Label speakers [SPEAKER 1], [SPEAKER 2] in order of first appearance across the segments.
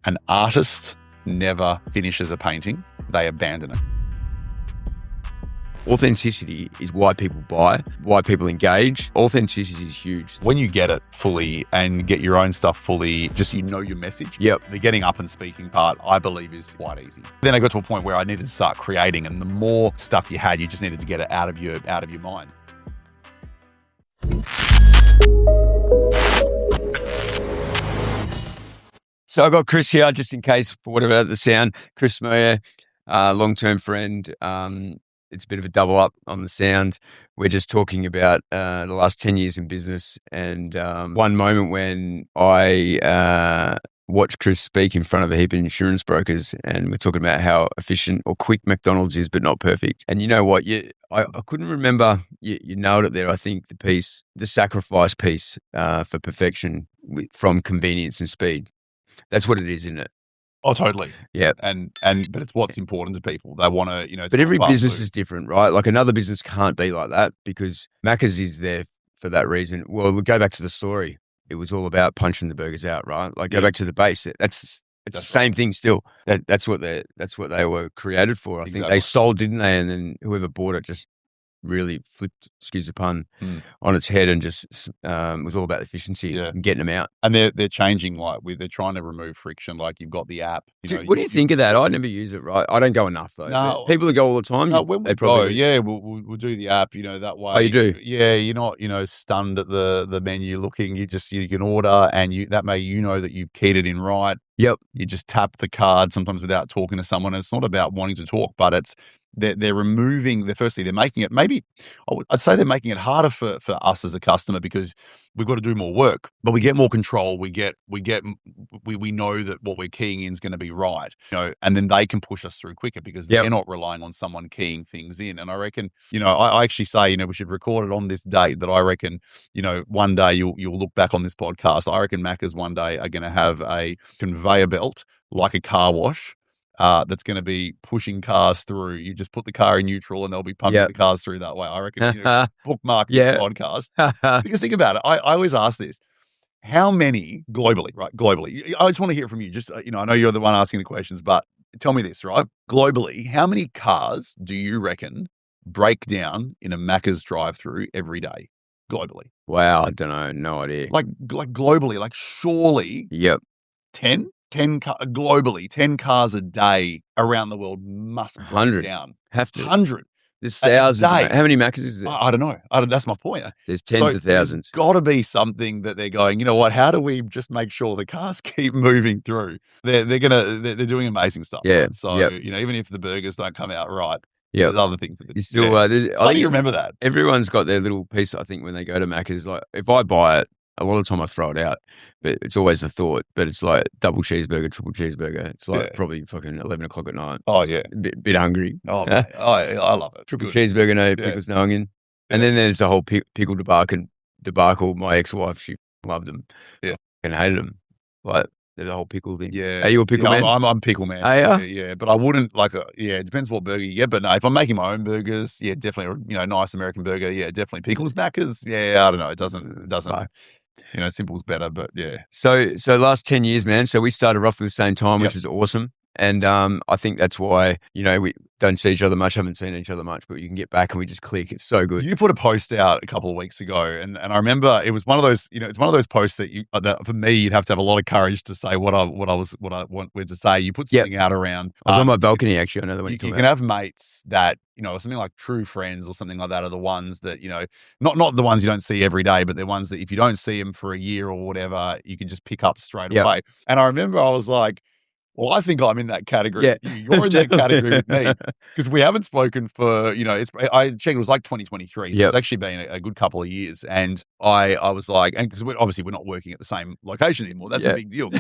[SPEAKER 1] An artist never finishes a painting. They abandon it.
[SPEAKER 2] Authenticity is why people buy, why people engage. Authenticity is huge.
[SPEAKER 1] When you get it fully and get your own stuff fully, just your message.
[SPEAKER 2] Yep.
[SPEAKER 1] The getting up and speaking part, I believe, is quite easy. Then I got to a point where I needed to start creating, and the more stuff you had, you just needed to get it out of your mind.
[SPEAKER 2] So I got Chris here, just in case, for whatever the sound. Chris Smoje, long-term friend. It's a bit of a double up on the sound. We're just talking about the last 10 years in business, and one moment when I watched Chris speak in front of a heap of insurance brokers, and we're talking about how efficient or quick McDonald's is, but not perfect. And you know what? I couldn't remember. You nailed it there. I think the sacrifice piece for perfection from convenience and speed. That's what it is, isn't it?
[SPEAKER 1] Oh, totally.
[SPEAKER 2] Yeah.
[SPEAKER 1] But it's what's important to people. They want to,
[SPEAKER 2] But every business is different, right? Like another business can't be like that because Macca's is there for that reason. Well, go back to the story. It was all about punching the burgers out, right? Like go back to the base. It's the same thing still. That's what they were created for. I think they sold, didn't they? And then whoever bought it just really flipped, excuse the pun, on its head and just was all about efficiency and getting them out.
[SPEAKER 1] And they're changing, they're trying to remove friction. Like you've got the app.
[SPEAKER 2] What do you think of that? I never use it, right? I don't go enough though. No, people that go all the time.
[SPEAKER 1] No, when we go, we'll do the app. That way.
[SPEAKER 2] Oh, you do?
[SPEAKER 1] Yeah, you're not stunned at the menu looking. You can order, and that way that you've keyed it in right.
[SPEAKER 2] Yep.
[SPEAKER 1] You just tap the card sometimes without talking to someone. And it's not about wanting to talk, but it's they're removing. They're making it. Maybe I'd say they're making it harder for us as a customer because we've got to do more work, but we get more control. We know that what we're keying in is going to be right, and then they can push us through quicker because they're not relying on someone keying things in. And I reckon, I actually say, we should record it on this date that I reckon, one day you'll look back on this podcast. I reckon Macca's one day are going to have a conveyor belt like a car wash. That's going to be pushing cars through. You just put the car in neutral and they'll be pumping the cars through that way. I reckon bookmark this podcast. Because think about it. I always ask this. How many globally, right? Globally. I just want to hear it from you. Just, I know you're the one asking the questions, but tell me this, right? Globally, how many cars do you reckon break down in a Macca's drive-through every day? Globally.
[SPEAKER 2] Wow. I don't know. No idea.
[SPEAKER 1] Like globally, surely.
[SPEAKER 2] Yep.
[SPEAKER 1] 10? Globally, 10 cars a day around the world must break down.
[SPEAKER 2] Have to.
[SPEAKER 1] 100.
[SPEAKER 2] There's thousands. How many Maccas is there?
[SPEAKER 1] I don't know. That's my point.
[SPEAKER 2] There's tens of thousands.
[SPEAKER 1] There's got to be something that they're going, you know what, how do we just make sure the cars keep moving through? They're doing amazing stuff.
[SPEAKER 2] Yeah.
[SPEAKER 1] Right? So, even if the burgers don't come out right,
[SPEAKER 2] there's
[SPEAKER 1] other things. That
[SPEAKER 2] you still,
[SPEAKER 1] I think you remember that.
[SPEAKER 2] Everyone's got their little piece, I think, when they go to Macca's. Like, if I buy it, a lot of the time I throw it out, but it's always the thought. But it's like double cheeseburger, triple cheeseburger. It's like probably fucking 11 o'clock at night.
[SPEAKER 1] Oh, yeah.
[SPEAKER 2] Bit hungry.
[SPEAKER 1] Oh, I love it.
[SPEAKER 2] Triple cheeseburger, no pickles, no onion. And then there's the whole pickle debacle. My ex-wife, she loved them.
[SPEAKER 1] Yeah.
[SPEAKER 2] And hated them. Like, the whole pickle thing.
[SPEAKER 1] Yeah.
[SPEAKER 2] Are you a pickle man?
[SPEAKER 1] I'm pickle man.
[SPEAKER 2] Are you?
[SPEAKER 1] Yeah, but I wouldn't it depends what burger you get. But no, if I'm making my own burgers, definitely, nice American burger. Yeah, definitely pickles, Macca's. Yeah, I don't know. It doesn't. Simple's better, but yeah.
[SPEAKER 2] So last 10 years, man. So we started roughly the same time, which is awesome. And I think that's why, we don't see each other much, haven't seen each other much, but you can get back and we just click. It's so good.
[SPEAKER 1] You put a post out a couple of weeks ago, and I remember it was one of those, it's one of those posts that for me, you'd have to have a lot of courage to say what I wanted to say. You put something out around.
[SPEAKER 2] I was on my balcony, actually. I know the one you're talking
[SPEAKER 1] about. You can have mates that, something like true friends or something like that are the ones that, not the ones you don't see every day, but they're ones that if you don't see them for a year or whatever, you can just pick up straight away. And I remember I was like, well, I think I'm in that category.
[SPEAKER 2] Yeah.
[SPEAKER 1] You're in that category with me because we haven't spoken for, I checked, it was like 2023. So it's actually been a good couple of years. And I was like, and because we're not working at the same location anymore. That's a big deal.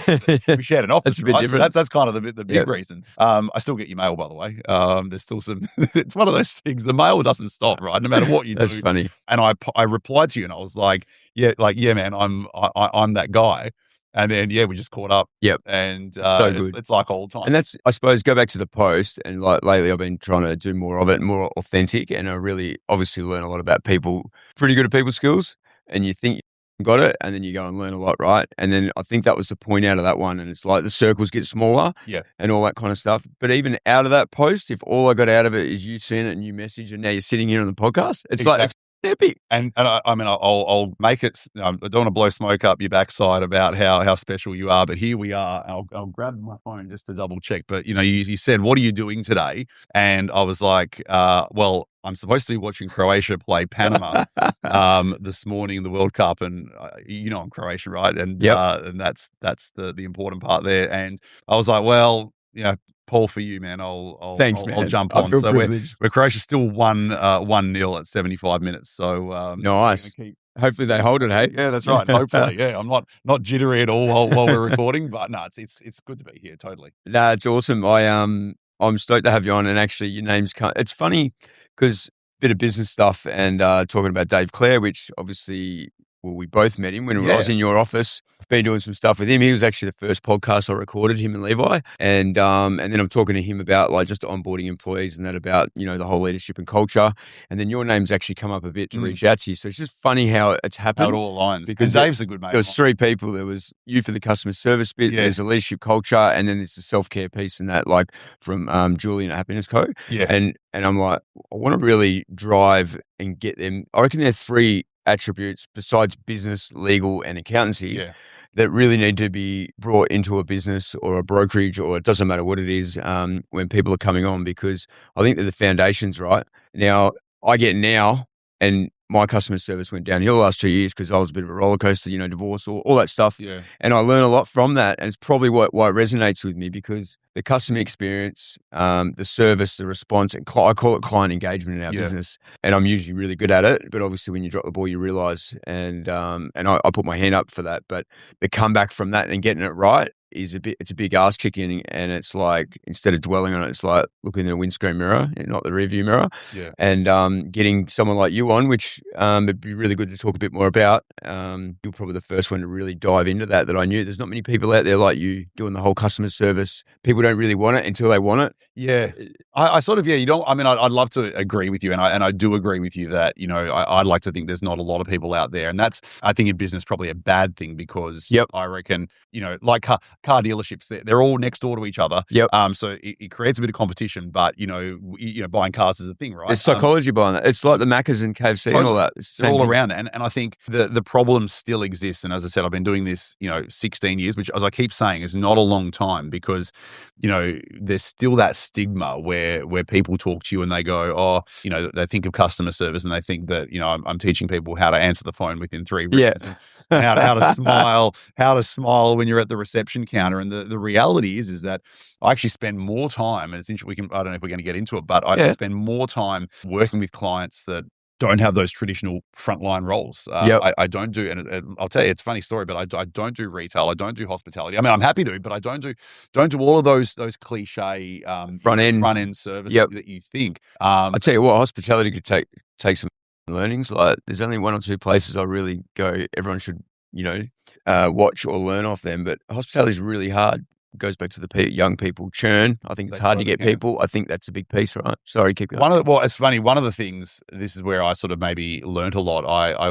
[SPEAKER 1] We shared an office.
[SPEAKER 2] That's a bit different.
[SPEAKER 1] So that's kind of the big reason. I still get your mail, by the way. There's still some, it's one of those things. The mail doesn't stop, right? No matter what you do.
[SPEAKER 2] That's funny.
[SPEAKER 1] And I replied to you and I was like, yeah, man, I'm that guy. And then, we just caught up.
[SPEAKER 2] Yep.
[SPEAKER 1] And
[SPEAKER 2] so good.
[SPEAKER 1] It's like old times.
[SPEAKER 2] And that's, I suppose, go back to the post. And like lately, I've been trying to do more of it, more authentic. And I really obviously learn a lot about people, pretty good at people skills. And you think got it, and then you go and learn a lot, right? And then I think that was the point out of that one, and it's like the circles get smaller,
[SPEAKER 1] Yeah.
[SPEAKER 2] and all that kind of stuff. But even out of that post, if all I got out of it is you seeing it and you message, and now you're sitting here on the podcast, it's like it's epic.
[SPEAKER 1] And I mean, I'll make it. I don't want to blow smoke up your backside about how special you are, but here we are. I'll grab my phone just to double check. But you said, "What are you doing today?" And I was like, "Well, I'm supposed to be watching Croatia play Panama this morning in the World Cup, and I'm Croatian, right? And and that's the important part there." And I was like, "Well, Paul, for you, man,
[SPEAKER 2] Thanks, man.
[SPEAKER 1] I'll jump
[SPEAKER 2] I
[SPEAKER 1] on."
[SPEAKER 2] feel
[SPEAKER 1] So
[SPEAKER 2] privileged.
[SPEAKER 1] we're Croatia still 1-0 at 75 minutes. So
[SPEAKER 2] Nice. Hopefully they hold it, hey?
[SPEAKER 1] yeah, that's right. Hopefully, yeah. I'm not jittery at all while we're recording, but no, it's good to be here. Totally.
[SPEAKER 2] No, it's awesome. I'm stoked to have you on, and actually your name's come. It's funny because bit of business stuff and talking about Dave Clare, which obviously, well, we both met him when I was in your office. I've been doing some stuff with him. He was actually the first podcast I recorded, him and Levi. And then I'm talking to him about like just onboarding employees and that about, the whole leadership and culture. And then your name's actually come up a bit to reach out to you. So it's just funny how it's happened.
[SPEAKER 1] How it all aligns.
[SPEAKER 2] Because
[SPEAKER 1] and Dave's a good mate.
[SPEAKER 2] There was 3 people. There was you for the customer service bit.
[SPEAKER 1] Yeah.
[SPEAKER 2] There's the leadership culture. And then there's the self-care piece and that, like from Julian at Happiness Co.
[SPEAKER 1] Yeah.
[SPEAKER 2] And I'm like, I want to really drive and get them. I reckon there are 3 attributes besides business, legal, and accountancy that really need to be brought into a business or a brokerage, or it doesn't matter what it is, when people are coming on, because I think they're the foundations, right? Now, and my customer service went downhill the last 2 years because I was a bit of a roller coaster, divorce, all that stuff.
[SPEAKER 1] Yeah.
[SPEAKER 2] And I learned a lot from that. And it's probably why it resonates with me, because the customer experience, the service, the response, and I call it client engagement in our business. And I'm usually really good at it. But obviously when you drop the ball, you realize, and I put my hand up for that. But the comeback from that and getting it right is it's a big ass kicking, and it's like, instead of dwelling on it, it's like looking in the windscreen mirror and not the rearview mirror.
[SPEAKER 1] Yeah.
[SPEAKER 2] And getting someone like you on, which it'd be really good to talk a bit more about. You're probably the first one to really dive into that I knew. There's not many people out there like you doing the whole customer service. People don't really want it until they want it.
[SPEAKER 1] Yeah. I sort of, you don't, I mean, I'd love to agree with you. And I do agree with you that, I'd like to think there's not a lot of people out there. And that's, I think in business, probably a bad thing, because I reckon, like car dealerships, they're all next door to each other.
[SPEAKER 2] Yep.
[SPEAKER 1] So it creates a bit of competition, but, buying cars is a thing, right?
[SPEAKER 2] There's psychology behind that. It's like the Maccas and KFC and all that.
[SPEAKER 1] It's all around. And I think the problem still exists. And as I said, I've been doing this, 16 years, which, as I keep saying, is not a long time, because, there's still that stigma where people talk to you and they go, oh, they think of customer service and they think that, I'm teaching people how to answer the phone within 3 rings, and how to smile when you're at the reception counter. And the reality is that I actually spend more time, and it's interesting, I don't know if we're going to get into it, but I spend more time working with clients that don't have those traditional frontline roles. I don't do, and I'll tell you, it's a funny story, but I don't do retail. I don't do hospitality. I mean, I'm happy to, but I don't do all of those cliche front end service that you think.
[SPEAKER 2] I tell you what, hospitality could take some learnings. Like, there's only 1 or 2 places I really go, everyone should watch or learn off them. But hospitality is really hard. It goes back to the young people churn. I think it's hard to get people. I think that's a big piece, right? Sorry, keep going.
[SPEAKER 1] It's funny. One of the things, this is where I sort of maybe learnt a lot.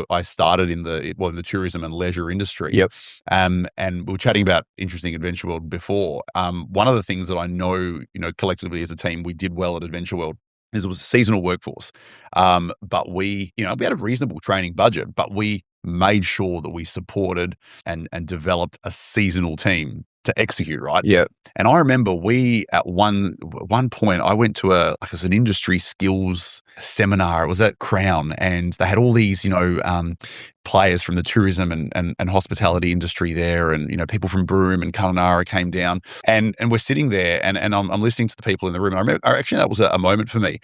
[SPEAKER 1] I started in the tourism and leisure industry.
[SPEAKER 2] Yep.
[SPEAKER 1] And we were chatting about Interesting Adventure World before. One of the things that I know, collectively as a team, we did well at Adventure World is it was a seasonal workforce. But we had a reasonable training budget, but we made sure that we supported and developed a seasonal team to execute, right?
[SPEAKER 2] Yeah.
[SPEAKER 1] And I remember we, at one point, I went to an industry skills seminar. It was at Crown, and they had all these, players from the tourism and hospitality industry there, and people from Broome and Kununurra came down, and we're sitting there, and I'm listening to the people in the room, and I remember, actually, that was a moment for me.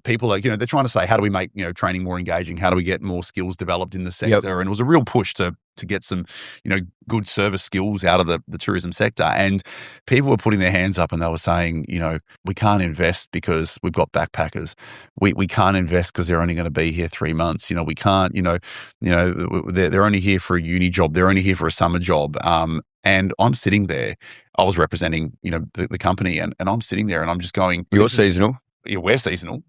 [SPEAKER 1] People are, they're trying to say, how do we make training more engaging? How do we get more skills developed in the sector? And it was a real push to get some good service skills out of the tourism sector. And people were putting their hands up and they were saying, we can't invest because we've got backpackers. We can't invest because they're only going to be here 3 months. We can't, they're only here for a uni job. They're only here for a summer job. And I'm sitting there, I was representing, the company, and I'm sitting there and I'm just going,
[SPEAKER 2] you're seasonal.
[SPEAKER 1] Yeah, we're seasonal.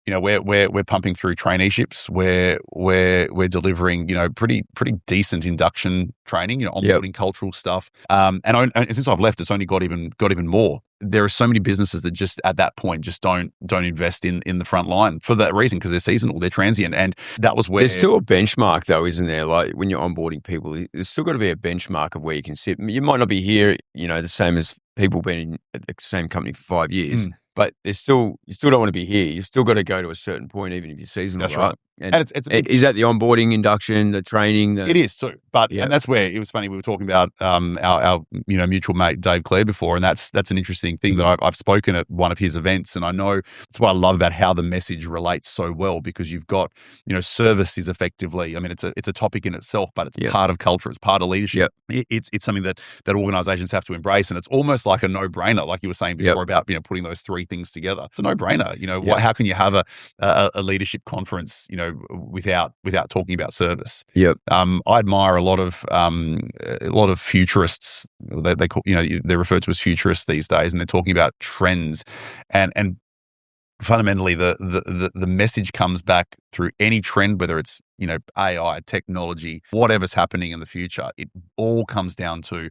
[SPEAKER 1] we're pumping through traineeships. We're delivering, pretty decent induction training, onboarding cultural stuff. And since I've left, it's only got even more. There are so many businesses that just at that point just don't invest in the front line for that reason, because they're seasonal, they're transient, and that was where
[SPEAKER 2] there's still a benchmark though, isn't there? Like when you're onboarding people, there's still got to be a benchmark of where you can sit. You might not be here, the same as people being at the same company for 5 years. But you still don't want to be here. You've still got to go to a certain point, even if you're seasonal,
[SPEAKER 1] That's right.
[SPEAKER 2] And
[SPEAKER 1] it's a big,
[SPEAKER 2] is that the onboarding, induction, the training?
[SPEAKER 1] It is too, and that's where it was funny. We were talking about our mutual mate Dave Clare before, and that's an interesting thing that I've spoken at one of his events, and I know it's what I love about how the message relates so well, because you've got service is effectively, I mean, it's a topic in itself, but it's part of culture, it's part of leadership. It's something that organizations have to embrace, and it's almost like a no brainer, like you were saying before about putting those three things together. It's a no brainer. How can you have a leadership conference without talking about service? I admire a lot of futurists. They call, they're referred to as futurists these days, and they're talking about trends, and fundamentally the message comes back through any trend, whether it's AI, technology, whatever's happening in the future. It all comes down to,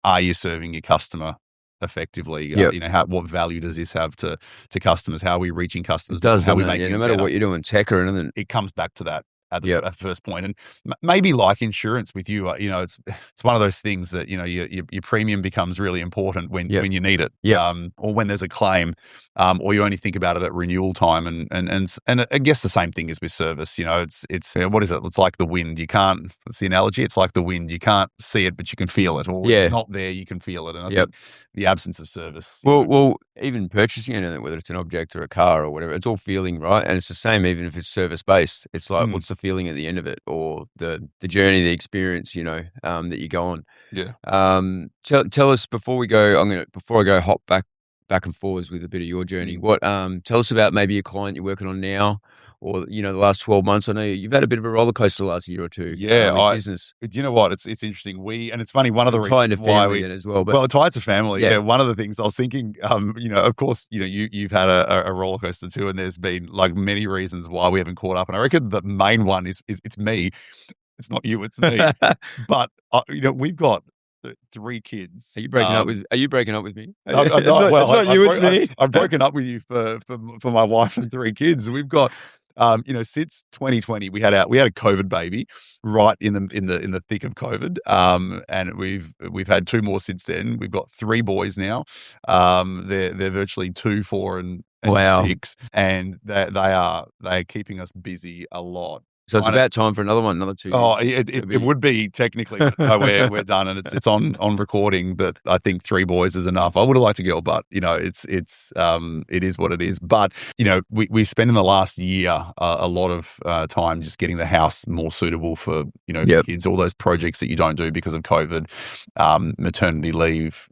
[SPEAKER 1] are you serving your customer effectively? What value does this have to customers? How are we reaching customers?
[SPEAKER 2] It does,
[SPEAKER 1] how we
[SPEAKER 2] no matter what you're doing, tech or anything,
[SPEAKER 1] it comes back to that at the first point. And maybe like insurance with you, it's one of those things that your premium becomes really important when you need it, or when there's a claim, or you only think about it at renewal time. And I guess the same thing is with service. It's what is it? It's like the wind. You can't. What's the analogy? It's like the wind. You can't see it, but you can feel it. Or it's not there, you can feel it. And I think the absence of service.
[SPEAKER 2] Well, even purchasing anything, whether it's an object or a car or whatever, it's all feeling, right? And it's the same even if it's service based. It's like, what's the feeling at the end of it, or the journey, the experience, that you go on. Tell us before I go hop back and forwards with a bit of your journey. What tell us about maybe a client you're working on now, or the last 12 months. I know you've had a bit of a roller coaster the last year or two. Business.
[SPEAKER 1] You know what? It's interesting. And it's funny. One of the reasons why we
[SPEAKER 2] as well.
[SPEAKER 1] Tied to family. Yeah. One of the things I was thinking, of course, you've had a roller coaster too, and there's been like many reasons why we haven't caught up. And I reckon the main one is it's me. It's not you. It's me. But we've got 3 kids.
[SPEAKER 2] Are you breaking up with me?
[SPEAKER 1] No,
[SPEAKER 2] it's not you, it's me.
[SPEAKER 1] I've broken up with you for my wife and 3 kids. We've got, since 2020, we had a COVID baby right in the thick of COVID, and we've had 2 more since then. We've got 3 boys now. They're virtually 2, 4, and 6, and they are keeping us busy a lot.
[SPEAKER 2] So it's about time for another 2 years.
[SPEAKER 1] Oh, it would be technically, but no, we're done, and it's on recording. But I think 3 boys is enough. I would have liked a girl, but it is what it is. But we spent in the last year a lot of time just getting the house more suitable for kids. All those projects that you don't do because of COVID, maternity leave,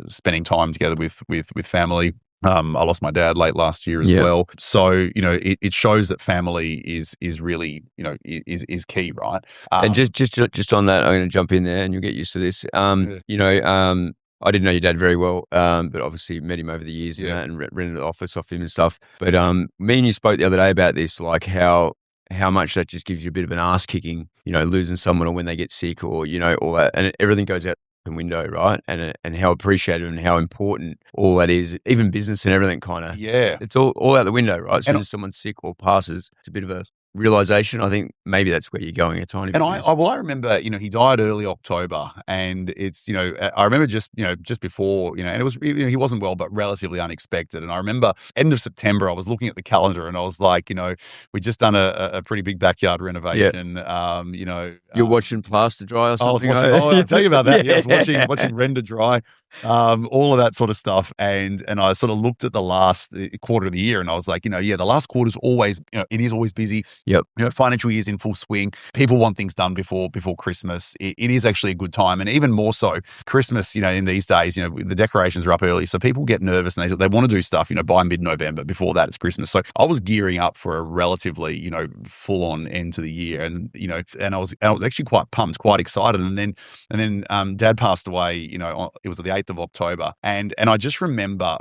[SPEAKER 1] spending time together with family. I lost my dad late last year as well. So, it shows that family is really, is key, right?
[SPEAKER 2] And just on that, I'm going to jump in there and you'll get used to this. I didn't know your dad very well, but obviously met him over the years and rented the office off him and stuff. But me and you spoke the other day about this, like how much that just gives you a bit of an ass kicking, losing someone or when they get sick or, all that. And everything goes out the window, right? And how appreciated and how important all that is, even business and everything kind of.
[SPEAKER 1] Yeah.
[SPEAKER 2] It's all out the window, right? As soon as someone's sick or passes, it's a bit of a realization. I think maybe that's where you're going a tiny bit.
[SPEAKER 1] And I remember, he died early October, and it's, I remember just before, and it was, he wasn't well, but relatively unexpected. And I remember end of September, I was looking at the calendar and I was like, we'd just done a pretty big backyard renovation.
[SPEAKER 2] You're watching plaster dry or something.
[SPEAKER 1] I'll tell you about that. I was watching render dry, all of that sort of stuff. And I sort of looked at the last quarter of the year and I was like, the last quarter's always, it is always busy.
[SPEAKER 2] Yep.
[SPEAKER 1] Financial year's in full swing. People want things done before Christmas. It is actually a good time. And even more so, Christmas, in these days, the decorations are up early. So people get nervous and they want to do stuff, by mid-November. Before that, it's Christmas. So I was gearing up for a relatively, full-on end to the year. And, and I was actually quite pumped, quite excited. And then Dad passed away, it was the 8th of October. And I just remember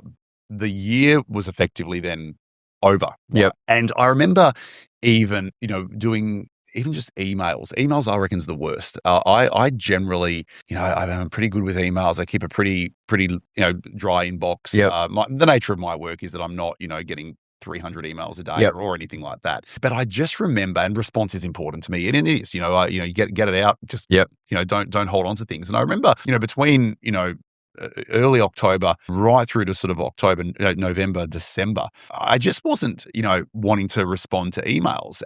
[SPEAKER 1] the year was effectively then over. Right?
[SPEAKER 2] Yep.
[SPEAKER 1] And I remember even, doing even just emails. Emails, I reckon, is the worst. I generally, I'm pretty good with emails. I keep a pretty, dry inbox.
[SPEAKER 2] Yep.
[SPEAKER 1] The nature of my work is that I'm not, getting 300 emails a day
[SPEAKER 2] Yep.
[SPEAKER 1] or anything like that. But I just remember, and response is important to me, and it is. You get it out. Just
[SPEAKER 2] Yep.
[SPEAKER 1] don't hold on to things. And I remember, between early October right through to sort of October, November, December, I just wasn't, wanting to respond to emails.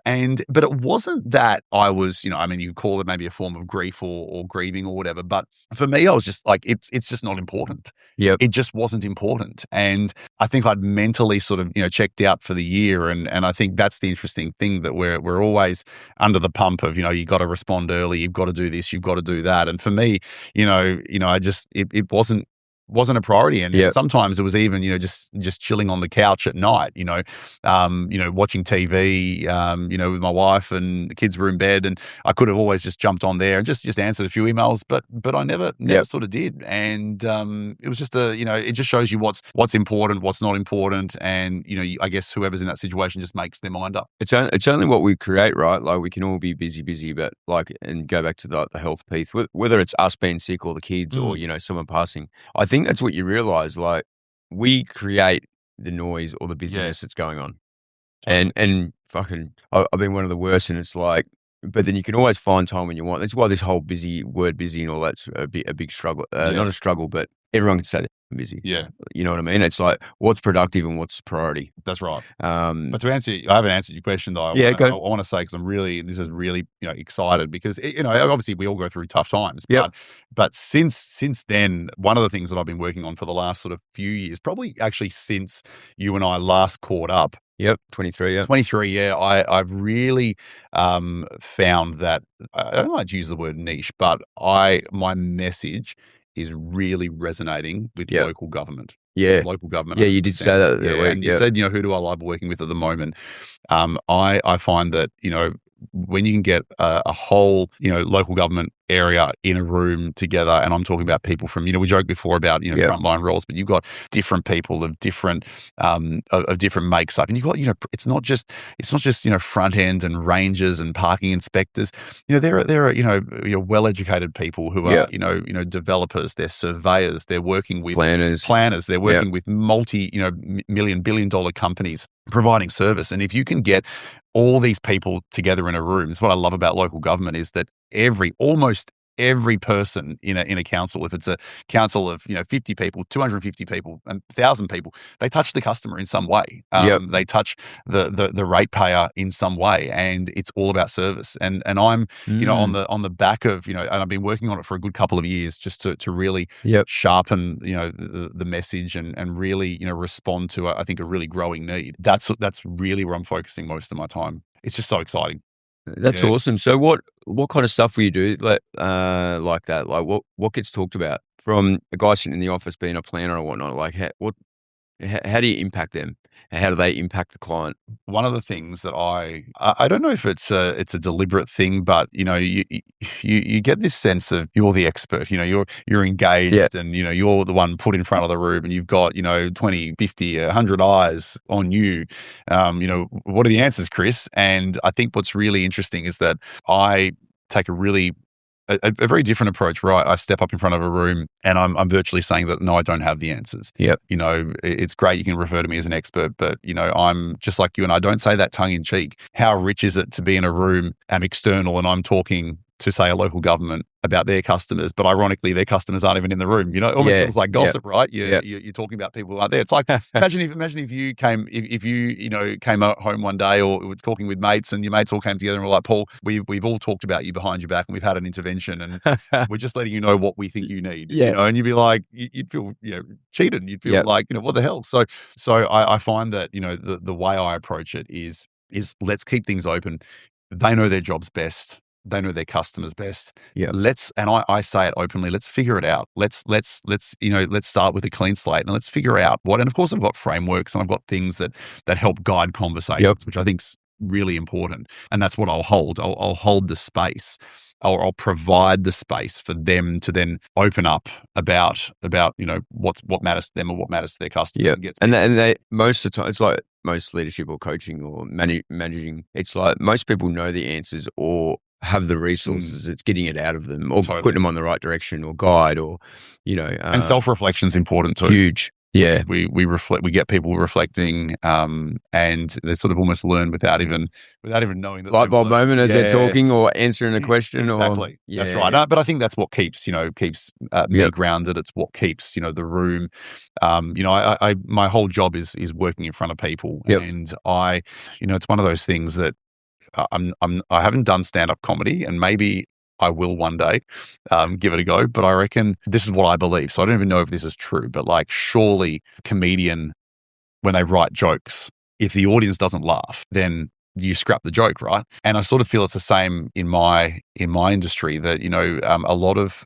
[SPEAKER 1] But it wasn't that I was, you call it maybe a form of grief or grieving or whatever. But for me, I was just like, it's just not important.
[SPEAKER 2] Yep.
[SPEAKER 1] It just wasn't important. And I think I'd mentally sort of, checked out for the year. And I think that's the interesting thing, that we're always under the pump of, you got to respond early. You've got to do this. You've got to do that. And for me, I just, it wasn't a priority. And
[SPEAKER 2] Yep.
[SPEAKER 1] sometimes it was even, just chilling on the couch at night, watching TV, with my wife, and the kids were in bed, and I could have always just jumped on there and just answered a few emails, but I never
[SPEAKER 2] Yep.
[SPEAKER 1] sort of did. And it was just it just shows you what's important, what's not important. And, I guess whoever's in that situation just makes their mind up.
[SPEAKER 2] It's only what we create, right? Like, we can all be busy, but and go back to the health piece, whether it's us being sick or the kids or, someone passing. I think that's what you realize. Like, we create the noise or the busyness that's going on. Totally. And fucking, I've been one of the worst, and it's like, but then you can always find time when you want. That's why this whole busy and all that's a big struggle. Not a struggle, but everyone can say they're busy.
[SPEAKER 1] Yeah.
[SPEAKER 2] You know what I mean? It's like, what's productive and what's priority.
[SPEAKER 1] That's right. But to answer, I haven't answered your question though. I want to say, because this is really, excited, because, obviously we all go through tough times, but since then, one of the things that I've been working on for the last sort of few years, probably actually since you and I last caught up.
[SPEAKER 2] Yep, 23, yeah.
[SPEAKER 1] 23, yeah. I've really found that, I don't like to use the word niche, but my message is really resonating with local government.
[SPEAKER 2] Yeah.
[SPEAKER 1] Local government.
[SPEAKER 2] Yeah, you did say that.
[SPEAKER 1] And you said, who do I love working with at the moment? I find that, when you can get a whole, local government area in a room together, and I'm talking about people from, we joked before about, frontline roles, but you've got different people of different makes up, and you've got, it's not just front end and rangers and parking inspectors. There are well-educated people who are, developers, they're surveyors, they're working with planners, they're working with multi-million, billion-dollar companies providing service. And if you can get all these people together in a room, it's what I love about local government, is that almost every person in a council, if it's a council of 50 people, 250 people, and 1,000 people, they touch the customer in some way. They touch the ratepayer in some way, and it's all about service. And I'm on the back of and I've been working on it for a good couple of years, just to really sharpen the message and really respond to I think a really growing need. That's really where I'm focusing most of my time. It's just so exciting.
[SPEAKER 2] That's awesome. So what kind of stuff will you do like that? Like, what gets talked about from a guy sitting in the office being a planner or whatnot? Like, how do you impact them? And how do they impact the client?
[SPEAKER 1] One of the things that I don't know if it's a deliberate thing, but you get this sense of you're the expert. You're engaged, and you're the one put in front of the room, and you've got 20, 50, 100 eyes on you. What are the answers, Chris? And I think what's really interesting is that I take a very different approach, right? I step up in front of a room and I'm virtually saying that, no, I don't have the answers.
[SPEAKER 2] Yep.
[SPEAKER 1] It's great you can refer to me as an expert, but, I'm just like you, and I don't say that tongue in cheek. How rich is it to be in a room and external, and I'm talking to, say, a local government about their customers, but ironically their customers aren't even in the room. Almost feels like gossip, right? You're talking about people who aren't there. It's like, imagine if you came home one day, or were talking with mates, and your mates all came together and were like, Paul, we've all talked about you behind your back, and we've had an intervention, and we're just letting you know what we think you need. And you'd be like, you'd feel cheated. You'd feel like, what the hell? So I find that the way I approach it is let's keep things open. They know their jobs best. They know their customers best. I say it openly. Let's figure it out. Let's start with a clean slate, and let's figure out what. And of course, I've got frameworks, and I've got things that help guide conversations, which I think's really important. And that's what I'll hold. I'll hold the space. I'll provide the space for them to then open up about what matters to them or what matters to their customers.
[SPEAKER 2] And they most of the time, it's like most leadership or coaching or managing, it's like most people know the answers or have the resources. It's getting it out of them or
[SPEAKER 1] Totally.
[SPEAKER 2] putting them on the right direction or guide or,
[SPEAKER 1] And self-reflection is important too.
[SPEAKER 2] huge. Yeah.
[SPEAKER 1] We reflect. We get people reflecting, and they sort of almost learn without even knowing that.
[SPEAKER 2] Light bulb moment as they're talking or answering a question.
[SPEAKER 1] Exactly.
[SPEAKER 2] Or,
[SPEAKER 1] That's right. No, but I think that's what keeps me grounded. It's what keeps the room. I my whole job is working in front of people, and it's one of those things that I haven't done stand-up comedy, and maybe I will one day give it a go, but I reckon this is what I believe. So I don't even know if this is true, but like surely comedian, when they write jokes, if the audience doesn't laugh, then you scrap the joke, right? And I sort of feel it's the same in my industry that, a lot of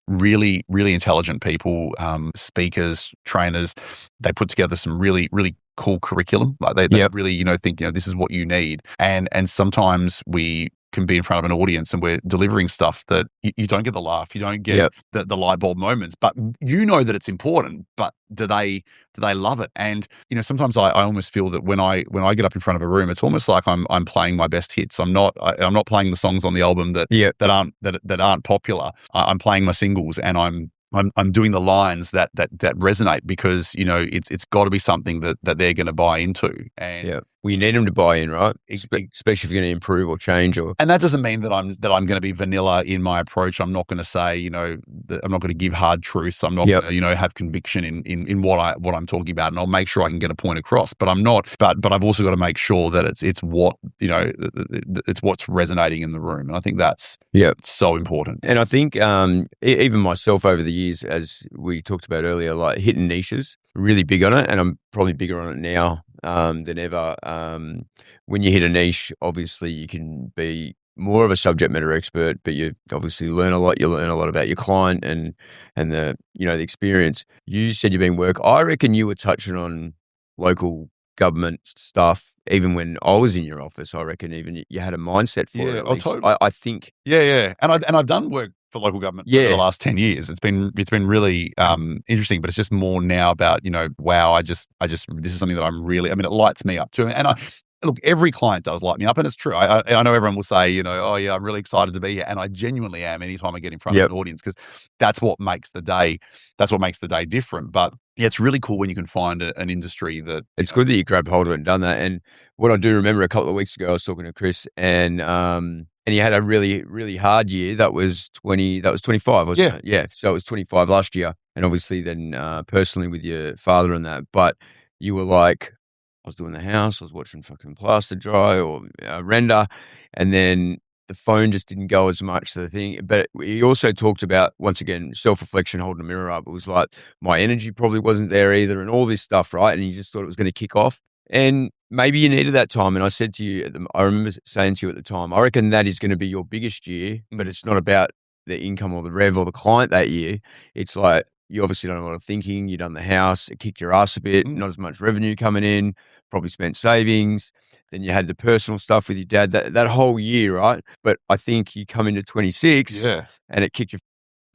[SPEAKER 1] really, really intelligent people, speakers, trainers, they put together some really, really cool curriculum. Like they really, think, this is what you need. And sometimes we can be in front of an audience and we're delivering stuff that you don't get the laugh, you don't get the light bulb moments, but that it's important, but do they love it? And sometimes I almost feel that when I get up in front of a room, it's almost like I'm playing my best hits. I'm not playing the songs on the album that aren't popular. I'm playing my singles, and I'm doing the lines that resonate, because it's got to be something that they're going to buy into. And
[SPEAKER 2] well, you need them to buy in, right? Especially if you're going to improve or change.
[SPEAKER 1] And that doesn't mean that I'm going to be vanilla in my approach. I'm not going to say that I'm not going to give hard truths. I'm not going to have conviction in what I'm talking about, and I'll make sure I can get a point across. But I'm not. But I've also got to make sure that it's what it's what's resonating in the room, and I think that's so important.
[SPEAKER 2] And I think even myself over the years, as we talked about earlier, like hitting niches, really big on it, and I'm probably bigger on it now than ever. When you hit a niche, obviously you can be more of a subject matter expert, but you obviously learn a lot. You learn a lot about your client and the the experience. You said you've been work. I reckon you were touching on local government stuff even when I was in your office. I reckon even you had a mindset for it. At least.
[SPEAKER 1] Totally.
[SPEAKER 2] I think.
[SPEAKER 1] Yeah. And I've done work for local government for the last 10 years. It's been really interesting, but it's just more now about, wow, I just this is something that it lights me up too. And look, every client does light me up, and it's true. I know everyone will say, oh yeah, I'm really excited to be here, and I genuinely am anytime I get in front of an audience, because that's what makes the day different. But yeah, it's really cool when you can find an industry that
[SPEAKER 2] it's good that you grabbed hold of it and done that. And what I do remember, a couple of weeks ago, I was talking to Chris, and he had a really, really hard year. That was 25, wasn't it? Yeah. So it was 25 last year, and obviously then personally with your father and that. But you were like, I was doing the house, I was watching fucking plaster dry or render, and then the phone just didn't go as much to the thing. But he also talked about, once again, self-reflection, holding a mirror up. It was like my energy probably wasn't there either, and all this stuff, right? And you just thought it was going to kick off. And maybe you needed that time. And I said to you, I remember saying to you at the time, I reckon that is going to be your biggest year, but it's not about the income or the rev or the client that year. It's like, you obviously done a lot of thinking. You done the house. It kicked your ass a bit. Not as much revenue coming in. Probably spent savings. Then you had the personal stuff with your dad. That whole year, right? But I think you come into 26, and it kicked your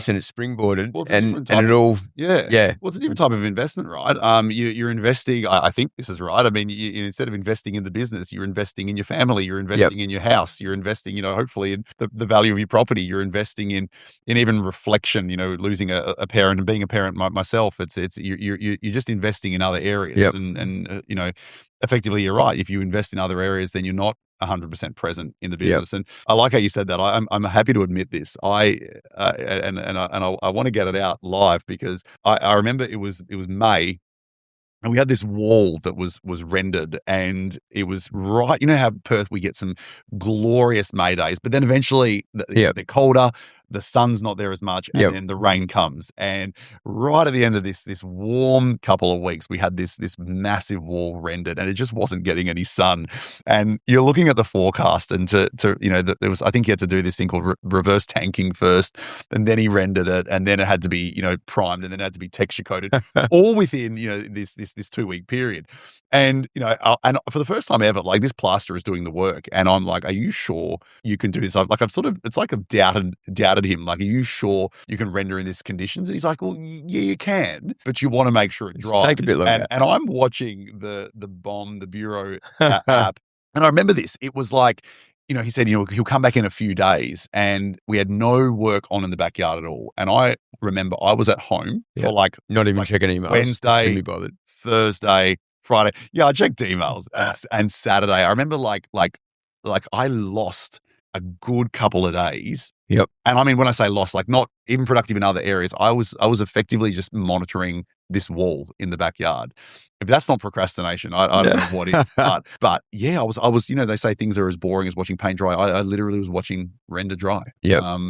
[SPEAKER 2] and it's springboarded, and it all
[SPEAKER 1] Well, it's a different type of investment, right? You're investing. I think this is right. I mean, instead of investing in the business, you're investing in your family. You're investing in your house. You're investing, hopefully in the value of your property. You're investing in even reflection. Losing a parent and being a parent myself. It's you're just investing in other areas, and effectively, you're right. If you invest in other areas, then you're not 100% present in the business. And I like how you said that. I'm happy to admit this. I want to get it out live, because I remember it was May, and we had this wall that was rendered, and it was right. You know how Perth, we get some glorious May days, but then eventually they're colder, the sun's not there as much, and then the rain comes. And right at the end of this warm couple of weeks, we had this massive wall rendered, and it just wasn't getting any sun. And you're looking at the forecast, and there was, I think he had to do this thing called reverse tanking first, and then he rendered it, and then it had to be primed, and then it had to be texture coated, all within this 2-week period. And and for the first time ever, like, this plaster is doing the work, and I'm like, are you sure you can do this? It's like I've doubted doubted him. Like, are you sure you can render in these conditions? And he's like, well, yeah, you can, but you want to make sure it
[SPEAKER 2] Just
[SPEAKER 1] dries.
[SPEAKER 2] take a bit longer.
[SPEAKER 1] And I'm watching the Bureau app, and I remember this. It was like, he said, he'll come back in a few days, and we had no work on in the backyard at all. And I remember I was at home for like
[SPEAKER 2] not even
[SPEAKER 1] like
[SPEAKER 2] checking emails.
[SPEAKER 1] Wednesday,
[SPEAKER 2] Couldn't be bothered.
[SPEAKER 1] Thursday, Friday. Yeah, I checked emails and Saturday. I remember like I lost a good couple of days.
[SPEAKER 2] Yep.
[SPEAKER 1] And I mean, when I say lost, like not even productive in other areas, I was effectively just monitoring this wall in the backyard. If that's not procrastination, I don't know what is. But yeah, I was. They say things are as boring as watching paint dry. I literally was watching render dry.
[SPEAKER 2] Yeah.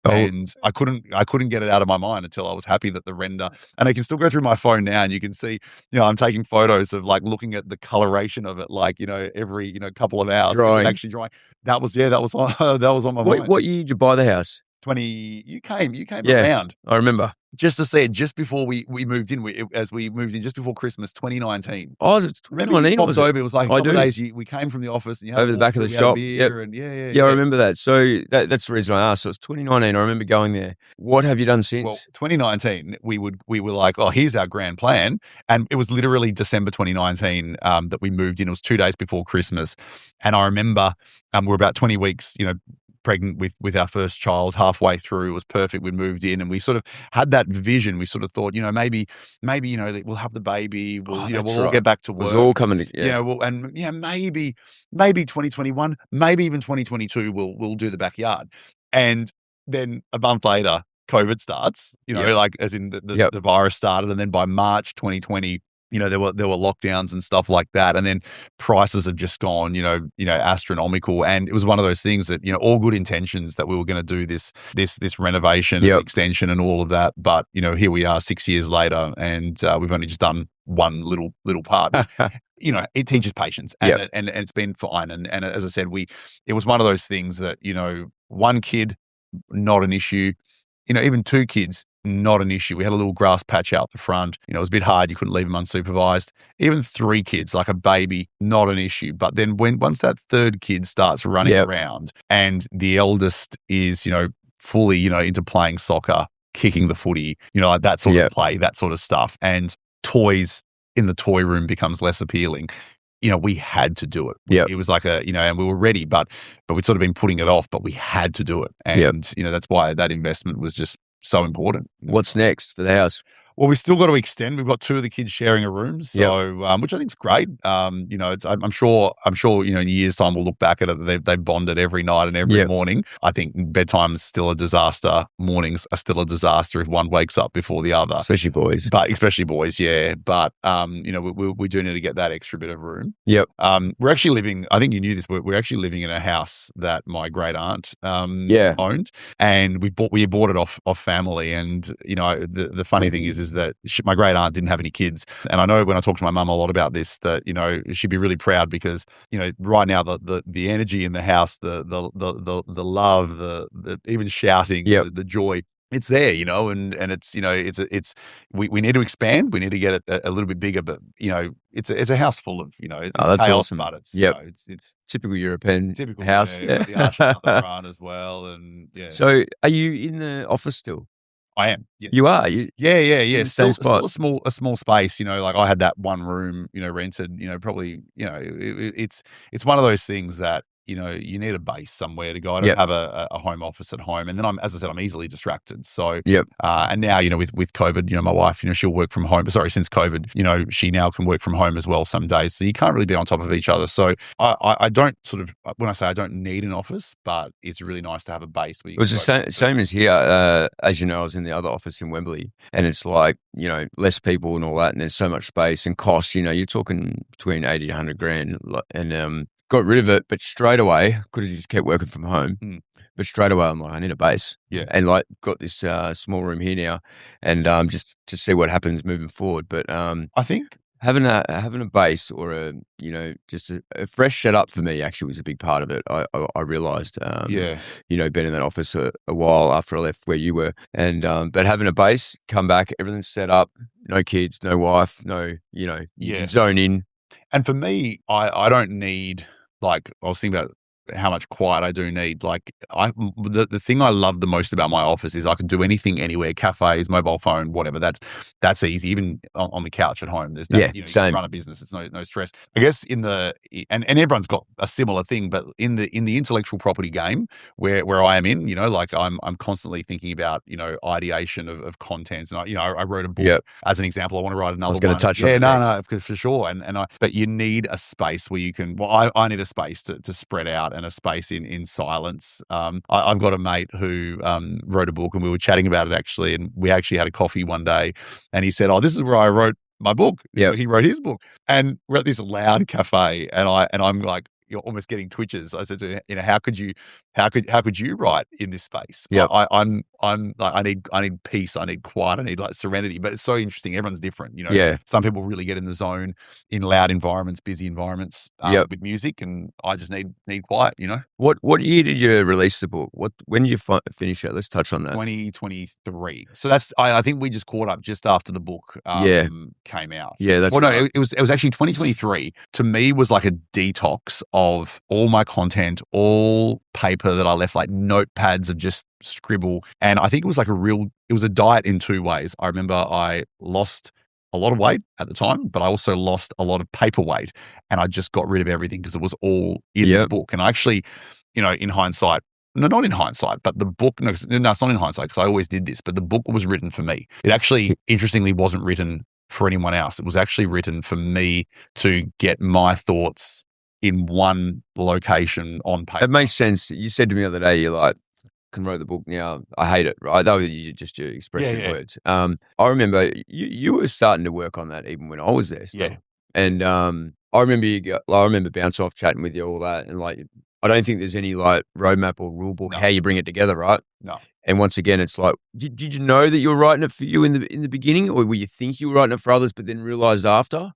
[SPEAKER 1] And I couldn't get it out of my mind until I was happy that the render, and I can still go through my phone now and you can see, I'm taking photos of like looking at the coloration of it, like, every, couple of hours.
[SPEAKER 2] Drying.
[SPEAKER 1] Actually drying. That was on my mind.
[SPEAKER 2] What year did you buy the house?
[SPEAKER 1] 20, you came around.
[SPEAKER 2] I remember.
[SPEAKER 1] Just to see it just before we moved in, as we moved in just before Christmas, 2019.
[SPEAKER 2] Oh, it's 2019.
[SPEAKER 1] Remember, over. It was like a couple of days. We came from the office and you had
[SPEAKER 2] over the back of the shop.
[SPEAKER 1] And
[SPEAKER 2] I remember that. So that's the reason I asked. So it's 2019. I remember going there. What have you done since?
[SPEAKER 1] Well, 2019, we were like, oh, here's our grand plan, and it was literally December 2019 that we moved in. It was 2 days before Christmas, and I remember we're about 20 weeks, pregnant with our first child. Halfway through, it was perfect. We moved in, and we sort of had that vision. We sort of thought, maybe we'll have the baby. We'll all get back to work.
[SPEAKER 2] It was all coming together.
[SPEAKER 1] Maybe 2021, maybe even 2022, we'll do the backyard. And then a month later, COVID starts. Like as in the virus started, and then by March 2020. There were lockdowns and stuff like that, and then prices have just gone, astronomical. And it was one of those things that, all good intentions that we were going to do this renovation and extension and all of that, but here we are 6 years later, and we've only just done one little part. It teaches patience, and it's been fine. And as I said, it was one of those things that one kid, not an issue. Even two kids, not an issue. We had a little grass patch out the front. It was a bit hard. You couldn't leave them unsupervised. Even three kids, like a baby, not an issue. But then once that third kid starts running around, and the eldest is, fully, into playing soccer, kicking the footy, like that sort of play, that sort of stuff, and toys in the toy room becomes less appealing. We had to do it. It was like and we were ready, but we'd sort of been putting it off, but we had to do it. And, that's why that investment was just so important.
[SPEAKER 2] What's next for the house?
[SPEAKER 1] Well, we've still got to extend. We've got two of the kids sharing a room, so which I think is great. I'm sure in a year's time we'll look back at it. They bonded every night and every morning. I think bedtime is still a disaster. Mornings are still a disaster if one wakes up before the other,
[SPEAKER 2] especially boys.
[SPEAKER 1] But we do need to get that extra bit of room. We're actually living. I think you knew this. We're actually living in a house that my great aunt owned, and we bought it off family. And the funny thing is that my great aunt didn't have any kids, and I know when I talk to my mum a lot about this, that she'd be really proud because right now the energy in the house, the love, the even shouting, the joy, it's there, and it's we need to expand. We need to get it a little bit bigger, but it's a house full of it's
[SPEAKER 2] that's
[SPEAKER 1] chaos,
[SPEAKER 2] awesome.
[SPEAKER 1] but it's it's
[SPEAKER 2] typical European house,
[SPEAKER 1] the arch up the front as well, and
[SPEAKER 2] So, are you in the office still?
[SPEAKER 1] I am. Yeah.
[SPEAKER 2] You are.
[SPEAKER 1] Still a small space. Like I had that one room, rented. Probably. It's one of those things that you need a base somewhere to go. I don't have a home office at home, and then as I said, I'm easily distracted. So and now with COVID, my wife, she'll work from home. Sorry, since COVID, she now can work from home as well some days. So you can't really be on top of each other. So I don't sort of, when I say I don't need an office, but it's really nice to have a base. Where you
[SPEAKER 2] it was the same as here. As you know, I was in the other office in Wembley, and it's like less people and all that, and there's so much space and cost. You're talking between 80 to 100 grand, and got rid of it, but straight away could have just kept working from home. But straight away, I'm like, I need a base, and like got this small room here now, and just to see what happens moving forward. But
[SPEAKER 1] I think
[SPEAKER 2] having a base or just a fresh setup for me actually was a big part of it. I realised, been in that office a while after I left where you were, and but having a base, come back, everything's set up, no kids, no wife, you can zone in.
[SPEAKER 1] And for me, I don't need, like, I was thinking about quiet I do need. Like the thing I love the most about my office is I can do anything anywhere, cafes, mobile phone, whatever. That's easy. Even on the couch at home, there's
[SPEAKER 2] Yeah,
[SPEAKER 1] you can
[SPEAKER 2] same.
[SPEAKER 1] run a business. It's no stress. I guess and everyone's got a similar thing, but in the intellectual property game where I am in, like I'm constantly thinking about, ideation of content. And I wrote a book as an example. I want to write another
[SPEAKER 2] I was going
[SPEAKER 1] one.
[SPEAKER 2] to touch on that next.
[SPEAKER 1] For sure. But you need a space where you can. Well, I need a space to spread out and a space in silence. I've got a mate who wrote a book, and we were chatting about it actually, and we actually had a coffee one day, and he said, "Oh, this is where I wrote my book."
[SPEAKER 2] Yeah,
[SPEAKER 1] he wrote his book, and we're at this loud cafe, and I'm like, you're almost getting twitches. I said to him, how could you write in this space?
[SPEAKER 2] Yeah,
[SPEAKER 1] I'm like, I need peace, I need quiet, I need like serenity. But it's so interesting. Everyone's different,
[SPEAKER 2] Yeah.
[SPEAKER 1] Some people really get in the zone in loud environments, busy environments, with music, and I just need quiet.
[SPEAKER 2] What year did you release the book? When did you finish it? Let's touch on that.
[SPEAKER 1] 2023. So that's I think we just caught up just after the book came out.
[SPEAKER 2] Yeah, that's
[SPEAKER 1] no, it was actually 2023. To me, was like a detox of all my content, all paper that I left, like notepads of just scribble. And I think it was like it was a diet in two ways. I remember I lost a lot of weight at the time, but I also lost a lot of paper weight, and I just got rid of everything because it was all in the book. And I actually, in hindsight, no, not in hindsight, but the book, no, it's not in hindsight because I always did this, but the book was written for me. It actually, interestingly, wasn't written for anyone else. It was actually written for me to get my thoughts in one location on paper.
[SPEAKER 2] It makes sense. You said to me the other day, you're like, can write the book now. I hate it, right? That was just your expression words. I remember you were starting to work on that even when I was there still.
[SPEAKER 1] Yeah.
[SPEAKER 2] And I remember bounce off chatting with you, all that. And like, I don't think there's any like roadmap or rule book how you bring it together, right?
[SPEAKER 1] No.
[SPEAKER 2] And once again, it's like, did you know that you were writing it for you in the beginning, or were you think you were writing it for others, but then realized after?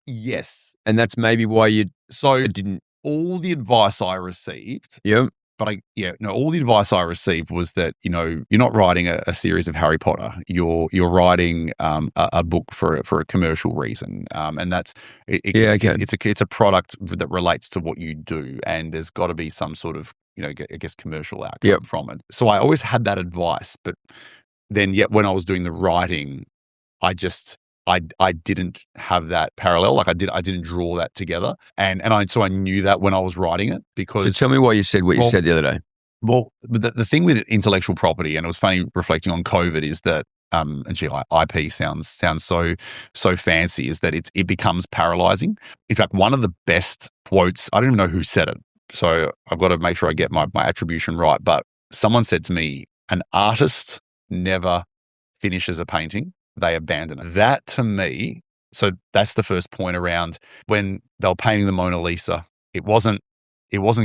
[SPEAKER 1] Yes.
[SPEAKER 2] And that's maybe why you didn't.
[SPEAKER 1] All the advice I received.
[SPEAKER 2] Yeah.
[SPEAKER 1] But all the advice I received was that, you're not writing a series of Harry Potter. You're writing a book for a commercial reason, and that's it's a product that relates to what you do, and there's got to be some sort of I guess commercial outcome from it. So I always had that advice, but then yet when I was doing the writing, I didn't have that parallel. Like I didn't draw that together. And so I knew that when I was writing it, because.
[SPEAKER 2] So tell me why you said what you said the other day.
[SPEAKER 1] Well, the thing with intellectual property, and it was funny reflecting on COVID, is that, IP sounds so fancy, is that it becomes paralyzing. In fact, one of the best quotes, I don't even know who said it, so I've got to make sure I get my attribution right, but someone said to me, an artist never finishes a painting, they abandon it. That to me, so that's the first point around when they were painting the Mona Lisa. It wasn't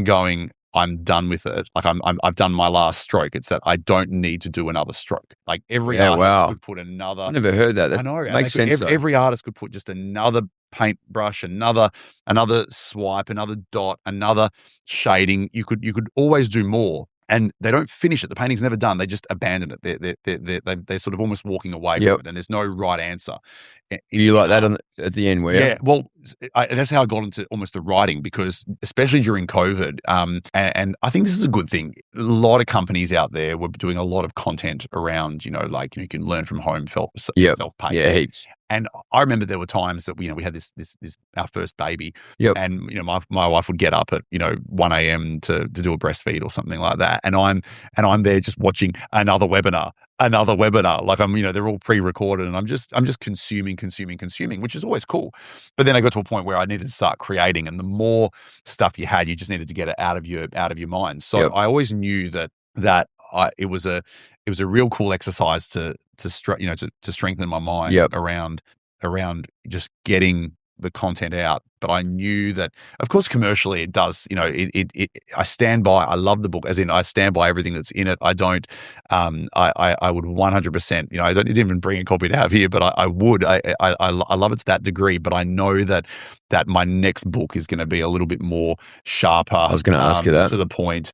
[SPEAKER 1] going, I'm done with it. Like I've done my last stroke. It's that I don't need to do another stroke. Like every artist could put another.
[SPEAKER 2] I never heard that.
[SPEAKER 1] I know.
[SPEAKER 2] Makes sense.
[SPEAKER 1] Every artist could put just another paintbrush, another swipe, another dot, another shading. You could always do more. And they don't finish it. The painting's never done. They just abandon it. They're sort of almost walking away from it, and there's no right answer.
[SPEAKER 2] You like that at the end, where?
[SPEAKER 1] Yeah, well, that's how I got into almost the writing, because especially during COVID, and I think this is a good thing. A lot of companies out there were doing a lot of content around, you can learn from home, self-pay.
[SPEAKER 2] Yeah, heaps.
[SPEAKER 1] And I remember there were times that we had this our first baby, and my wife would get up at 1 a.m. to do a breastfeed or something like that, and I'm there just watching another webinar. Like they're all pre-recorded, and I'm just consuming, which is always cool. But then I got to a point where I needed to start creating, and the more stuff you had, you just needed to get it out of your mind. So I always knew that it was a real cool exercise to strengthen my mind around just getting the content out. But I knew that, of course, commercially it does. I stand by. I love the book, as in I stand by everything that's in it. I don't. I would 100%. I didn't even bring a copy to have here, but I would. I love it to that degree. But I know that my next book is going to be a little bit more sharper. I
[SPEAKER 2] was going to ask you that,
[SPEAKER 1] to the point.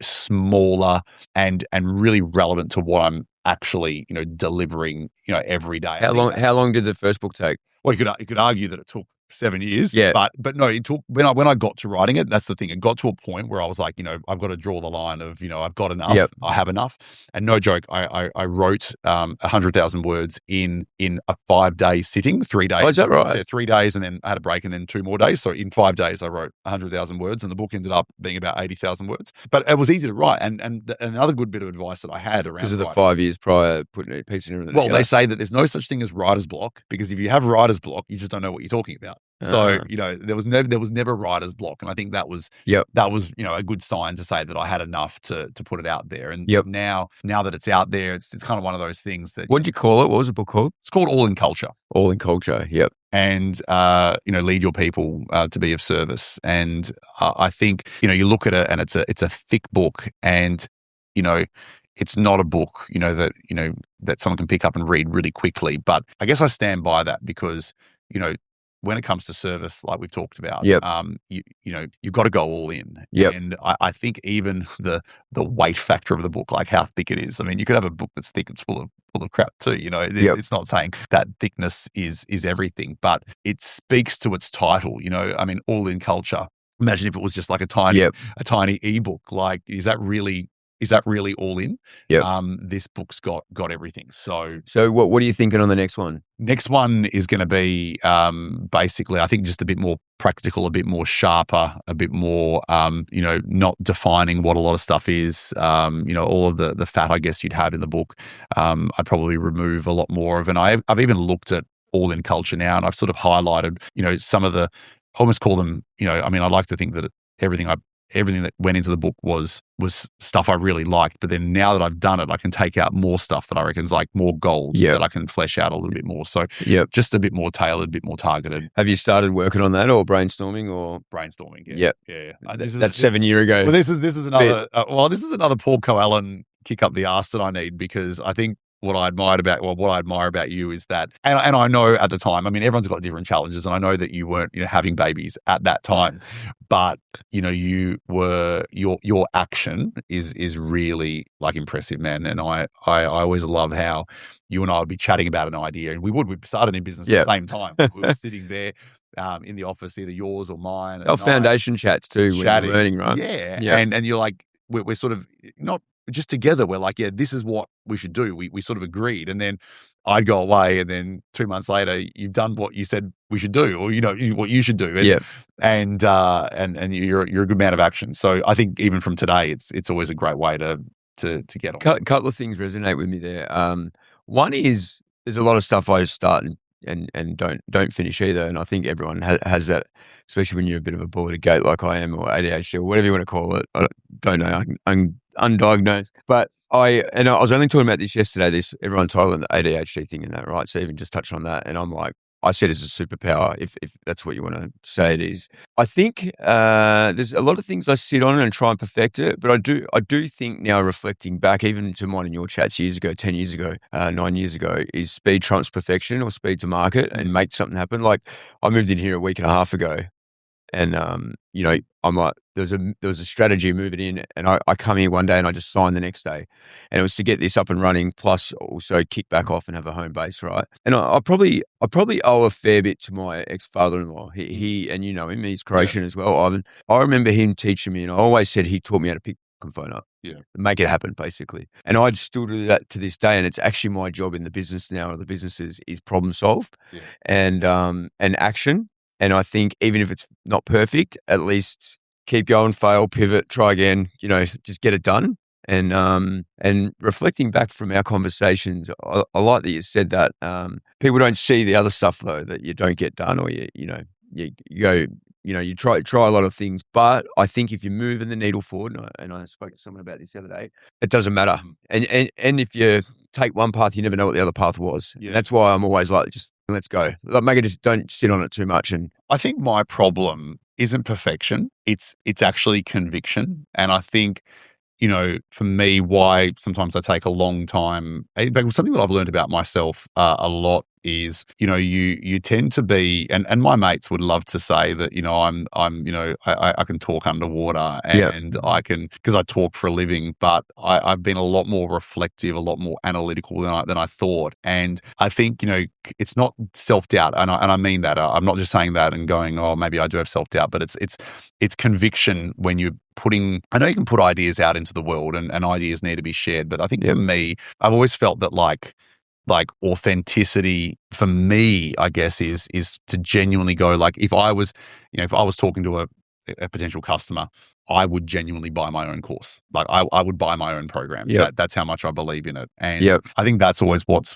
[SPEAKER 1] Smaller and really relevant to what I'm actually delivering every day.
[SPEAKER 2] How long did the first book take?
[SPEAKER 1] Well, you could argue that it took 7 years.
[SPEAKER 2] Yeah.
[SPEAKER 1] But no, it took when I got to writing it, that's the thing. It got to a point where I was like, I've got to draw the line of, I've got enough.
[SPEAKER 2] Yep.
[SPEAKER 1] I have enough. And no joke, I wrote 100,000 words in a 5-day sitting, 3 days.
[SPEAKER 2] Oh, is that right?
[SPEAKER 1] So 3 days, and then I had a break, and then 2 more days. So in 5 days, I wrote 100,000 words, and the book ended up being about 80,000 words. But it was easy to write. And another good bit of advice that I had around
[SPEAKER 2] Because of the
[SPEAKER 1] writing,
[SPEAKER 2] 5 years prior putting a piece in everything.
[SPEAKER 1] well, they say that there's no such thing as writer's block, because if you have writer's block, you just don't know what you're talking about. So, there was never writer's block. And I think that was, a good sign to say that I had enough to put it out there. And now that it's out there, it's kind of one of those things that.
[SPEAKER 2] What did you call it? What was the book called?
[SPEAKER 1] It's called All in Culture.
[SPEAKER 2] All in Culture. Yep.
[SPEAKER 1] And, lead your people to be of service. And I think, you look at it, and it's a thick book, and, it's not a book, that someone can pick up and read really quickly. But I guess I stand by that because, when it comes to service, like we've talked about, you've got to go all in.
[SPEAKER 2] Yep.
[SPEAKER 1] And I think even the weight factor of the book, like how thick it is. I mean, you could have a book that's thick, it's full of crap too. It's not saying that thickness is everything, but it speaks to its title. I mean, All in Culture. Imagine if it was just like a tiny ebook. Like, is that really all in?
[SPEAKER 2] Yeah.
[SPEAKER 1] This book's got everything. So
[SPEAKER 2] what are you thinking on the next one?
[SPEAKER 1] Next one is going to be basically, I think, just a bit more practical, a bit more sharper, a bit more, not defining what a lot of stuff is. All of the fat, I guess, you'd have in the book, I'd probably remove a lot more of. And I've even looked at All in Culture now, and I've sort of highlighted, some of the, I almost call them, I mean, I like to think that everything that went into the book was stuff I really liked. But then now that I've done it, I can take out more stuff that I reckon is like more gold that I can flesh out a little bit more. So just a bit more tailored, a bit more targeted.
[SPEAKER 2] Have you started working on that or brainstorming or?
[SPEAKER 1] Brainstorming,
[SPEAKER 2] yeah.
[SPEAKER 1] Yeah.
[SPEAKER 2] That's 7 years ago.
[SPEAKER 1] Well, this is another, this is another Paul Coelho kick up the arse that I need, because I think what I admire about you is that, and I know at the time, I mean, everyone's got different challenges, and I know that you weren't, having babies at that time, but you were, your action is really like impressive, man. And I always love how you and I would be chatting about an idea, and we started in business at the same time. We were sitting there in the office, either yours or mine.
[SPEAKER 2] Our foundation chats too, chatting, when you're learning, right?
[SPEAKER 1] Yeah. And you're like, we're sort of not just together. We're like, this is what we should do. We sort of agreed. And then I'd go away, and then 2 months later, you've done what you said we should do, or what you should do. And and you're a good man of action. So I think even from today, it's always a great way to get on.
[SPEAKER 2] Couple of things resonate with me there. One is there's a lot of stuff I start and don't finish either, and I think everyone has that, especially when you're a bit of a bull at a gate like I am, or ADHD, or whatever you want to call it. I don't know. I'm undiagnosed, but I was only talking about this yesterday. Everyone titling the ADHD thing in that, right? So even just touching on that, and I'm like, I said it's a superpower, if that's what you want to say it is. I think there's a lot of things I sit on and try and perfect it, but I do think now, reflecting back, even to mine and your chats years ago, 10 years ago, 9 years ago, is speed trumps perfection, or speed to market, and make something happen. Like, I moved in here a week and a half ago, and I'm like, there was a strategy moving in, and I come here one day and I just sign the next day, and it was to get this up and running, plus also kick back off and have a home base, right? And I probably owe a fair bit to my ex-father-in-law. He and him, he's Croatian as well, Ivan. I remember him teaching me, and I always said he taught me how to pick the phone up, make it happen, basically. And I still do that to this day, and it's actually my job in the business now, or the businesses, is problem solve and action. And I think even if it's not perfect, at least keep going, fail, pivot, try again, just get it done. And reflecting back from our conversations, I like that you said that people don't see the other stuff, though, that you don't get done, or you go, you try a lot of things. But I think if you're moving the needle forward, and I spoke to someone about this the other day, it doesn't matter. And if you take one path, you never know what the other path was. And that's why I'm always like, just let's go. Like, make it, just don't sit on it too much. And
[SPEAKER 1] I think my problem isn't perfection. It's actually conviction. And I think, for me, why sometimes I take a long time, something that I've learned about myself a lot is, you tend to be, and my mates would love to say that, I can talk underwater and I can, because I talk for a living, but I've been a lot more reflective, a lot more analytical than I thought. And I think, it's not self-doubt. And I mean that. I'm not just saying that and going, oh, maybe I do have self-doubt, but it's conviction when you're I know you can put ideas out into the world and ideas need to be shared, but I think for me, I've always felt that like authenticity for me, I guess, is to genuinely go, like, if I was talking to a potential customer, I would genuinely buy my own course. Like I would buy my own program. That's how much I believe in it. And I think that's always what's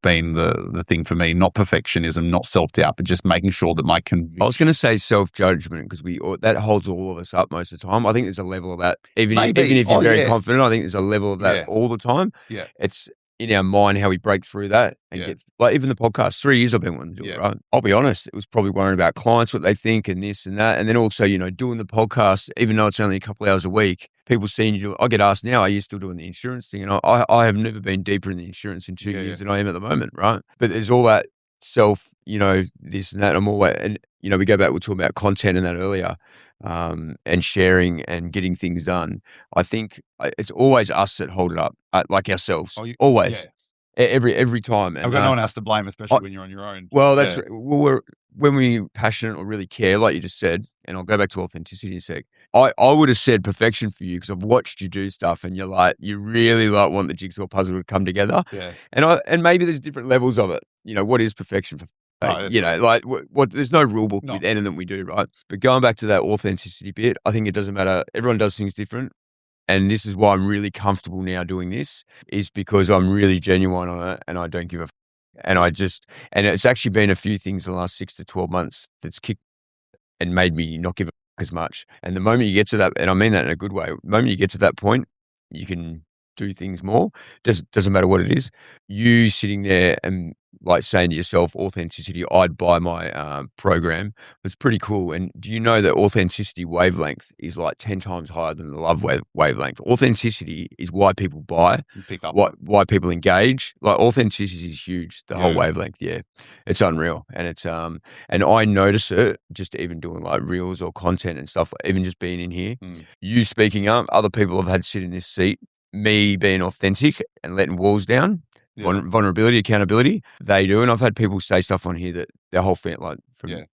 [SPEAKER 1] been the thing for me, not perfectionism, not self-doubt, but just making sure that my conviction.
[SPEAKER 2] I was going to say self-judgment because that holds all of us up most of the time. I think there's a level of that. Even if you're very confident, I think there's a level of that all the time.
[SPEAKER 1] Yeah.
[SPEAKER 2] It's in our mind how we break through that and get, like, even the podcast, 3 years I've been wanting to do it, right? I'll be honest, it was probably worrying about clients, what they think and this and that. And then also, doing the podcast, even though it's only a couple of hours a week, people seeing you do it. I get asked now, are you still doing the insurance thing? And I have never been deeper in the insurance in 2 years than I am at the moment, right? But there's all that self, this and that. I'm always, and, we go back, we're talking about content and that earlier, and sharing and getting things done. I think it's always us that hold it up, like ourselves, always, every time. And
[SPEAKER 1] I've got no one else to blame, especially when you're on your own.
[SPEAKER 2] Well, that's when we're passionate or really care, like you just said, and I'll go back to authenticity in a sec. I would have said perfection for you because I've watched you do stuff and you really want the jigsaw puzzle to come together.
[SPEAKER 1] Yeah.
[SPEAKER 2] And maybe there's different levels of it. What is perfection for? There's no rule book with anything we do, right? But going back to that authenticity bit, I think it doesn't matter. Everyone does things different. And this is why I'm really comfortable now doing this, is because I'm really genuine on it and I don't give a and it's actually been a few things in the last 6 to 12 months that's kicked and made me not give a as much. And the moment you get to that, and I mean that in a good way, the moment you get to that point, you can do things more. Doesn't matter what it is. You sitting there and like saying to yourself, authenticity, I'd buy my program. It's pretty cool. And do you know that authenticity wavelength is like 10 times higher than the love wavelength? Authenticity is why people buy, why people engage. Like authenticity is huge, the whole wavelength. Yeah. It's unreal. And it's, and I notice it just even doing like reels or content and stuff, even just being in here, you speaking up, other people have had to sit in this seat, me being authentic and letting walls down. Vulnerability, accountability, they do. And I've had people say stuff on here that their whole family, like from,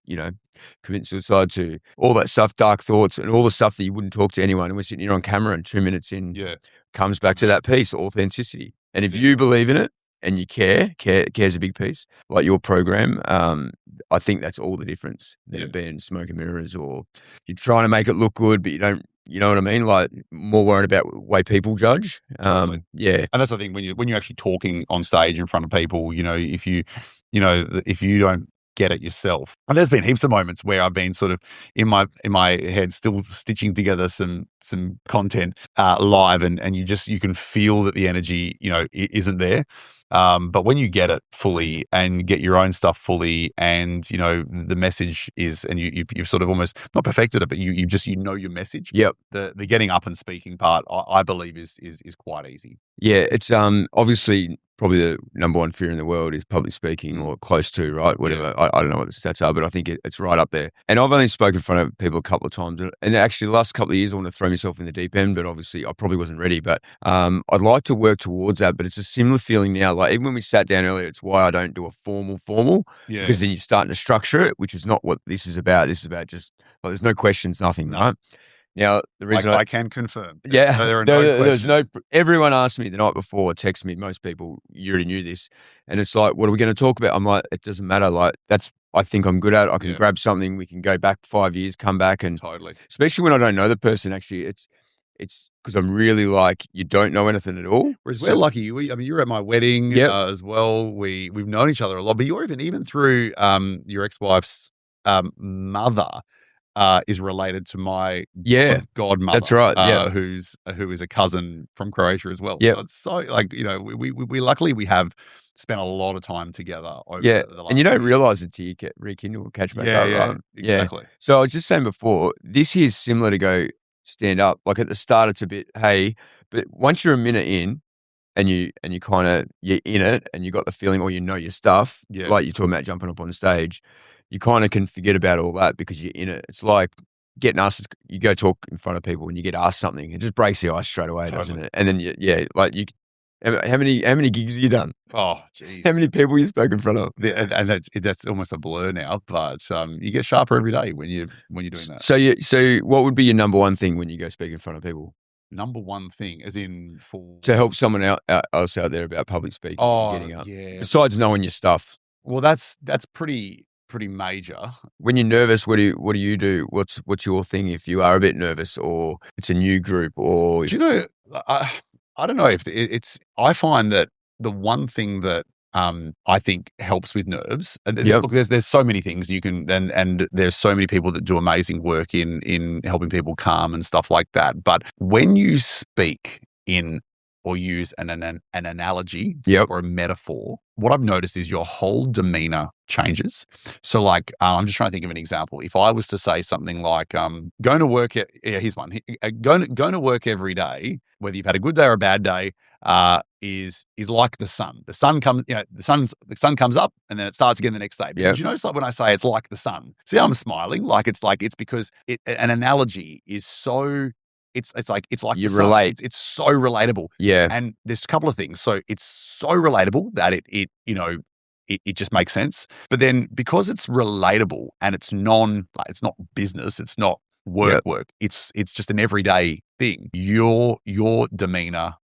[SPEAKER 2] committing suicide to all that stuff, dark thoughts and all the stuff that you wouldn't talk to anyone. And we're sitting here on camera and 2 minutes in, comes back to that piece, authenticity. And if you believe in it and you care's a big piece, like your program, I think that's all the difference than it being smoke and mirrors or you're trying to make it look good, but you don't. You know what I mean? Like more worried about the way people judge.
[SPEAKER 1] Totally. And that's the thing when you're actually talking on stage in front of people, if you don't get it yourself. And there's been heaps of moments where I've been sort of in my head still stitching together some content live and you can feel that the energy, isn't there. But when you get it fully and get your own stuff fully and, the message is, and you've sort of almost not perfected it, but you your message.
[SPEAKER 2] Yep.
[SPEAKER 1] The getting up and speaking part, I believe is quite easy.
[SPEAKER 2] Yeah. It's, obviously probably the number one fear in the world is public speaking or close to, right? Whatever. Yeah. I don't know what the stats are, but I think it's right up there. And I've only spoken in front of people a couple of times. And actually the last couple of years, I want to throw myself in the deep end, but obviously I probably wasn't ready. But I'd like to work towards that. But it's a similar feeling now. Like even when we sat down earlier, it's why I don't do a formal, because then you're starting to structure it, which is not what this is about. This is about just, there's no questions, nothing, right? Now, the reason
[SPEAKER 1] I can confirm.
[SPEAKER 2] Yeah.
[SPEAKER 1] There are no questions.
[SPEAKER 2] Everyone asked me the night before, text me, most people, you already knew this. And it's like, what are we going to talk about? I'm like, it doesn't matter. Like, I think I'm good at it. I can grab something. We can go back 5 years, come back. And
[SPEAKER 1] totally.
[SPEAKER 2] Especially when I don't know the person, actually, it's because I'm really like, you don't know anything at all.
[SPEAKER 1] Whereas we're lucky. You're at my wedding as well. We've known each other a lot, but you're even through your ex-wife's mother. Is related to my godmother.
[SPEAKER 2] That's right.
[SPEAKER 1] Who is a cousin from Croatia as well.
[SPEAKER 2] Yeah.
[SPEAKER 1] So it's so like, we luckily we have spent a lot of time together over the last
[SPEAKER 2] and you don't
[SPEAKER 1] years.
[SPEAKER 2] Realize it till you get rekindle or catch back up, right?
[SPEAKER 1] Exactly.
[SPEAKER 2] Yeah. So I was just saying before, this here is similar to go stand up. Like at the start, it's a bit, hey, but once you're a minute in, and you kind of, you're in it and you got the feeling, or you know your stuff,
[SPEAKER 1] Yeah.
[SPEAKER 2] like you're talking about jumping up on stage, you kind of can forget about all that because you're in it. It's like getting asked, you go talk in front of people and you get asked something, it just breaks the ice straight away, doesn't it? And then how many gigs have you done?
[SPEAKER 1] Oh, geez.
[SPEAKER 2] How many people you spoke in front of?
[SPEAKER 1] And that's almost a blur now, but you get sharper every day when you're doing that.
[SPEAKER 2] So what would be your number one thing when you go speak in front of people?
[SPEAKER 1] Number one thing, as in
[SPEAKER 2] to help someone else out there about public speaking and getting up.
[SPEAKER 1] Yeah.
[SPEAKER 2] Besides knowing your stuff.
[SPEAKER 1] Well, that's pretty major.
[SPEAKER 2] When you're nervous, what do you do? What's your thing if you are a bit nervous, or it's a new group, or
[SPEAKER 1] Do you know? I don't know if it's. I find that the one thing that I think helps with nerves. And look, there's so many things you can, and there's so many people that do amazing work in helping people calm and stuff like that. But when you speak in or use an analogy or a metaphor, what I've noticed is your whole demeanor changes. So like, I'm just trying to think of an example. If I was to say something like, going to work, here's one, going to work every day, whether you've had a good day or a bad day, is like the sun. The sun comes, the sun comes up and then it starts again the next day. Because you notice, like when I say it's like the sun, see how I'm smiling? It's because an analogy is so. It's like
[SPEAKER 2] you relate.
[SPEAKER 1] It's so relatable. Yeah. And there's a couple of things. So it's so relatable that it just makes sense. But then because it's relatable and it's it's not business, it's not work. It's just an everyday thing. Your demeanor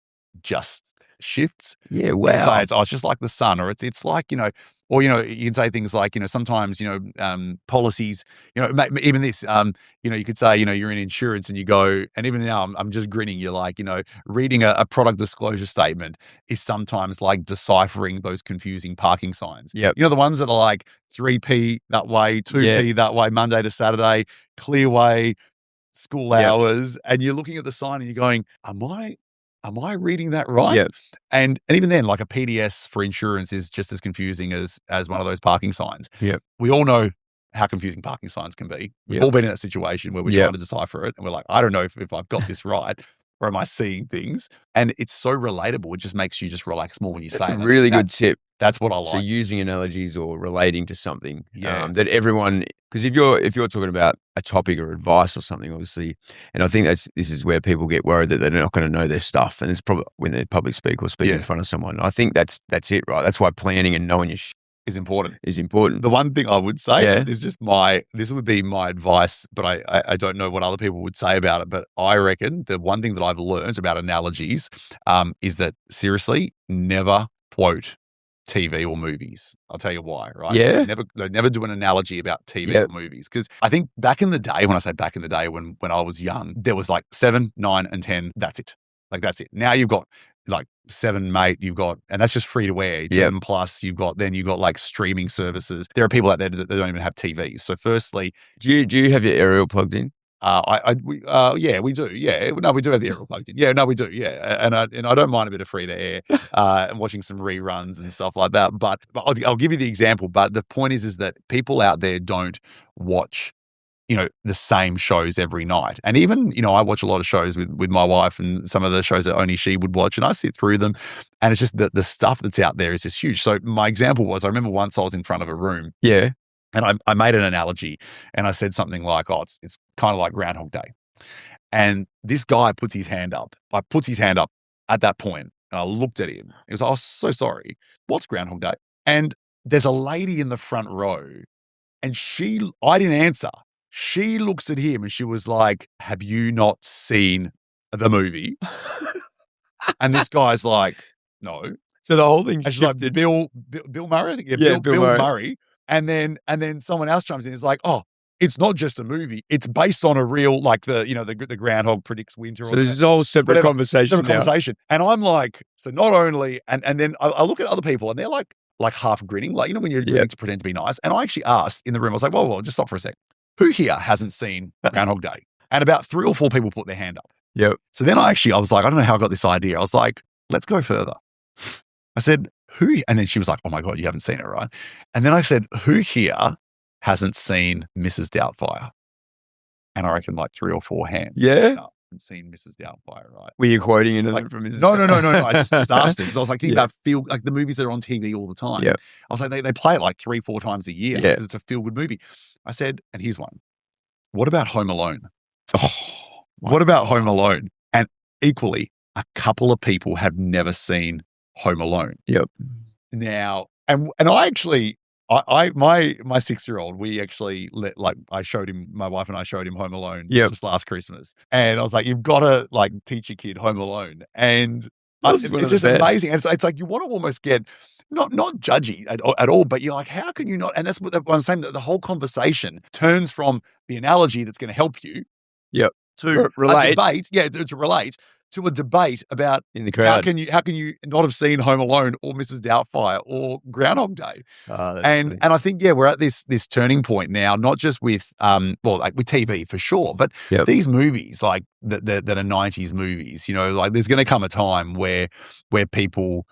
[SPEAKER 1] just shifts.
[SPEAKER 2] Yeah, wow.
[SPEAKER 1] It's just like the sun, or it's like, or, you can say things like, sometimes, policies, even this, you could say, you're in insurance and you go, and even now I'm just grinning. You're like, reading a product disclosure statement is sometimes like deciphering those confusing parking signs.
[SPEAKER 2] Yeah.
[SPEAKER 1] The ones that are like 3p that way, 2p that way, Monday to Saturday, clearway, school hours. And you're looking at the sign and you're going, am I reading that right?
[SPEAKER 2] Yeah.
[SPEAKER 1] And even then, like a PDS for insurance is just as confusing as one of those parking signs.
[SPEAKER 2] Yeah.
[SPEAKER 1] We all know how confusing parking signs can be. We've all been in that situation where we're trying to decipher it and we're like, I don't know if I've got this right, or am I seeing things? And it's so relatable. It just makes you just relax more when you say it.
[SPEAKER 2] That's a really good tip.
[SPEAKER 1] That's what I like.
[SPEAKER 2] So using analogies or relating to something that everyone, because if you're talking about a topic or advice or something, obviously, and I think this is where people get worried that they're not going to know their stuff, and it's probably when they public speak or speak in front of someone. I think that's it, right? That's why planning and knowing your
[SPEAKER 1] is important.
[SPEAKER 2] The
[SPEAKER 1] one thing I would say is just this would be my advice, but I don't know what other people would say about it. But I reckon the one thing that I've learned about analogies is that seriously, never quote TV or movies. I'll tell you why, right?
[SPEAKER 2] Yeah.
[SPEAKER 1] Never do an analogy about TV or movies. Because I think back in the day, when I say back in the day, when I was young, there was like 7, 9, and 10. That's it. Like, that's it. Now you've got like 7, mate, and that's just free to wear. 10 plus, you've got like streaming services. There are people out there that don't even have TVs. So firstly,
[SPEAKER 2] do you have your aerial plugged in?
[SPEAKER 1] We do. Yeah, no, we do have the aerial plugged in. Yeah, no, we do. Yeah, and I don't mind a bit of free to air and watching some reruns and stuff like that. But I'll give you the example. But the point is that people out there don't watch, the same shows every night. And even, I watch a lot of shows with my wife, and some of the shows that only she would watch, and I sit through them, and it's just the stuff that's out there is just huge. So my example was, I remember once I was in front of a room.
[SPEAKER 2] Yeah.
[SPEAKER 1] And I made an analogy, and I said something like, it's kind of like Groundhog Day. And this guy puts his hand up. At that point, and I looked at him. He was like, oh, so sorry. What's Groundhog Day? And there's a lady in the front row, and I didn't answer. She looks at him and she was like, have you not seen the movie? And this guy's like, no.
[SPEAKER 2] So the whole thing
[SPEAKER 1] shifted. Like, Bill Murray? I think, Bill Murray. And then someone else chimes in. It's like, oh, it's not just a movie. It's based on a real, like the groundhog predicts winter.
[SPEAKER 2] So there's a whole separate conversation.
[SPEAKER 1] And I'm like, so not only, and then I look at other people and they're like half grinning, like, when you're grinning to pretend to be nice. And I actually asked in the room, I was like, whoa, just stop for a sec. Who here hasn't seen Groundhog Day? And about 3 or 4 people put their hand up.
[SPEAKER 2] Yep.
[SPEAKER 1] So then I was like, I don't know how I got this idea. I was like, let's go further. I said, who? And then she was like, oh my God, you haven't seen it, right? And then I said, who here hasn't seen Mrs. Doubtfire? And I reckon like 3 or 4 hands.
[SPEAKER 2] Yeah.
[SPEAKER 1] haven't seen Mrs. Doubtfire, right?
[SPEAKER 2] Were you quoting anything from his?
[SPEAKER 1] No. I just asked him because I was like thinking
[SPEAKER 2] Yeah.
[SPEAKER 1] about like the movies that are on TV all the time.
[SPEAKER 2] Yeah.
[SPEAKER 1] I was like, they play it like 3-4 times a year
[SPEAKER 2] Yeah.
[SPEAKER 1] because it's a feel good movie. I said, and here's one. What about Home Alone?
[SPEAKER 2] Oh,
[SPEAKER 1] What about Home Alone? And equally, a couple of people have never seen Home Alone.
[SPEAKER 2] Yep.
[SPEAKER 1] Now, and I actually, my 6-year-old, we actually I showed him, my wife and I showed him Home Alone just last Christmas, and I was like, you've got to like teach your kid Home Alone, and it's just amazing. And it's like you want to almost get not judgy at all, but you're like, how can you not? And that's what I'm saying. That the whole conversation turns from the analogy that's going to help you, to
[SPEAKER 2] relate.
[SPEAKER 1] a debate, to relate to a debate about
[SPEAKER 2] in the crowd.
[SPEAKER 1] How can you not have seen Home Alone or Mrs. Doubtfire or Groundhog Day? And I think we're at this turning point now, not just with like with TV for sure, but these movies like that are 90s movies. You know, like there's going to come a time where people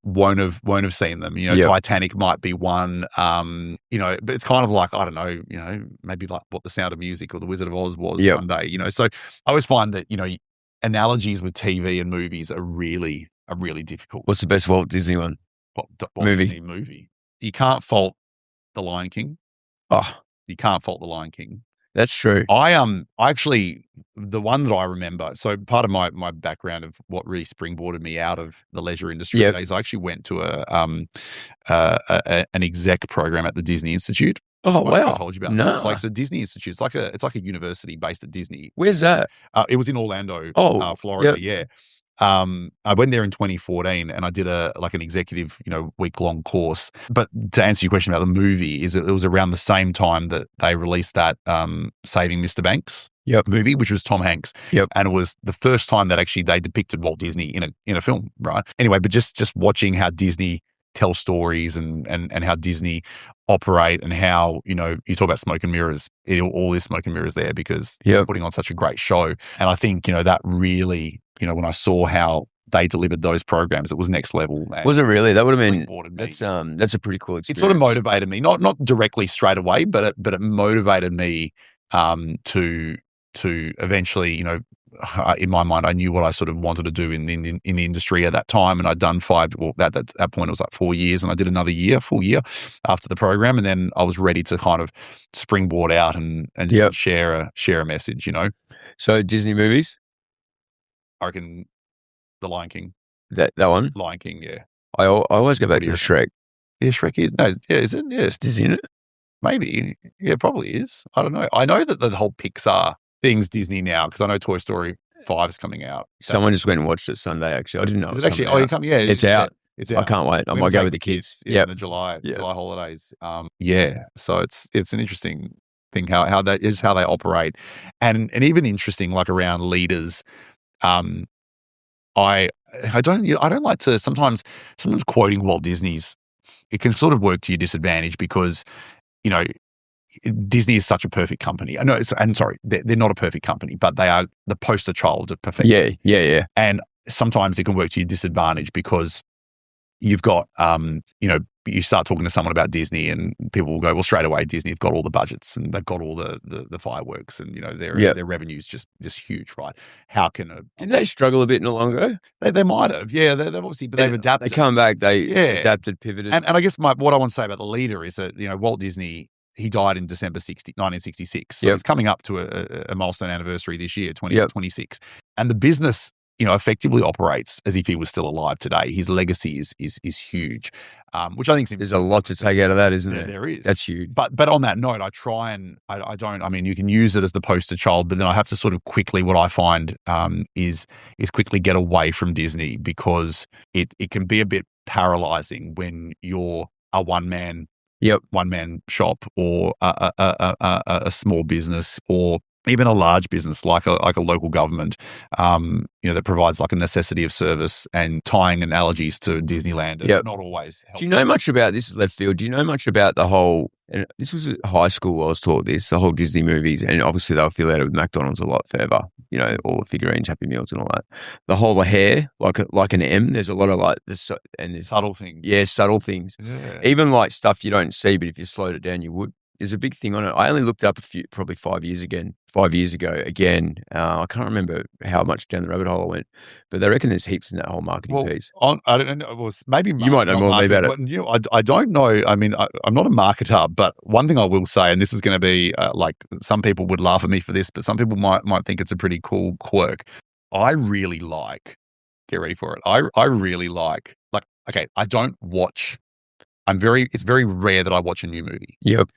[SPEAKER 1] won't have seen them. You know, Titanic might be one. But it's kind of like, I don't know, maybe like what The Sound of Music or The Wizard of Oz was one day. So I always find that analogies with TV and movies are really difficult.
[SPEAKER 2] What's the best Walt Disney one?
[SPEAKER 1] Walt
[SPEAKER 2] movie?
[SPEAKER 1] Disney movie. You can't fault The Lion King.
[SPEAKER 2] Oh,
[SPEAKER 1] you can't fault The Lion King.
[SPEAKER 2] That's true.
[SPEAKER 1] I actually, the one that I remember, so part of my background of what really springboarded me out of the leisure industry days, I actually went to an exec program at the Disney Institute.
[SPEAKER 2] Oh, wow.
[SPEAKER 1] I told you about that. It's like, so Disney Institute, it's like a university based at Disney.
[SPEAKER 2] Where's that?
[SPEAKER 1] It was in Orlando, Florida.
[SPEAKER 2] Yep.
[SPEAKER 1] I went there in 2014 and I did an executive, week-long course. But to answer your question about the movie, it was around the same time that they released that Saving Mr. Banks movie, which was Tom Hanks.
[SPEAKER 2] Yep.
[SPEAKER 1] And it was the first time that actually they depicted Walt Disney in a film, right? Anyway, but just watching how Disney tell stories and how Disney operate and how, you talk about smoke and mirrors, all this smoke and mirrors there because they're putting on such a great show. And I think, that really, when I saw how they delivered those programs, it was next level.
[SPEAKER 2] Was it really? That would have been, that's a pretty cool experience.
[SPEAKER 1] It sort of motivated me, not directly straight away, but it motivated me to eventually, in my mind, I knew what I sort of wanted to do in the industry at that time, and I'd done at that point it was like 4 years, and I did another full year after the program, and then I was ready to kind of springboard out and share a message,
[SPEAKER 2] So Disney movies,
[SPEAKER 1] I reckon The Lion King.
[SPEAKER 2] That one,
[SPEAKER 1] Lion King, yeah.
[SPEAKER 2] I always go back to Shrek.
[SPEAKER 1] Yeah, Shrek is is it? Yeah,
[SPEAKER 2] it's Disney, isn't it?
[SPEAKER 1] Maybe, yeah, it probably is. I don't know. I know that the whole Pixar thing's Disney now because I know Toy Story 5 is coming out.
[SPEAKER 2] Someone just went and watched it Sunday. Actually, I didn't know.
[SPEAKER 1] Is it actually? Oh, you come? Yeah,
[SPEAKER 2] it's out.
[SPEAKER 1] It's out.
[SPEAKER 2] I can't wait. I might go with the kids.
[SPEAKER 1] In the July holidays. So it's an interesting thing how they operate, and even interesting like around leaders. I don't like to sometimes quoting Walt Disney's. It can sort of work to your disadvantage because Disney is such a perfect company. They're not a perfect company, but they are the poster child of perfection.
[SPEAKER 2] Yeah.
[SPEAKER 1] And sometimes it can work to your disadvantage because you've got, you start talking to someone about Disney and people will go, well, straight away, Disney've got all the budgets and they've got all the fireworks and, their revenue's just huge, right? How can
[SPEAKER 2] didn't they struggle a bit not long ago?
[SPEAKER 1] They might have. Yeah, they've obviously, but they've adapted.
[SPEAKER 2] They come back, adapted, pivoted.
[SPEAKER 1] And I guess what I want to say about the leader is that, Walt Disney, he died in December 1966. So it's coming up to a milestone anniversary this year, 2026. And the business, effectively operates as if he was still alive today. His legacy is huge, which I think
[SPEAKER 2] there's a lot to take out of that, isn't there?
[SPEAKER 1] There is.
[SPEAKER 2] That's huge.
[SPEAKER 1] But on that note, I try and I don't. I mean, you can use it as the poster child, but then I have to sort of quickly. What I find is quickly get away from Disney because it can be a bit paralyzing when you're a one man shop or a small business or even a large business like a local government, that provides like a necessity of service and tying analogies to Disneyland. Not always helpful.
[SPEAKER 2] Do you know much about this left field? Do you know much about the whole? And this was at high school. I was taught this. The whole Disney movies, and obviously they were affiliated with McDonald's a lot further. All the figurines, Happy Meals, and all that. The hair, like an M. There's a lot of there's
[SPEAKER 1] subtle things.
[SPEAKER 2] Yeah, subtle things.
[SPEAKER 1] Yeah.
[SPEAKER 2] Even like stuff you don't see, but if you slowed it down, you would. there's a big thing on it. I only looked up probably 5 years ago again. I can't remember how much down the rabbit hole I went, but they reckon there's heaps in that whole marketing piece.
[SPEAKER 1] I don't know. Well, maybe
[SPEAKER 2] You might know
[SPEAKER 1] not
[SPEAKER 2] more than me
[SPEAKER 1] marketing,
[SPEAKER 2] about
[SPEAKER 1] but, you know, I don't know. I mean, I'm not a marketer, but one thing I will say, and this is going to be like some people would laugh at me for this, but some people might think it's a pretty cool quirk. I really like. Get ready for it. I really like. Okay, I don't watch. It's very rare that I watch a new movie.
[SPEAKER 2] Yep.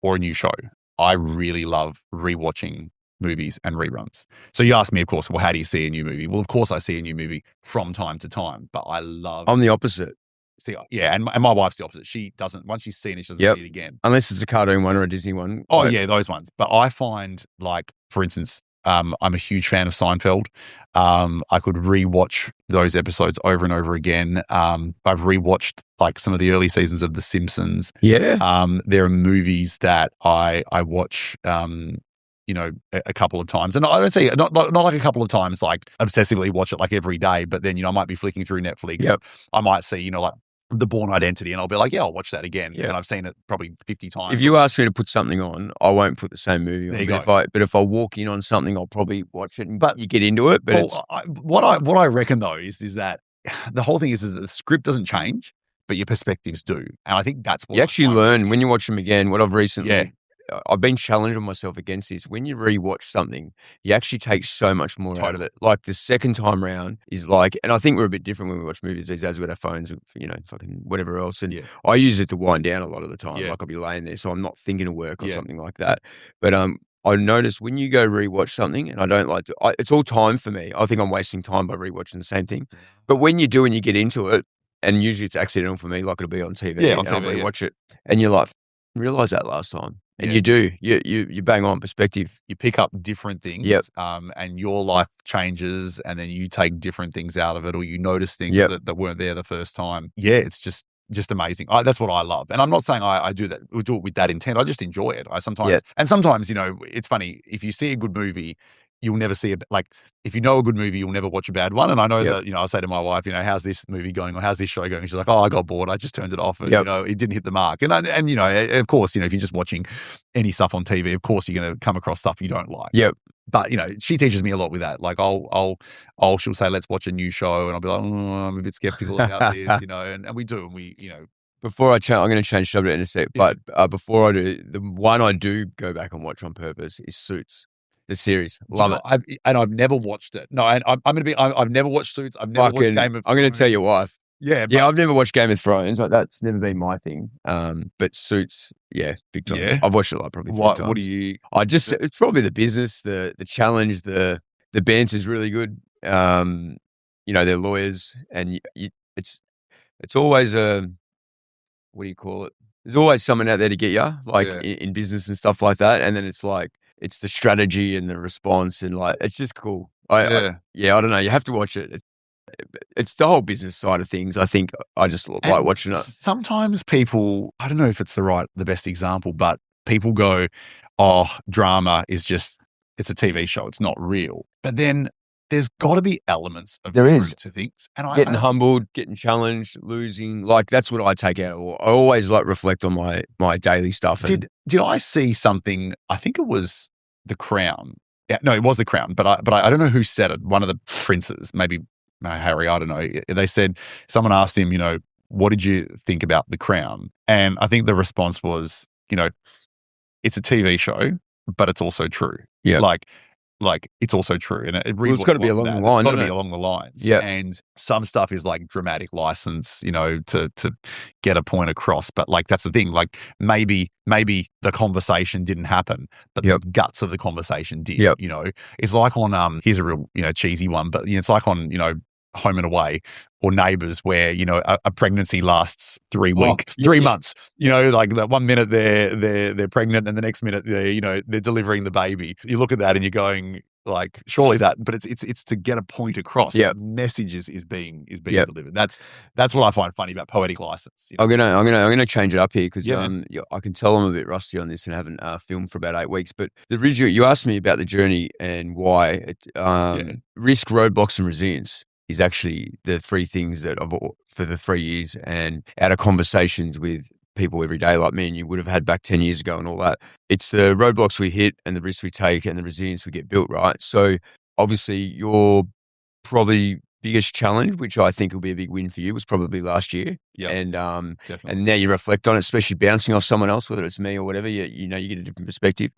[SPEAKER 1] Or a new show. I really love rewatching movies and reruns. So you ask me, of course, well, how do you see a new movie? Well, of course, I see a new movie from time to time, but I love.
[SPEAKER 2] I'm the opposite.
[SPEAKER 1] See, yeah, and my wife's the opposite. She doesn't. Once she's seen it, she doesn't see it again.
[SPEAKER 2] Unless it's a cartoon one or a Disney one.
[SPEAKER 1] Oh, yeah, those ones. But I find, like, for instance, I'm a huge fan of Seinfeld. I could rewatch those episodes over and over again. I've rewatched like some of the early seasons of The Simpsons.
[SPEAKER 2] Yeah.
[SPEAKER 1] There are movies that I watch, you know, a couple of times, and I don't say not like a couple of times, like obsessively watch it like every day. But then, you know, I might be flicking through Netflix.
[SPEAKER 2] Yep.
[SPEAKER 1] I might see, you know, like The Bourne Identity, and I'll be like, yeah, I'll watch that again.
[SPEAKER 2] Yeah.
[SPEAKER 1] And I've seen it probably 50 times.
[SPEAKER 2] If you ask me to put something on, I won't put the same movie on.
[SPEAKER 1] There you go.
[SPEAKER 2] But if I walk in on something, I'll probably watch it and you get into it. But
[SPEAKER 1] what I reckon though is that the whole thing is that the script doesn't change, but your perspectives do. And I think that's what
[SPEAKER 2] you actually learn when you watch them again. What I've recently,
[SPEAKER 1] Yeah.
[SPEAKER 2] I've been challenging myself against this. When you rewatch something, you actually take so much more out of it. Like the second time round is like, and I think we're a bit different when we watch movies these days with our phones, you know, fucking whatever else. And I use it to wind down a lot of the time. Like I'll be laying there, so I'm not thinking of work or something like that. But I notice when you go rewatch something, and I don't like to, it's all time for me. I think I'm wasting time by rewatching the same thing. But when you do and you get into it, and usually it's accidental for me, like it'll be on TV.
[SPEAKER 1] Yeah, on
[SPEAKER 2] and
[SPEAKER 1] TV,
[SPEAKER 2] I'll rewatch it, and you're like, realize that last time. And you do. You bang on perspective.
[SPEAKER 1] You pick up different things.
[SPEAKER 2] Yep.
[SPEAKER 1] And your life changes, and then you take different things out of it, or you notice things that weren't there the first time. Yeah, it's just amazing. That's what I love. And I'm not saying I do that. We do it with that intent. I just enjoy it. Sometimes, you know, it's funny. If you see a good movie, you'll never see it. Like, if you know a good movie, you'll never watch a bad one. And I know that, you know, I say to my wife, you know, how's this movie going, or how's this show going? And she's like, oh, I got bored. I just turned it off. And, you know, it didn't hit the mark. And, you know, of course, you know, if you're just watching any stuff on TV, of course, you're going to come across stuff you don't like.
[SPEAKER 2] Yep.
[SPEAKER 1] But, you know, she teaches me a lot with that. Like, she'll say, let's watch a new show. And I'll be like, I'm a bit skeptical about this, you know, and we do. And we, you know,
[SPEAKER 2] before I'm going to change subject in a sec, but before I do, the one I do go back and watch on purpose is Suits. The series, love it,
[SPEAKER 1] I've never watched it. No, and I've never watched Suits. I've never watched Game of Thrones.
[SPEAKER 2] I'm going to tell your wife.
[SPEAKER 1] Yeah,
[SPEAKER 2] I've never watched Game of Thrones. Like, that's never been my thing. But Suits, big time. Yeah. I've watched it like probably 3 times.
[SPEAKER 1] What do you?
[SPEAKER 2] It's probably the business, the challenge, the banter is really good. You know, they're lawyers, and it's always a, what do you call it? There's always someone out there to get you, like in business and stuff like that. And then it's like, it's the strategy and the response, and like, it's just cool. I don't know. You have to watch it. It's the whole business side of things. I think I just like watching it.
[SPEAKER 1] Sometimes people, I don't know if it's the best example, but people go, oh, drama is just, it's a TV show. It's not real. But then there's got to be elements of truth to things. And
[SPEAKER 2] getting humbled, getting challenged, losing, like, that's what I take out. I always like reflect on my daily stuff.
[SPEAKER 1] Did I see something? I think it was The Crown. Yeah, no, it was The Crown, but I don't know who said it. One of the princes, maybe Harry, I don't know. They said, someone asked him, you know, what did you think about The Crown? And I think the response was, you know, it's a TV show, but it's also true.
[SPEAKER 2] Yeah.
[SPEAKER 1] Like it's also true. And
[SPEAKER 2] it's got to be along the line.
[SPEAKER 1] It's got to be along the lines.
[SPEAKER 2] Yeah.
[SPEAKER 1] And some stuff is like dramatic license, you know, to get a point across. But like, that's the thing. Like maybe the conversation didn't happen, but the guts of the conversation did. You know, it's like on here's a real, you know, cheesy one, but you know, it's like on, you know, Home and Away or Neighbours, where, you know, a pregnancy lasts 3 months. You know, like that 1 minute they're pregnant, and the next minute they're delivering the baby. You look at that and you're going, like, surely that, but it's to get a point across.
[SPEAKER 2] Yeah,
[SPEAKER 1] message is being delivered. That's what I find funny about poetic license. You know?
[SPEAKER 2] I'm gonna change it up here because I can tell I'm a bit rusty on this and haven't filmed for about 8 weeks. But the original, you asked me about the journey and why risk, roadblocks, and resilience is actually the 3 things that for the 3 years, and out of conversations with people every day like me and you would have had back 10 years ago and all that. It's the roadblocks we hit and the risks we take and the resilience we get built, right? So obviously your probably biggest challenge, which I think will be a big win for you, was probably last year.
[SPEAKER 1] Yeah,
[SPEAKER 2] And
[SPEAKER 1] definitely.
[SPEAKER 2] and now you reflect on it, especially bouncing off someone else, whether it's me or whatever, you know, you get a different perspective.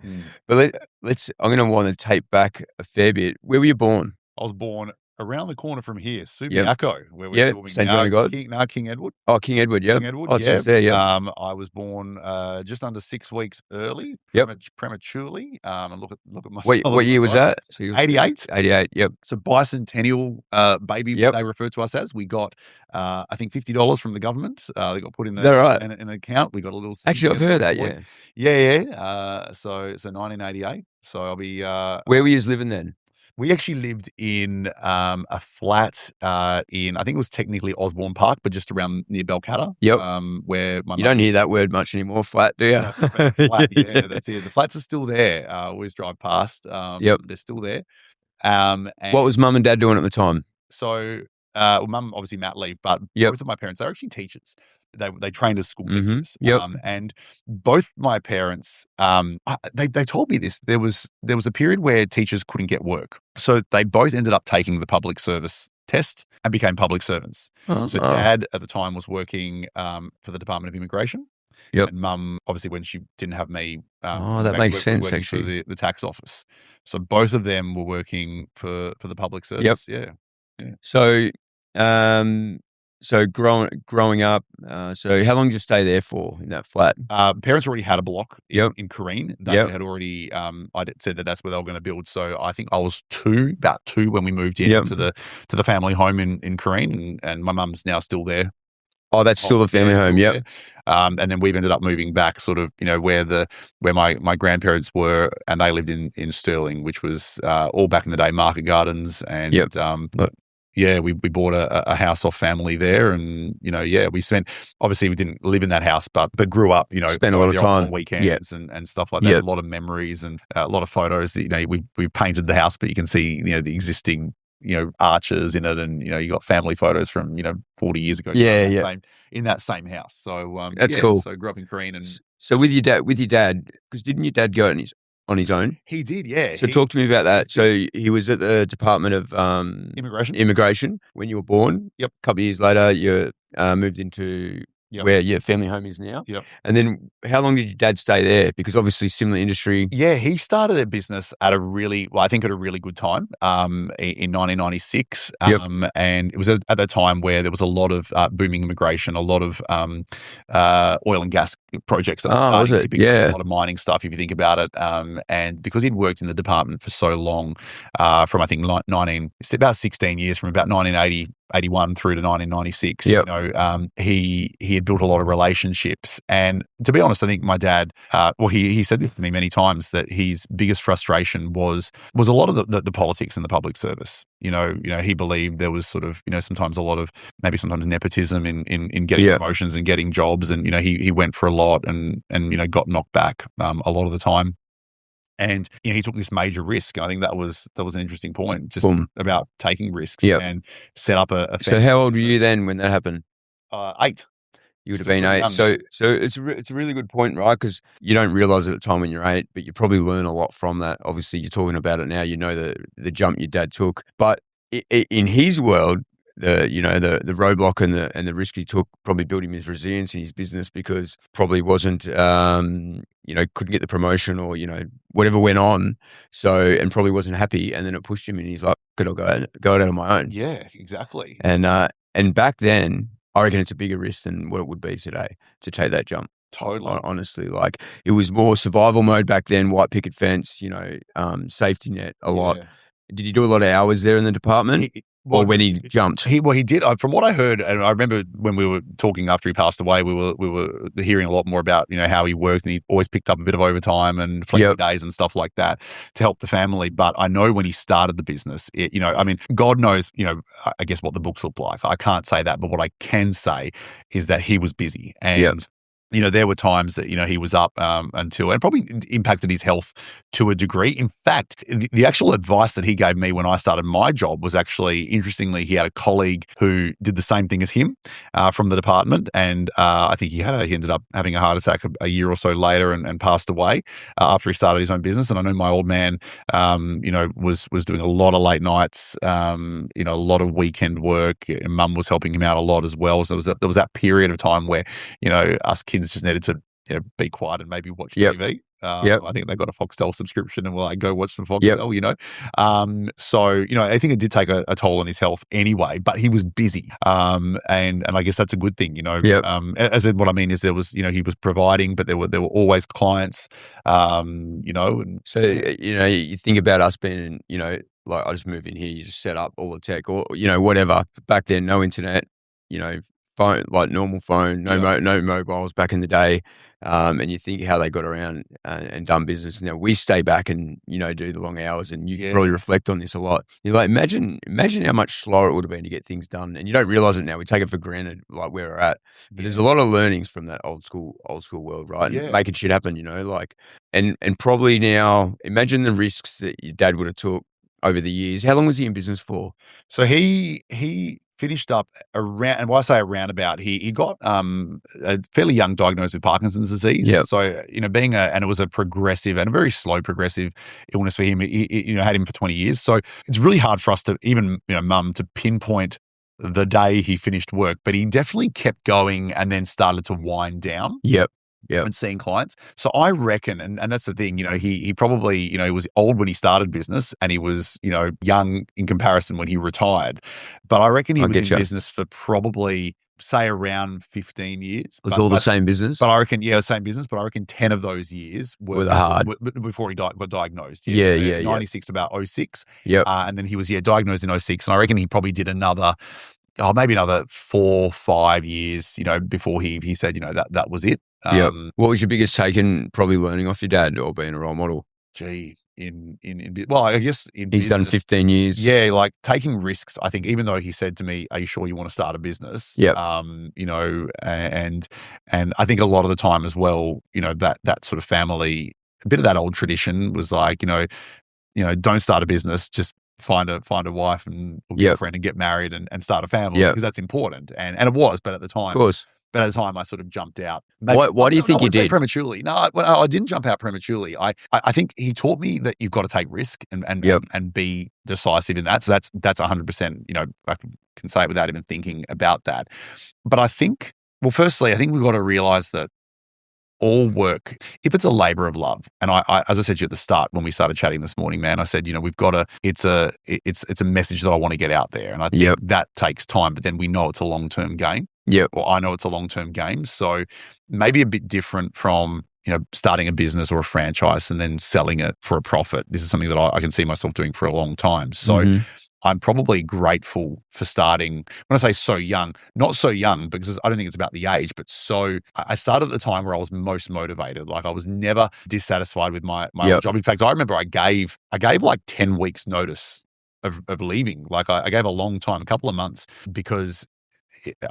[SPEAKER 2] But I'm going to want to tape back a fair bit. Where were you born?
[SPEAKER 1] I was born around the corner from here,
[SPEAKER 2] Yep.
[SPEAKER 1] Subiaco, where we're filming
[SPEAKER 2] St.
[SPEAKER 1] now.
[SPEAKER 2] John of God.
[SPEAKER 1] King Edward.
[SPEAKER 2] Oh, King Edward, yeah.
[SPEAKER 1] King Edward,
[SPEAKER 2] Oh, it's
[SPEAKER 1] yeah.
[SPEAKER 2] just there, yeah.
[SPEAKER 1] I was born just under 6 weeks early, prematurely. And look at my.
[SPEAKER 2] What year was that? So
[SPEAKER 1] 88.
[SPEAKER 2] 88, yep.
[SPEAKER 1] It's a bicentennial baby.
[SPEAKER 2] Yep.
[SPEAKER 1] They refer to us as. We got I think $50 from the government. They got put in
[SPEAKER 2] Is that right?
[SPEAKER 1] in an account. We got a little.
[SPEAKER 2] Actually, I've heard that.
[SPEAKER 1] Yeah. So 1988. So I'll be.
[SPEAKER 2] Where were you living then?
[SPEAKER 1] We actually lived in a flat in, I think it was technically Osborne Park, but just around near Belcatta.
[SPEAKER 2] Yep.
[SPEAKER 1] Where my
[SPEAKER 2] You don't hear that word much anymore, flat, do you?
[SPEAKER 1] That's flat, yeah, that's it. The flats are still there. Always drive past.
[SPEAKER 2] Yep.
[SPEAKER 1] They're still there. And
[SPEAKER 2] what was mum and dad doing at the time?
[SPEAKER 1] So, mum obviously mat leave, but both of my parents, they're actually teachers. They trained as school teachers. And both my parents, they told me this. There was a period where teachers couldn't get work, so they both ended up taking the public service test and became public servants. So Dad at the time was working for the Department of Immigration. And mum, obviously, when she didn't have me,
[SPEAKER 2] that makes sense. Actually,
[SPEAKER 1] for the tax office. So both of them were working for the public service. Yeah.
[SPEAKER 2] So, so growing up, so how long did you stay there for in that flat?
[SPEAKER 1] Parents already had a block in Careen. They had already, I said that's where they were going to build. So I think I was about two when we moved in to the family home in Careen, and my mum's now still there.
[SPEAKER 2] Oh, that's still the family home. Yep.
[SPEAKER 1] And then we've ended up moving back, sort of, where my grandparents were, and they lived in Stirling, which was all back in the day, Market Gardens, and we bought a house off family there, and we spent, obviously we didn't live in that house, but grew up,
[SPEAKER 2] spent a lot of time
[SPEAKER 1] on weekends and stuff like that. A lot of memories and a lot of photos. We painted the house, but you can see the existing arches in it, and you got family photos from 40 years ago. In that same house. So
[SPEAKER 2] that's cool.
[SPEAKER 1] So I grew up in Careen, and
[SPEAKER 2] so with your dad, because didn't your dad go on his own?
[SPEAKER 1] He did, yeah.
[SPEAKER 2] So talk to me about that. So he was at the Department of Immigration when you were born.
[SPEAKER 1] Yep.
[SPEAKER 2] A couple of years later, you moved into where your family home is now.
[SPEAKER 1] Yep.
[SPEAKER 2] And then how long did your dad stay there? Because obviously similar industry.
[SPEAKER 1] Yeah, he started a business at a really good time in 1996. And it was at the time where there was a lot of booming immigration, a lot of oil and gas projects that were starting to pick up, a lot of mining stuff, if you think about it. And because he'd worked in the department for so long, from I think about 16 years, from about 1981 through to 1996, he had built a lot of relationships. And to be honest, I think my dad, he said this to me many times, that his biggest frustration was a lot of the politics in the public service. He believed there was sort of, sometimes sometimes nepotism in getting promotions and getting jobs. And, he went for a lot and got knocked back a lot of the time. And he took this major risk. I think that was an interesting point, just about taking risks and set up a
[SPEAKER 2] So how old were you then when that happened?
[SPEAKER 1] 8.
[SPEAKER 2] You would have been 8. So it's a really good point, right? Because you don't realize it at the time when you're 8, but you probably learn a lot from that. Obviously, you're talking about it now. The jump your dad took, but in his world, the roadblock and the risk he took probably built him his resilience in his business, because probably wasn't couldn't get the promotion or whatever went on, and probably wasn't happy, and then it pushed him, and he's like, "Could I go out on my own?"
[SPEAKER 1] Yeah, exactly.
[SPEAKER 2] And back then, I reckon it's a bigger risk than what it would be today to take that jump.
[SPEAKER 1] Totally.
[SPEAKER 2] Honestly, like it was more survival mode back then, white picket fence, safety net a lot. Did he do a lot of hours there in the department? Or when he jumped?
[SPEAKER 1] He did. From what I heard, and I remember when we were talking after he passed away, we were hearing a lot more about how he worked, and he always picked up a bit of overtime and flexi days and stuff like that to help the family. But I know when he started the business, God knows, I guess what the books look like. I can't say that, but what I can say is that he was busy, and there were times that, he was up until, and probably impacted his health to a degree. In fact, the actual advice that he gave me when I started my job was actually, interestingly, he had a colleague who did the same thing as him from the department. And I think he ended up having a heart attack a year or so later and passed away after he started his own business. And I know my old man, was doing a lot of late nights, a lot of weekend work. And Mum was helping him out a lot as well. So there was that period of time where, us kids just needed to be quiet and maybe watch TV. I think they got a Foxtel subscription and we're like, go watch some Foxtel, So, I think it did take a toll on his health anyway, but he was busy. And I guess that's a good thing, As in, what I mean is there was, he was providing, but there were always clients, And
[SPEAKER 2] so, you think about us being, like I just moved in here, you just set up all the tech or, whatever. Back then, no internet, phone, like normal phone, no mobiles back in the day. And you think how they got around and done business. Now we stay back and, do the long hours, and you can probably reflect on this a lot. You're like, imagine how much slower it would have been to get things done. And you don't realize it now. We take it for granted, like where we're at. But there's a lot of learnings from that old school world, right? And making shit happen, and probably now imagine the risks that your dad would have took over the years. How long was he in business for?
[SPEAKER 1] So he finished up around, and when I say around about, he got a fairly young diagnosed with Parkinson's disease.
[SPEAKER 2] Yep.
[SPEAKER 1] So, and it was a progressive and a very slow progressive illness for him. He had him for 20 years. So it's really hard for us to even, Mum, to pinpoint the day he finished work, but he definitely kept going and then started to wind down.
[SPEAKER 2] Yep.
[SPEAKER 1] And seeing clients. So I reckon, and that's the thing, he probably, he was old when he started business and he was, young in comparison when he retired. But I reckon he was in business for probably, say, around 15 years.
[SPEAKER 2] It's all the same business?
[SPEAKER 1] But I reckon, same business, but I reckon 10 of those years were
[SPEAKER 2] hard.
[SPEAKER 1] Before he got diagnosed. 96 to about 06.
[SPEAKER 2] Yep.
[SPEAKER 1] And then he was, diagnosed in 06. And I reckon he probably did maybe another 4 or 5 years, before he said, that was it.
[SPEAKER 2] What was your biggest take in probably learning off your dad or being a role model?
[SPEAKER 1] Gee, well, I guess
[SPEAKER 2] he's
[SPEAKER 1] business,
[SPEAKER 2] done 15 years.
[SPEAKER 1] Yeah, like taking risks. I think even though he said to me, "Are you sure you want to start a business?"
[SPEAKER 2] Yeah.
[SPEAKER 1] And I think a lot of the time as well, that sort of family, a bit of that old tradition was like, don't start a business, just find a wife and or girlfriend and get married and start a family because that's important. And it was, but at the time,
[SPEAKER 2] of course.
[SPEAKER 1] But at the time, I sort of jumped out.
[SPEAKER 2] Why do you think you did?
[SPEAKER 1] Prematurely? No, I didn't jump out prematurely. I think he taught me that you've got to take risk and be decisive in that. So that's 100%. I can say it without even thinking about that. But I think, well, firstly, I think we've got to realize that all work, if it's a labor of love, and I as I said to you at the start when we started chatting this morning, man, I said, we've got to. It's a message that I want to get out there, and I think that takes time. But then we know it's a long-term game.
[SPEAKER 2] Yeah.
[SPEAKER 1] Well, I know it's a long-term game. So maybe a bit different from, starting a business or a franchise and then selling it for a profit. This is something that I can see myself doing for a long time. So I'm probably grateful for starting, when I say so young, not so young because I don't think it's about the age, but I started at the time where I was most motivated. Like I was never dissatisfied with my old job. In fact, I remember I gave like 10 weeks notice of leaving. Like I gave a long time, a couple of months, because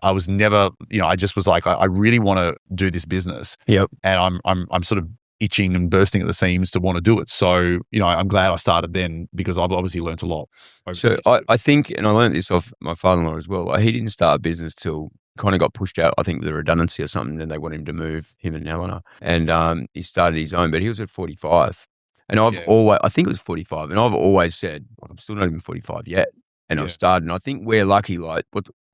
[SPEAKER 1] I was never, I just was like, I really want to do this business.
[SPEAKER 2] Yep.
[SPEAKER 1] And I'm sort of itching and bursting at the seams to want to do it. So, I'm glad I started then because I've obviously learned a lot.
[SPEAKER 2] So I think, and I learned this off my father-in-law as well, he didn't start a business till kind of got pushed out, I think with a redundancy or something, and they wanted him to move, him and Helena. And he started his own, but he was at 45. And I think it was 45. And I've always said, I'm still not even 45 yet. And I've started, and I think we're lucky. Like,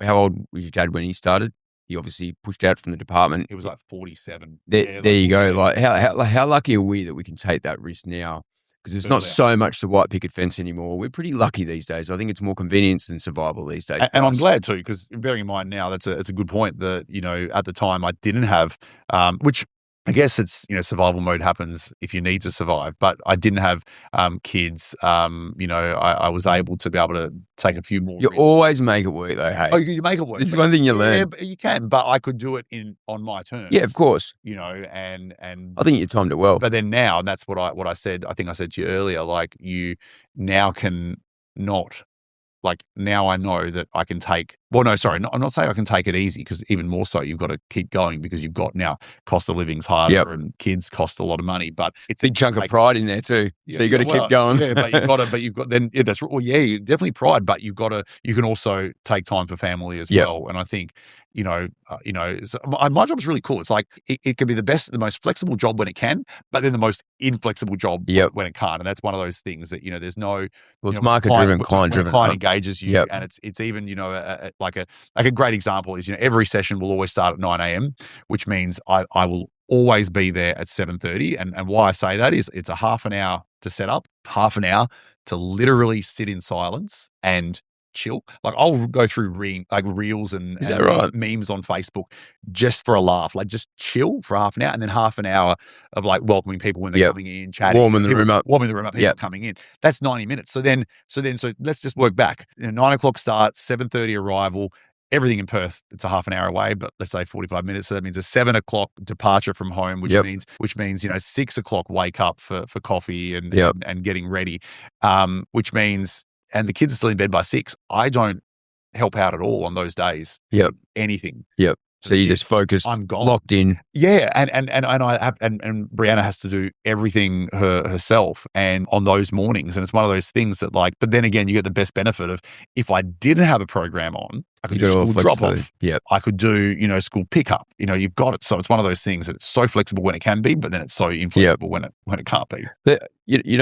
[SPEAKER 2] how old was your dad when he started? He obviously pushed out from the department.
[SPEAKER 1] He was like 47.
[SPEAKER 2] There you go. Like, how lucky are we that we can take that risk now? Because there's not so much the white picket fence anymore. We're pretty lucky these days. I think it's more convenience than survival these days.
[SPEAKER 1] And I'm glad too, because bearing in mind now, it's a good point that at the time I didn't have, which. I guess it's, survival mode happens if you need to survive, but I didn't have kids. I was able to be able to take a few more risks.
[SPEAKER 2] Always make it work though, hey?
[SPEAKER 1] Oh, you make it work.
[SPEAKER 2] This is one thing you learn.
[SPEAKER 1] Yeah, but you can, but I could do it on my terms.
[SPEAKER 2] Yeah, of course.
[SPEAKER 1] And
[SPEAKER 2] I think you timed it well.
[SPEAKER 1] But then now, and that's what I said, I think I said to you earlier, like you now can not, like now I know that I can take Well, no, sorry. I'm not saying I can take it easy, because even more so, you've got to keep going, because you've got now cost of living's harder
[SPEAKER 2] Yep.
[SPEAKER 1] and kids cost a lot of money. But it's
[SPEAKER 2] Big chunk of pride in there too. So you got to keep going.
[SPEAKER 1] Yeah, but you've got then that's well, yeah, definitely pride. But you can also take time for family as
[SPEAKER 2] Yep.
[SPEAKER 1] well. And I think my job is really cool. It's like it can be the most flexible job when it can, but then the most inflexible job
[SPEAKER 2] Yep.
[SPEAKER 1] when it can't. And that's one of those things that there's no.
[SPEAKER 2] Well, it's market driven, client driven.
[SPEAKER 1] Client engages you,
[SPEAKER 2] Yep.
[SPEAKER 1] and it's even like a great example is every session will always start at 9 a.m., which means I will always be there at 7:30. And why I say that is it's a half an hour to set up, half an hour to literally sit in silence and chill. Like I'll go through reels and memes on Facebook just for a laugh, like just chill for half an hour, and then half an hour of like welcoming people when they're coming in, chatting,
[SPEAKER 2] warming the room up,
[SPEAKER 1] people coming in. That's 90 minutes. So let's just work back. 9 o'clock starts, 7:30 arrival. Everything in Perth, it's a half an hour away, but let's say 45 minutes. So that means a 7 o'clock departure from home, which means 6 o'clock wake up for coffee and getting ready, which means, and the kids are still in bed by 6. I don't help out at all on those days. Anything.
[SPEAKER 2] So you just focus.
[SPEAKER 1] I'm gone,
[SPEAKER 2] locked in.
[SPEAKER 1] Yeah, and I have and Brianna has to do everything herself, and on those mornings, and it's one of those things that like. But then again, you get the best benefit of if I didn't have a program on, I could do school drop off. I could do school pickup. You've got it. So it's one of those things that it's so flexible when it can be, but then it's so inflexible when it can't be.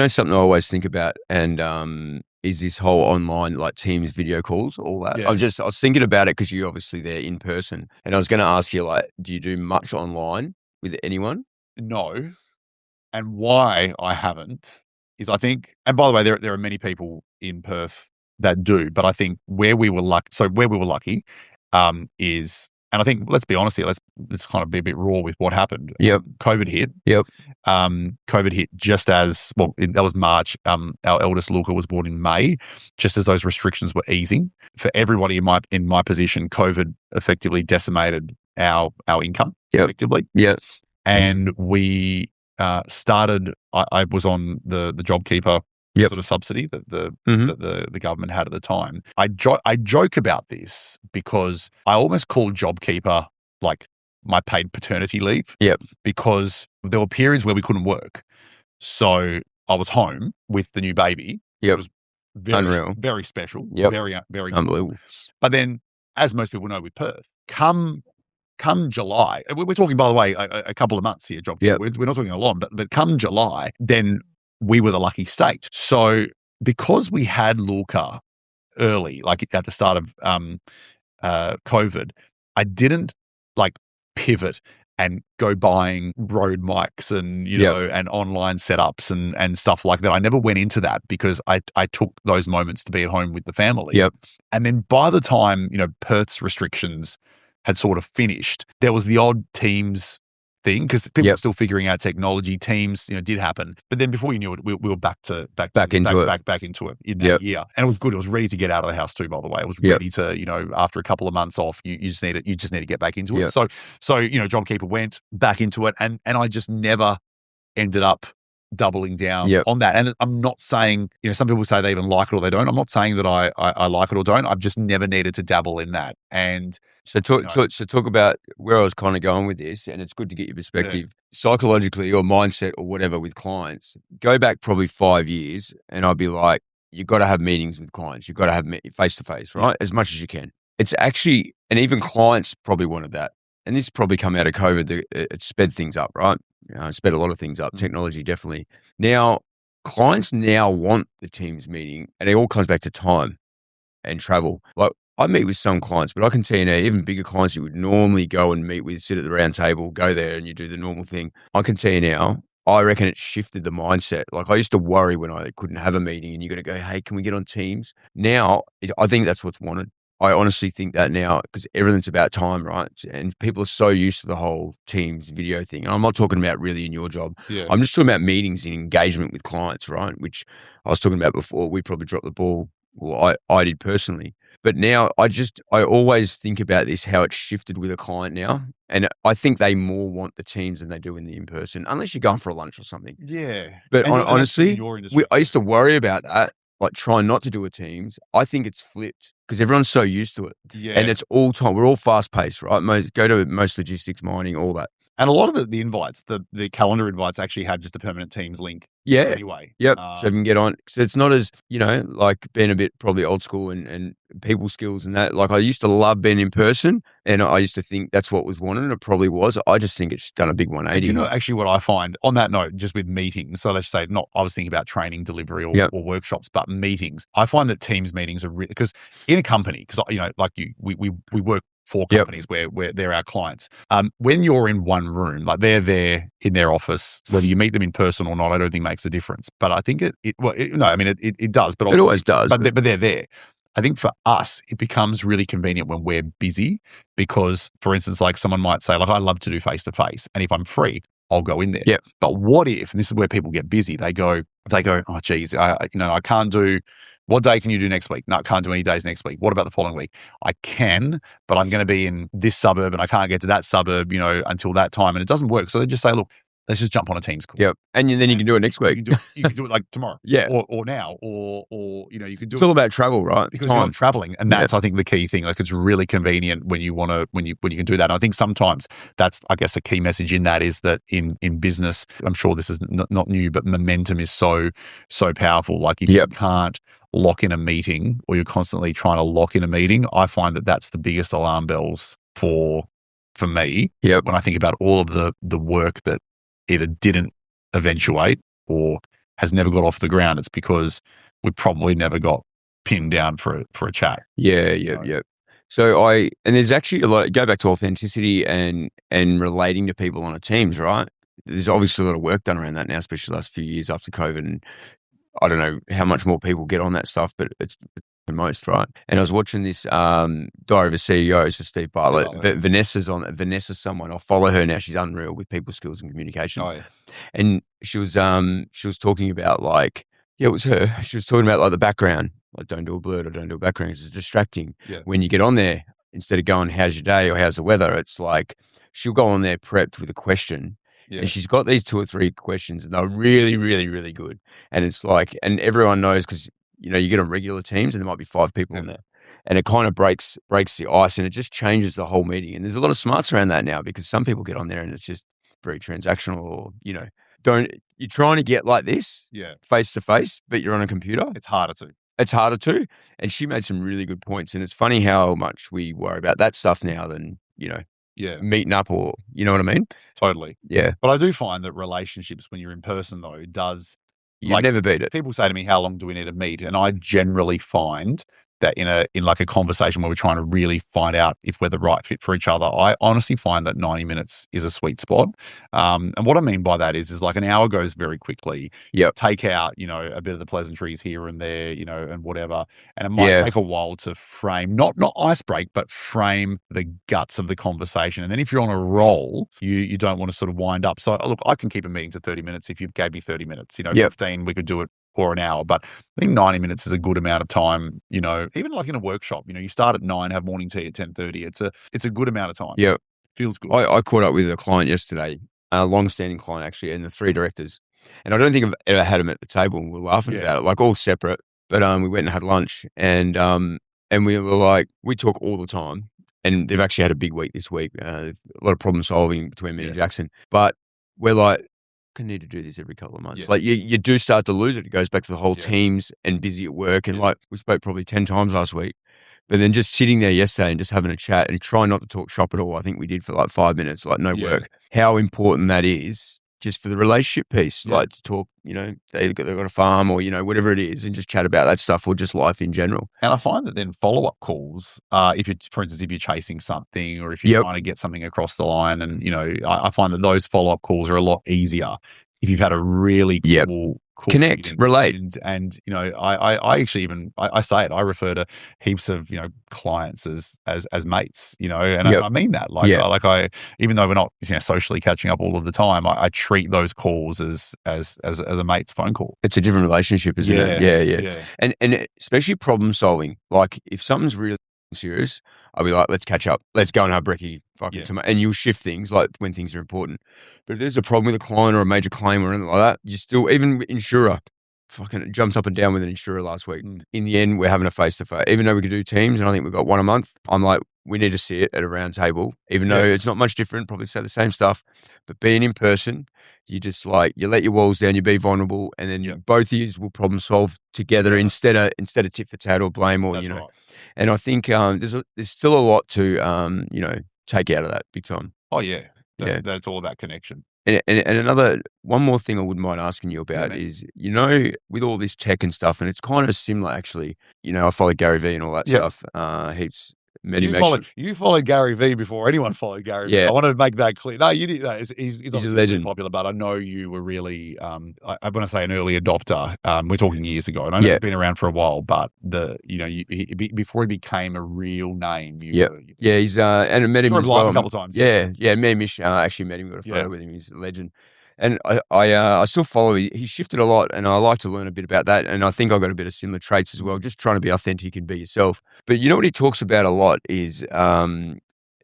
[SPEAKER 2] Something I always think about, and is this whole online like Teams video calls, all that. I was thinking about it because you're obviously there in person, and I was going to ask you, like, do you do much online with anyone?
[SPEAKER 1] No, and why I haven't is I think, and by the way, there are many people in Perth that do, but I think where we were lucky is. And I think, let's be honest here, let's kind of be a bit raw with what happened. COVID hit. COVID hit just as, that was March. Our eldest Luca was born in May, just as those restrictions were easing. For everybody in my position, COVID effectively decimated our income, effectively. And we started, I was on the JobKeeper sort of subsidy that the government had at the time. I joke about this because I almost called JobKeeper like my paid paternity leave. Because there were periods where we couldn't work. So I was home with the new baby. It was very, very special. Very, very
[SPEAKER 2] unbelievable.
[SPEAKER 1] Cool. But then, as most people know with Perth, come July, we're talking, by the way, a couple of months here, JobKeeper. We're not talking a lot, but come July, then we were the lucky state. So because we had Luca early, like at the start of COVID, I didn't like pivot and go buying Rode mics and and online setups and stuff like that. I never went into that because I took those moments to be at home with the family. And then by the time Perth's restrictions had sort of finished, there was the odd Teams thing because people were still figuring out technology. Teams, did happen, but then before you knew it, we were back into it in that year, and it was good. It was ready to get out of the house too. By the way, it was ready to after a couple of months off, you just need to get back into it. So JobKeeper went back into it, and I just never ended up doubling down on that. And I'm not saying, some people say they even like it or they don't. I'm not saying that I like it or don't. I've just never needed to dabble in that. And
[SPEAKER 2] so talk about where I was kind of going with this, and it's good to get your perspective psychologically or mindset or whatever with clients. Go back probably 5 years and I'd be like, you've got to have meetings with clients. You've got to have face-to-face, right? As much as you can. It's actually, and even clients probably wanted that. And this probably come out of COVID. It sped things up, right? Sped a lot of things up. Technology, definitely. Now, clients now want the Teams meeting, and it all comes back to time and travel. Like, I meet with some clients, but I can tell you now, even bigger clients you would normally go and meet with, sit at the round table, go there and you do the normal thing. I can tell you now, I reckon it shifted the mindset. Like, I used to worry when I couldn't have a meeting and you're going to go, hey, can we get on Teams? Now, I think that's what's wanted. I honestly think that now, because everything's about time, right? And people are so used to the whole Teams video thing. And I'm not talking about really in your job. I'm just talking about meetings and engagement with clients, right? Which I was talking about before. We probably dropped the ball. Well, I did personally. But now I always think about this, how it's shifted with a client now. And I think they more want the Teams than they do in the in-person, unless you're going for a lunch or something.
[SPEAKER 1] Yeah.
[SPEAKER 2] But honestly, I used to worry about that. like trying not to do a Teams, I think it's flipped because everyone's so used to it.
[SPEAKER 1] Yeah.
[SPEAKER 2] And it's all time. We're all fast paced, right? Go to most logistics, mining, all that.
[SPEAKER 1] And a lot of the invites, the calendar invites actually have just a permanent Teams link.
[SPEAKER 2] Yeah.
[SPEAKER 1] Anyway.
[SPEAKER 2] Yep. So you can get on. So it's not as, like being a bit probably old school and people skills and that. Like I used to love being in person and I used to think that's what was wanted and it probably was. I just think it's done a big 180.
[SPEAKER 1] And actually what I find on that note, just with meetings, so let's say I was thinking about training, delivery or workshops, but meetings, I find that Teams meetings are because in a company, because, like we work for companies where they're our clients. When you're in one room, like they're there in their office, whether you meet them in person or not, I don't think makes a difference. But I think it does. But
[SPEAKER 2] it always does.
[SPEAKER 1] But they're there. I think for us, it becomes really convenient when we're busy because, for instance, like someone might say, like, I love to do face-to-face. And if I'm free, I'll go in there.
[SPEAKER 2] Yep.
[SPEAKER 1] But what if, and this is where people get busy, they go, oh, geez, I can't do, what day can you do next week? No, I can't do any days next week. What about the following week? I can, but I'm going to be in this suburb and I can't get to that suburb, until that time. And it doesn't work. So they just say, look, let's just jump on a Teams call.
[SPEAKER 2] Yep. And then you can do it next week.
[SPEAKER 1] You can do it like tomorrow.
[SPEAKER 2] Yeah.
[SPEAKER 1] Or now. Or you can do it.
[SPEAKER 2] It's all about travel, right?
[SPEAKER 1] Because you're not traveling. And that's, I think, the key thing. Like it's really convenient when you want to, when you can do that. And I think sometimes that's, I guess, a key message in that is that in business, I'm sure this is not new, but momentum is so powerful. Like if you can't lock in a meeting or you're constantly trying to lock in a meeting, I find that that's the biggest alarm bells for me.
[SPEAKER 2] Yep.
[SPEAKER 1] When I think about all of the work that either didn't eventuate or has never got off the ground, it's because we probably never got pinned down for a chat.
[SPEAKER 2] Yeah. So and there's actually a lot, go back to authenticity and relating to people on a Teams, right? There's obviously a lot of work done around that now, especially the last few years after COVID. And I don't know how much more people get on that stuff, but it's the most, right? And I was watching this Diary of a CEO, so Steve Bartlett. Vanessa's on it. Vanessa's someone, I'll follow her now. She's unreal with people skills and communication.
[SPEAKER 1] Oh, yeah.
[SPEAKER 2] And she was talking about it was her. She was talking about the background, like don't do a blurred or don't do a background. It's distracting.
[SPEAKER 1] Yeah.
[SPEAKER 2] When you get on there, instead of going, how's your day or how's the weather? It's like, she'll go on there prepped with a question. Yeah. And she's got these 2 or 3 questions and they're really, really, really good. And it's like, and everyone knows because, you get on regular Teams and there might be 5 people on there and it kind of breaks the ice and it just changes the whole meeting. And there's a lot of smarts around that now because some people get on there and it's just very transactional or, you're trying to get like this face to face, but you're on a computer.
[SPEAKER 1] It's harder to.
[SPEAKER 2] And she made some really good points. And it's funny how much we worry about that stuff now than, meeting up or, you know what I mean?
[SPEAKER 1] Totally.
[SPEAKER 2] Yeah.
[SPEAKER 1] But I do find that relationships when you're in person though,
[SPEAKER 2] you never beat it.
[SPEAKER 1] People say to me, how long do we need to meet? And I generally find that in like a conversation where we're trying to really find out if we're the right fit for each other, I honestly find that 90 minutes is a sweet spot. And what I mean by that is like an hour goes very quickly.
[SPEAKER 2] Yep.
[SPEAKER 1] Take out, a bit of the pleasantries here and there, and whatever. And it might take a while to frame, not ice break, but frame the guts of the conversation. And then if you're on a roll, you don't want to sort of wind up. So look, I can keep a meeting to 30 minutes if you gave me 30 minutes, 15, we could do it or an hour, but I think 90 minutes is a good amount of time, even like in a workshop, you start at 9, have morning tea at 10:30. It's a good amount of time.
[SPEAKER 2] Yeah.
[SPEAKER 1] Feels good.
[SPEAKER 2] I caught up with a client yesterday, a long-standing client actually, and the 3 directors. And I don't think I've ever had them at the table and we're laughing about it, like all separate. But we went and had lunch and we were like, we talk all the time. And they've actually had a big week this week. A lot of problem solving between me and Jackson. But we're like, need to do this every couple of months. Like you do start to lose it. It goes back to the whole teams and busy at work. And like we spoke probably 10 times last week, but then just sitting there yesterday and just having a chat and trying not to talk shop at all. I think we did for like 5 minutes, like no work. How important that is just for the relationship piece, like to talk, they've got a farm or, whatever it is and just chat about that stuff or just life in general.
[SPEAKER 1] And I find that then follow-up calls, for instance, if you're chasing something or if you're trying to get something across the line and, I find that those follow-up calls are a lot easier if you've had a really cool
[SPEAKER 2] connect, relate.
[SPEAKER 1] And I actually even, I say it, I refer to heaps of, clients as mates, and I mean that. I even though we're not socially catching up all of the time, I treat those calls as a mate's phone call.
[SPEAKER 2] It's a different relationship, isn't it? Yeah. And especially problem solving. Like if something's really serious, I'll be like, let's catch up. Let's go and have brekkie tomorrow. And you'll shift things like when things are important. But if there's a problem with a client or a major claim or anything like that, you still, even insurer, fucking jumped up and down with an insurer last week.
[SPEAKER 1] Mm.
[SPEAKER 2] In the end, we're having a face-to-face. Even though we could do Teams, and I think we've got one a month, I'm like, we need to sit at a round table, even though it's not much different, probably say the same stuff. But being in person, you just like, you let your walls down, you be vulnerable, and then both of you will problem solve together instead of tit for tat or blame or,
[SPEAKER 1] That's
[SPEAKER 2] you know.
[SPEAKER 1] right.
[SPEAKER 2] And I think there's still a lot to, you know, take out of that big time.
[SPEAKER 1] Oh, yeah.
[SPEAKER 2] Yeah.
[SPEAKER 1] That's all about connection.
[SPEAKER 2] And one more thing I wouldn't mind asking you about is, you know, with all this tech and stuff, and it's kind of similar actually, you know, I follow Gary Vee and all that stuff, heaps.
[SPEAKER 1] You followed Gary Vee before anyone followed Gary Vee. I want to make that clear. No, you did. No, he's obviously
[SPEAKER 2] a legend.
[SPEAKER 1] Popular, but I know you were really, I want to say an early adopter. We're talking years ago, and I know it's been around for a while. But before he became a real name, he's
[SPEAKER 2] and I met him as well
[SPEAKER 1] a couple of times.
[SPEAKER 2] Me and Mish actually met him, got a photo with him. He's a legend. And I still follow. He shifted a lot, and I like to learn a bit about that. And I think I've got a bit of similar traits as well, just trying to be authentic and be yourself. But you know what he talks about a lot is, and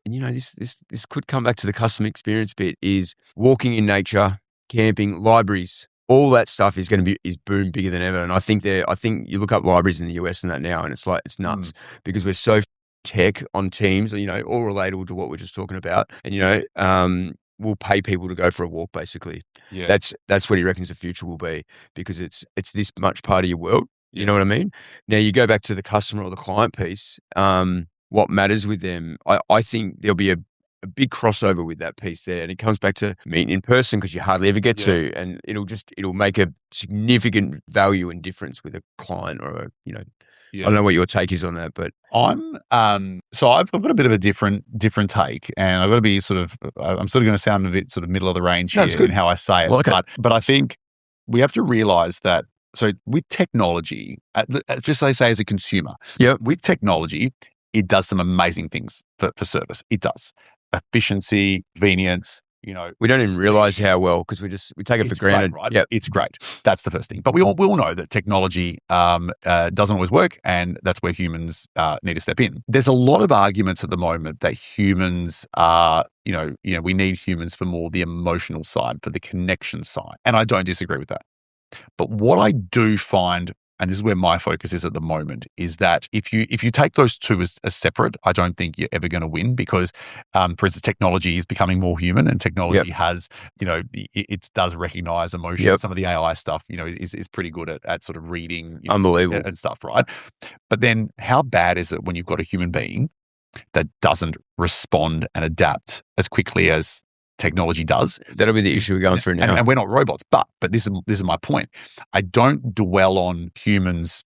[SPEAKER 2] you know, this could come back to the customer experience bit, is walking in nature, camping, libraries. All that stuff is going to be boom bigger than ever. And I think you look up libraries in the US and that now, and it's like it's nuts because we're so tech on Teams, you know, all relatable to what we're just talking about, and you know. We'll pay people to go for a walk, basically. Yeah. That's what he reckons the future will be, because it's this much part of your world. You know what I mean? Now you go back to the customer or the client piece. What matters with them? I think there'll be a big crossover with that piece there, and it comes back to meeting in person because you hardly ever get to, and it'll make a significant value and difference with a client or a, you know. I don't know what your take is on that, but
[SPEAKER 1] so I've got a bit of a different take, and I've got to be I'm sort of going to sound a bit sort of middle of the range here in how I say it. Well, okay. But I think we have to realize that, so with technology, just as I say as a consumer, with technology, it does some amazing things for service. It does. Efficiency, convenience. You know,
[SPEAKER 2] we don't even realize how well, because we take it for granted.
[SPEAKER 1] Great, right? It's great. That's the first thing. But we all know that technology doesn't always work, and that's where humans need to step in. There's a lot of arguments at the moment that humans are, you know, we need humans for more the emotional side, for the connection side, and I don't disagree with that. But what I do find, and this is where my focus is at the moment, is that if you take those two as separate, I don't think you're ever going to win, because, for instance, technology is becoming more human, and technology has, you know, it does recognize emotion. Some of the AI stuff, you know, is pretty good at sort of reading, you know, unbelievable and stuff, right? But then how bad is it when you've got a human being that doesn't respond and adapt as quickly as technology does?
[SPEAKER 2] That'll be the issue we're going through now.
[SPEAKER 1] And we're not robots, but this is my point. I don't dwell on humans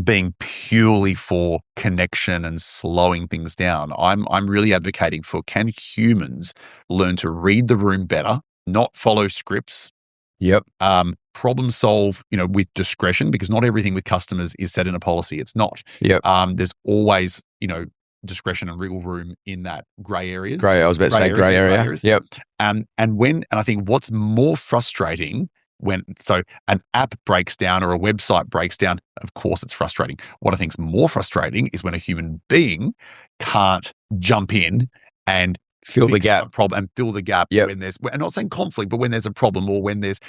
[SPEAKER 1] being purely for connection and slowing things down. I'm really advocating for, can humans learn to read the room better, not follow scripts? Problem solve, you know, with discretion, because not everything with customers is set in a policy. It's not. There's always, you know, discretion and wriggle room in that grey areas.
[SPEAKER 2] I was about to say grey area.
[SPEAKER 1] And I think what's more frustrating when an app breaks down or a website breaks down, of course it's frustrating. What I think is more frustrating is when a human being can't jump in and
[SPEAKER 2] fill the gap
[SPEAKER 1] and fill the gap when there's, I'm not saying conflict, but when there's a problem, or when there's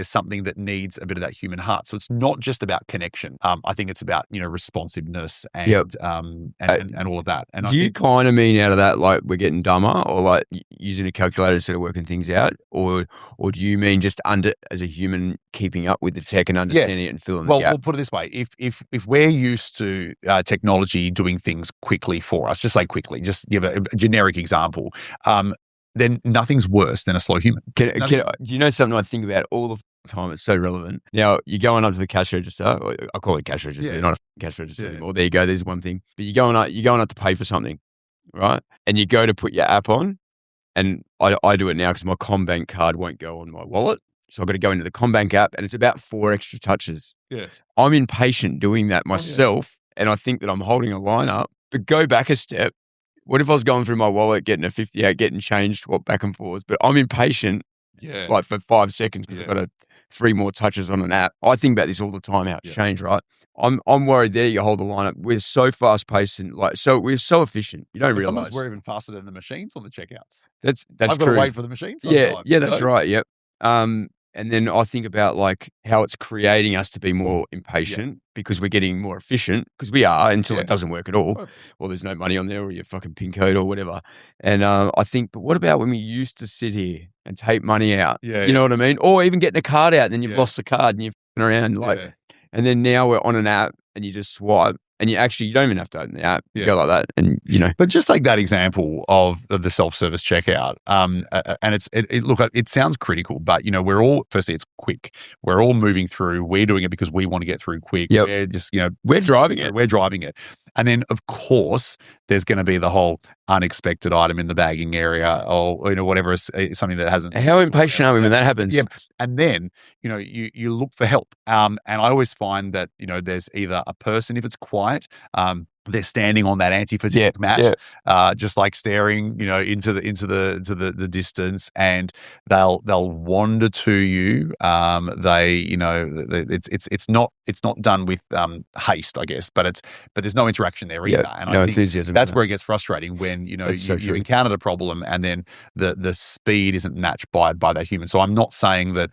[SPEAKER 1] something that needs a bit of that human heart. So it's not just about connection. I think it's about, you know, responsiveness and all of that. And
[SPEAKER 2] do you kind of mean out of that, like, we're getting dumber, or like using a calculator instead of working things out, or do you mean just as a human keeping up with the tech and understanding it and filling the gap?
[SPEAKER 1] Well, we'll put it this way: if we're used to technology doing things quickly for us, just say quickly, just give a generic example, then nothing's worse than a slow human.
[SPEAKER 2] Do you know something I think about all the time? It's so relevant. Now, you're going up to the cash register. I call it cash register, not a cash register anymore. There you go. There's one thing. But you're going up to pay for something, right? And you go to put your app on, and I do it now because my CommBank card won't go on my wallet. So I've got to go into the CommBank app, and it's about 4 extra touches. I'm impatient doing that myself, and I think that I'm holding a line up. But go back a step. What if I was going through my wallet, getting a 58, getting changed, back and forth? But I'm impatient, like for 5 seconds, because I've got 3 more touches on an app. I think about this all the time, how it's changed, right? I'm worried there you hold the line up. We're so fast paced and we're so efficient. You don't realize.
[SPEAKER 1] Sometimes we're even faster than the machines on the checkouts.
[SPEAKER 2] That's
[SPEAKER 1] I've
[SPEAKER 2] true.
[SPEAKER 1] got to wait for the machines sometimes.
[SPEAKER 2] Yeah, that's right. Yep. And then I think about like how it's creating us to be more impatient because we're getting more efficient, because we are, until it doesn't work at all, or there's no money on there, or your fucking PIN code or whatever. And I think, but what about when we used to sit here and take money out? You know what I mean? Or even getting a card out and then you've lost the card and you're f***ing around like, and then now we're on an app and you just swipe. And you don't even have to open the app. You go like that, and
[SPEAKER 1] But just take that example of the self-service checkout. And it sounds critical, but we're all, firstly, it's quick. We're all moving through. We're doing it because we want to get through quick. We're just
[SPEAKER 2] we're driving it.
[SPEAKER 1] We're driving it. And then, of course, there's going to be the whole unexpected item in the bagging area, or whatever, something that hasn't.
[SPEAKER 2] How impatient are we when that happens?
[SPEAKER 1] Yeah, and then you look for help. And I always find that there's either a person, if it's quiet, they're standing on that anti-fatigue mat, just like staring, into the distance, and they'll wander to you. It's not done with haste, I guess, but there's no interaction there either. And
[SPEAKER 2] no
[SPEAKER 1] I think
[SPEAKER 2] enthusiasm.
[SPEAKER 1] that's where it gets frustrating when you've encountered a problem and then the speed isn't matched by that human. So I'm not saying that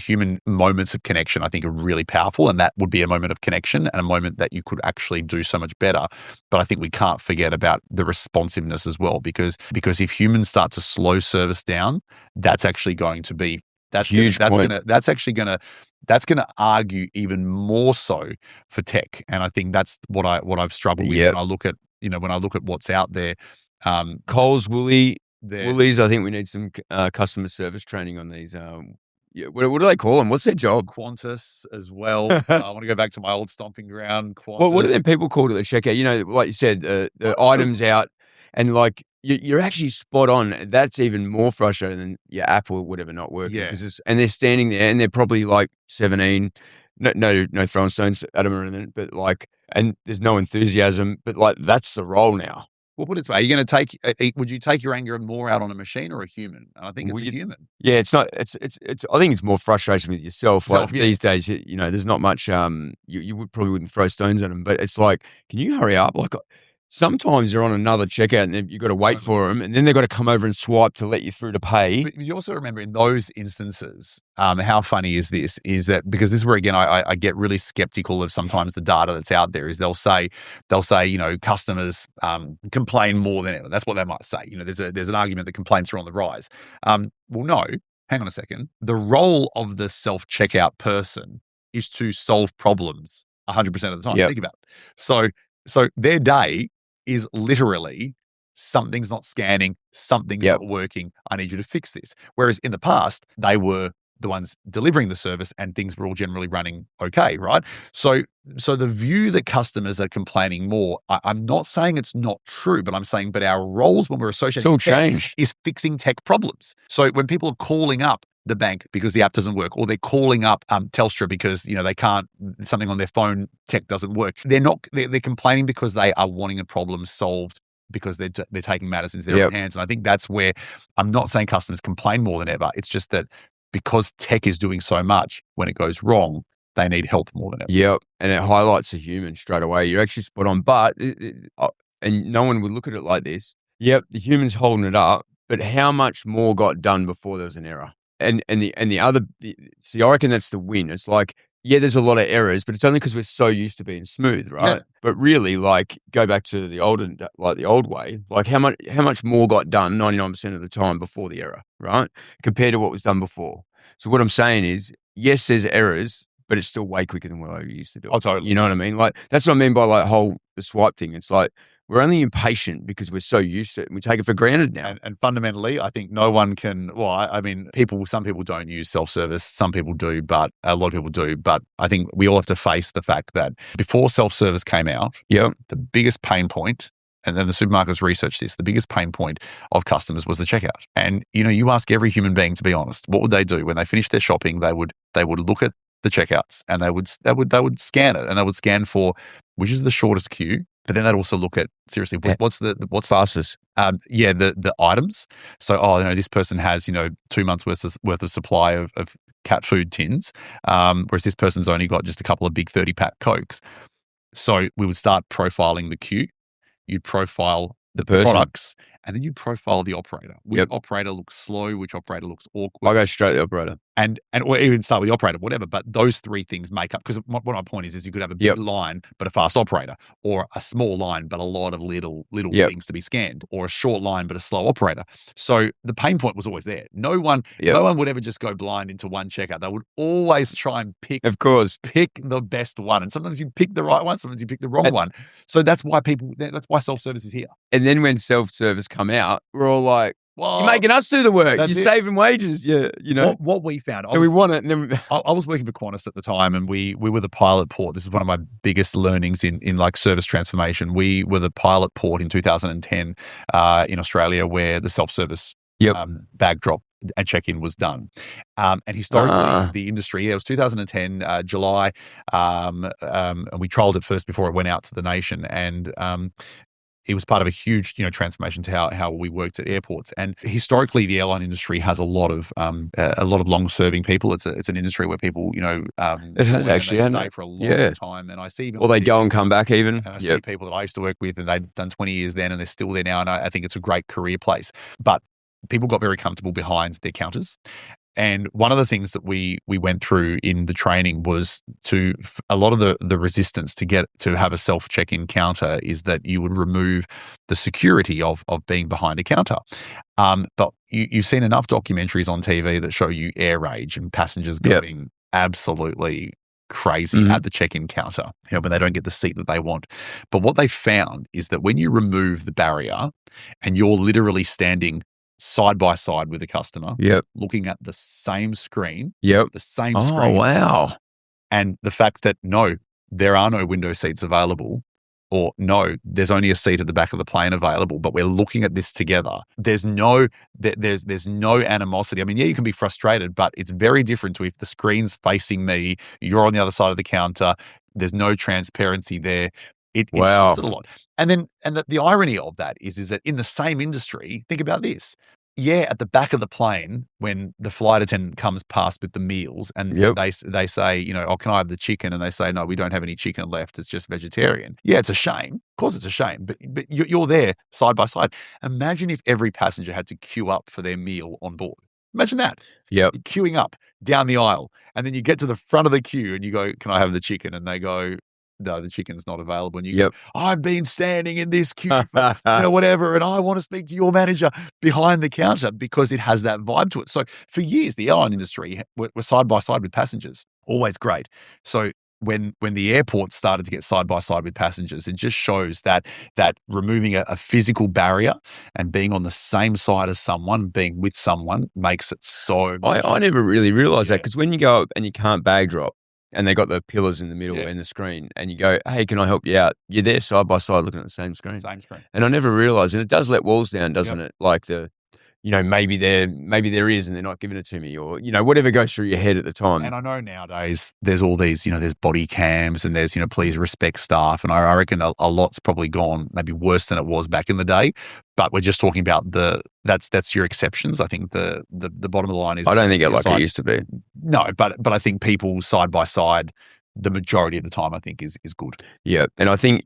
[SPEAKER 1] human moments of connection I think are really powerful, and that would be a moment of connection and a moment that you could actually do so much better. But I think we can't forget about the responsiveness as well, because if humans start to slow service down, that's actually going to be huge. That's going to argue even more so for tech. And I think that's what I've struggled with when I look at what's out there.
[SPEAKER 2] Coles, Woolies. I think we need some customer service training on these. What do they call them? What's their job?
[SPEAKER 1] Qantas as well. I want to go back to my old stomping ground. Qantas.
[SPEAKER 2] Well, what do them people called at the checkout? Like you said, the items out, and like you're actually spot on. That's even more frustrating than your app or whatever not working.
[SPEAKER 1] Yeah.
[SPEAKER 2] And they're standing there and they're probably like 17. No throwing stones at them or anything, but like, and there's no enthusiasm. But like, that's the role now.
[SPEAKER 1] Well, put it this way: are you going to would you take your anger more out on a machine or a human? And I think it's a human.
[SPEAKER 2] Yeah, it's not. It's. I think it's more frustration with yourself. These days, there's not much. You probably wouldn't throw stones at them, but it's like, can you hurry up? Like, sometimes you're on another checkout and you've got to wait for them, and then they've got to come over and swipe to let you through to pay.
[SPEAKER 1] But you also remember in those instances, how funny is this? Is that because this is where, again, I get really skeptical of sometimes the data that's out there. Is they'll say customers complain more than ever. That's what they might say. There's an argument that complaints are on the rise. Well, no, hang on a second. The role of the self-checkout person is to solve problems 100% of the time. Think about it. So their day is literally, something's not scanning, something's not working, I need you to fix this. Whereas in the past, they were the ones delivering the service and things were all generally running okay, right? So the view that customers are complaining more, I'm not saying it's not true, but I'm saying, but our roles when we're associated with tech is fixing tech problems. So when people are calling up the bank because the app doesn't work, or they're calling up Telstra because they can't, something on their phone tech doesn't work, they're complaining because they are wanting a problem solved, because they're taking matters into their own hands. And I think that's where I'm not saying customers complain more than ever. It's just that because tech is doing so much, when it goes wrong, they need help more than ever.
[SPEAKER 2] Yep, and it highlights a human straight away. You're actually spot on, but and no one would look at it like this. Yep, the human's holding it up, but how much more got done before there was an error? And the other, see, I reckon that's the win. It's like, there's a lot of errors, but it's only because we're so used to being smooth, right? Yeah. But really, like, go back to the old way. Like, how much more got done 99% of the time before the error, right? Compared to what was done before. So what I'm saying is, yes, there's errors, but it's still way quicker than what I used to do.
[SPEAKER 1] Oh, totally.
[SPEAKER 2] You know what I mean? Like, that's what I mean by like the swipe thing. It's like, we're only impatient because we're so used to it and we take it for granted now.
[SPEAKER 1] And fundamentally, I think no one can, some people don't use self-service, some people do, but a lot of people do. But I think we all have to face the fact that before self-service came out, the biggest pain point, and then the supermarkets researched this, the biggest pain point of customers was the checkout. And, you ask every human being, to be honest, what would they do? When they finished their shopping, they would look at the checkouts and they would scan it, and they would scan for which is the shortest queue. But then they'd also look at, seriously, what's fastest? The items. So, this person has, 2 months worth of supply of cat food tins, whereas this person's only got just a couple of big 30-pack Cokes. So we would start profiling the queue. You'd profile the products, and then you'd profile the operator. Which operator looks slow, which operator looks awkward.
[SPEAKER 2] I go straight to the operator.
[SPEAKER 1] or even start with the operator, whatever. But those three things make up, because what my point is you could have a big line but a fast operator, or a small line but a lot of little things to be scanned, or a short line but a slow operator. So the pain point was always there. No one would ever just go blind into one checkout. They would always try and pick the best one. And sometimes you pick the right one, sometimes you pick the wrong one. So that's why self-service is here.
[SPEAKER 2] And then when self-service come out, we're all like, you're making us do the work. You're saving wages. Yeah,
[SPEAKER 1] what we found.
[SPEAKER 2] So we want it. And then
[SPEAKER 1] I was working for Qantas at the time, and we were the pilot port. This is one of my biggest learnings in like service transformation. We were the pilot port in 2010 in Australia, where the self-service bag drop and check-in was done. And historically, the industry, it was 2010, July, and we trialled it first before it went out to the nation. And it was part of a huge, transformation to how we worked at airports. And historically, the airline industry has a lot of long-serving people. It's an industry where people,
[SPEAKER 2] it has actually
[SPEAKER 1] stay for a long time. And I see,
[SPEAKER 2] or they go and come back even.
[SPEAKER 1] And I see people that I used to work with, and they've done 20 years then, and they're still there now. And I think it's a great career place. But people got very comfortable behind their counters. And one of the things that we went through in the training was a lot of the resistance to have a self check-in counter is that you would remove the security of being behind a counter. But you've seen enough documentaries on TV that show you air rage and passengers going absolutely crazy at the check-in counter, when they don't get the seat that they want. But what they found is that when you remove the barrier and you're literally standing side by side with a customer, looking at the same screen, the same screen.
[SPEAKER 2] Oh, wow.
[SPEAKER 1] And the fact that, no, there are no window seats available, or no, there's only a seat at the back of the plane available, but we're looking at this together. There's no animosity. I mean, you can be frustrated, but it's very different to if the screen's facing me, you're on the other side of the counter, there's no transparency there. It shifts it a lot. And the irony of that is that in the same industry, think about this. Yeah, at the back of the plane, when the flight attendant comes past with the meals and they say, can I have the chicken? And they say, no, we don't have any chicken left. It's just vegetarian. Yeah, it's a shame. Of course it's a shame, but you're there side by side. Imagine if every passenger had to queue up for their meal on board. Imagine that.
[SPEAKER 2] Yep.
[SPEAKER 1] Queuing up down the aisle. And then you get to the front of the queue and you go, can I have the chicken? And they go, no, the chicken's not available. And you go, I've been standing in this queue for whatever, and I want to speak to your manager behind the counter, because it has that vibe to it. So for years, the airline industry were side by side with passengers. Always great. So when the airports started to get side by side with passengers, it just shows that removing a physical barrier and being on the same side as someone, being with someone, makes it so much.
[SPEAKER 2] I never really realized that, because when you go up and you can't bag drop, and they got the pillars in the middle and the screen, and you go, hey, can I help you out? You're there side by side looking at the same screen. And I never realised, and it does let walls down, doesn't it? Like maybe there is and they're not giving it to me, or, whatever goes through your head at the time.
[SPEAKER 1] And I know nowadays there's all these, there's body cams and there's, please respect staff. And I reckon a lot's probably gone maybe worse than it was back in the day. But we're just talking about that's your exceptions. I think the bottom of the line is,
[SPEAKER 2] I don't think it used to be.
[SPEAKER 1] No, but I think people side by side, the majority of the time, I think is good.
[SPEAKER 2] Yeah, and I think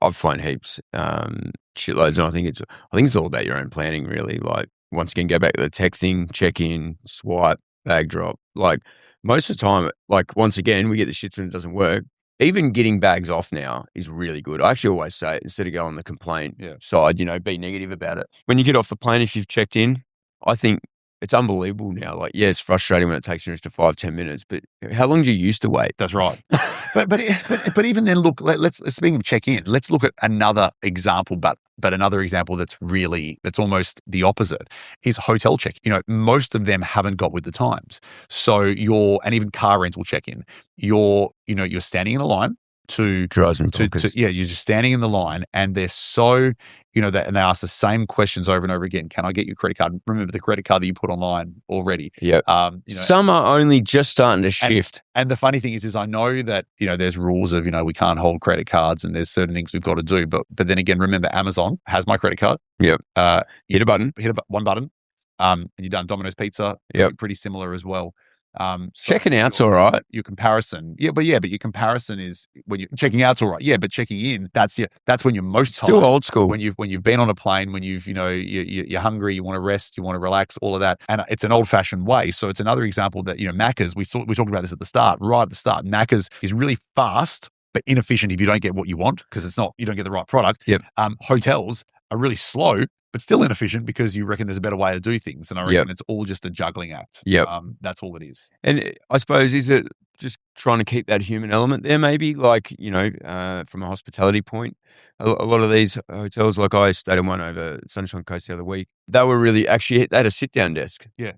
[SPEAKER 2] I've flown heaps, shitloads, and I think it's all about your own planning, really. Like, once again, go back to the tech thing, check in, swipe, bag drop. Like, most of the time, once again, we get the shits when it doesn't work. Even getting bags off now is really good. I actually always say it, instead of going on the complaint side, be negative about it. When you get off the plane, if you've checked in, I think it's unbelievable now. Like, it's frustrating when it takes you an extra 5-10 minutes, but how long do you used to wait?
[SPEAKER 1] That's right. but even then, look, let's speaking of check-in, let's look at another example, but another example that's almost the opposite is hotel check. Most of them haven't got with the times. So and even car rental check-in, you're standing in a line you're just standing in the line, and they're so, and they ask the same questions over and over again. Can I get your credit card? Remember the credit card that you put online already.
[SPEAKER 2] Yeah. Some are only just starting to shift.
[SPEAKER 1] And the funny thing is I know that, there's rules of, we can't hold credit cards and there's certain things we've got to do. But then again, remember, Amazon has my credit card.
[SPEAKER 2] Yep.
[SPEAKER 1] Hit one button. And you're done. Domino's Pizza. Yep. Pretty similar as well. So
[SPEAKER 2] Checking out's all right.
[SPEAKER 1] Your comparison, but your comparison is when you're checking out's all right. Yeah, but checking in, that's when you're most
[SPEAKER 2] Still
[SPEAKER 1] tired.
[SPEAKER 2] old school.
[SPEAKER 1] When you've been on a plane, when you're hungry, you want to rest, you want to relax, all of that, and it's an old fashioned way. So it's another example that Macca's. We talked about this at the start, right at the start. Macca's is really fast but inefficient if you don't get what you want because you don't get the right product.
[SPEAKER 2] Yep.
[SPEAKER 1] Hotels are really slow but still inefficient because you reckon there's a better way to do things. And I reckon it's all just a juggling act.
[SPEAKER 2] Yep.
[SPEAKER 1] That's all it is.
[SPEAKER 2] And I suppose, is it just trying to keep that human element there maybe? Like, from a hospitality point, a lot of these hotels, like I stayed in one over Sunshine Coast the other week, they were really, actually, they had a sit-down desk.
[SPEAKER 1] Yeah.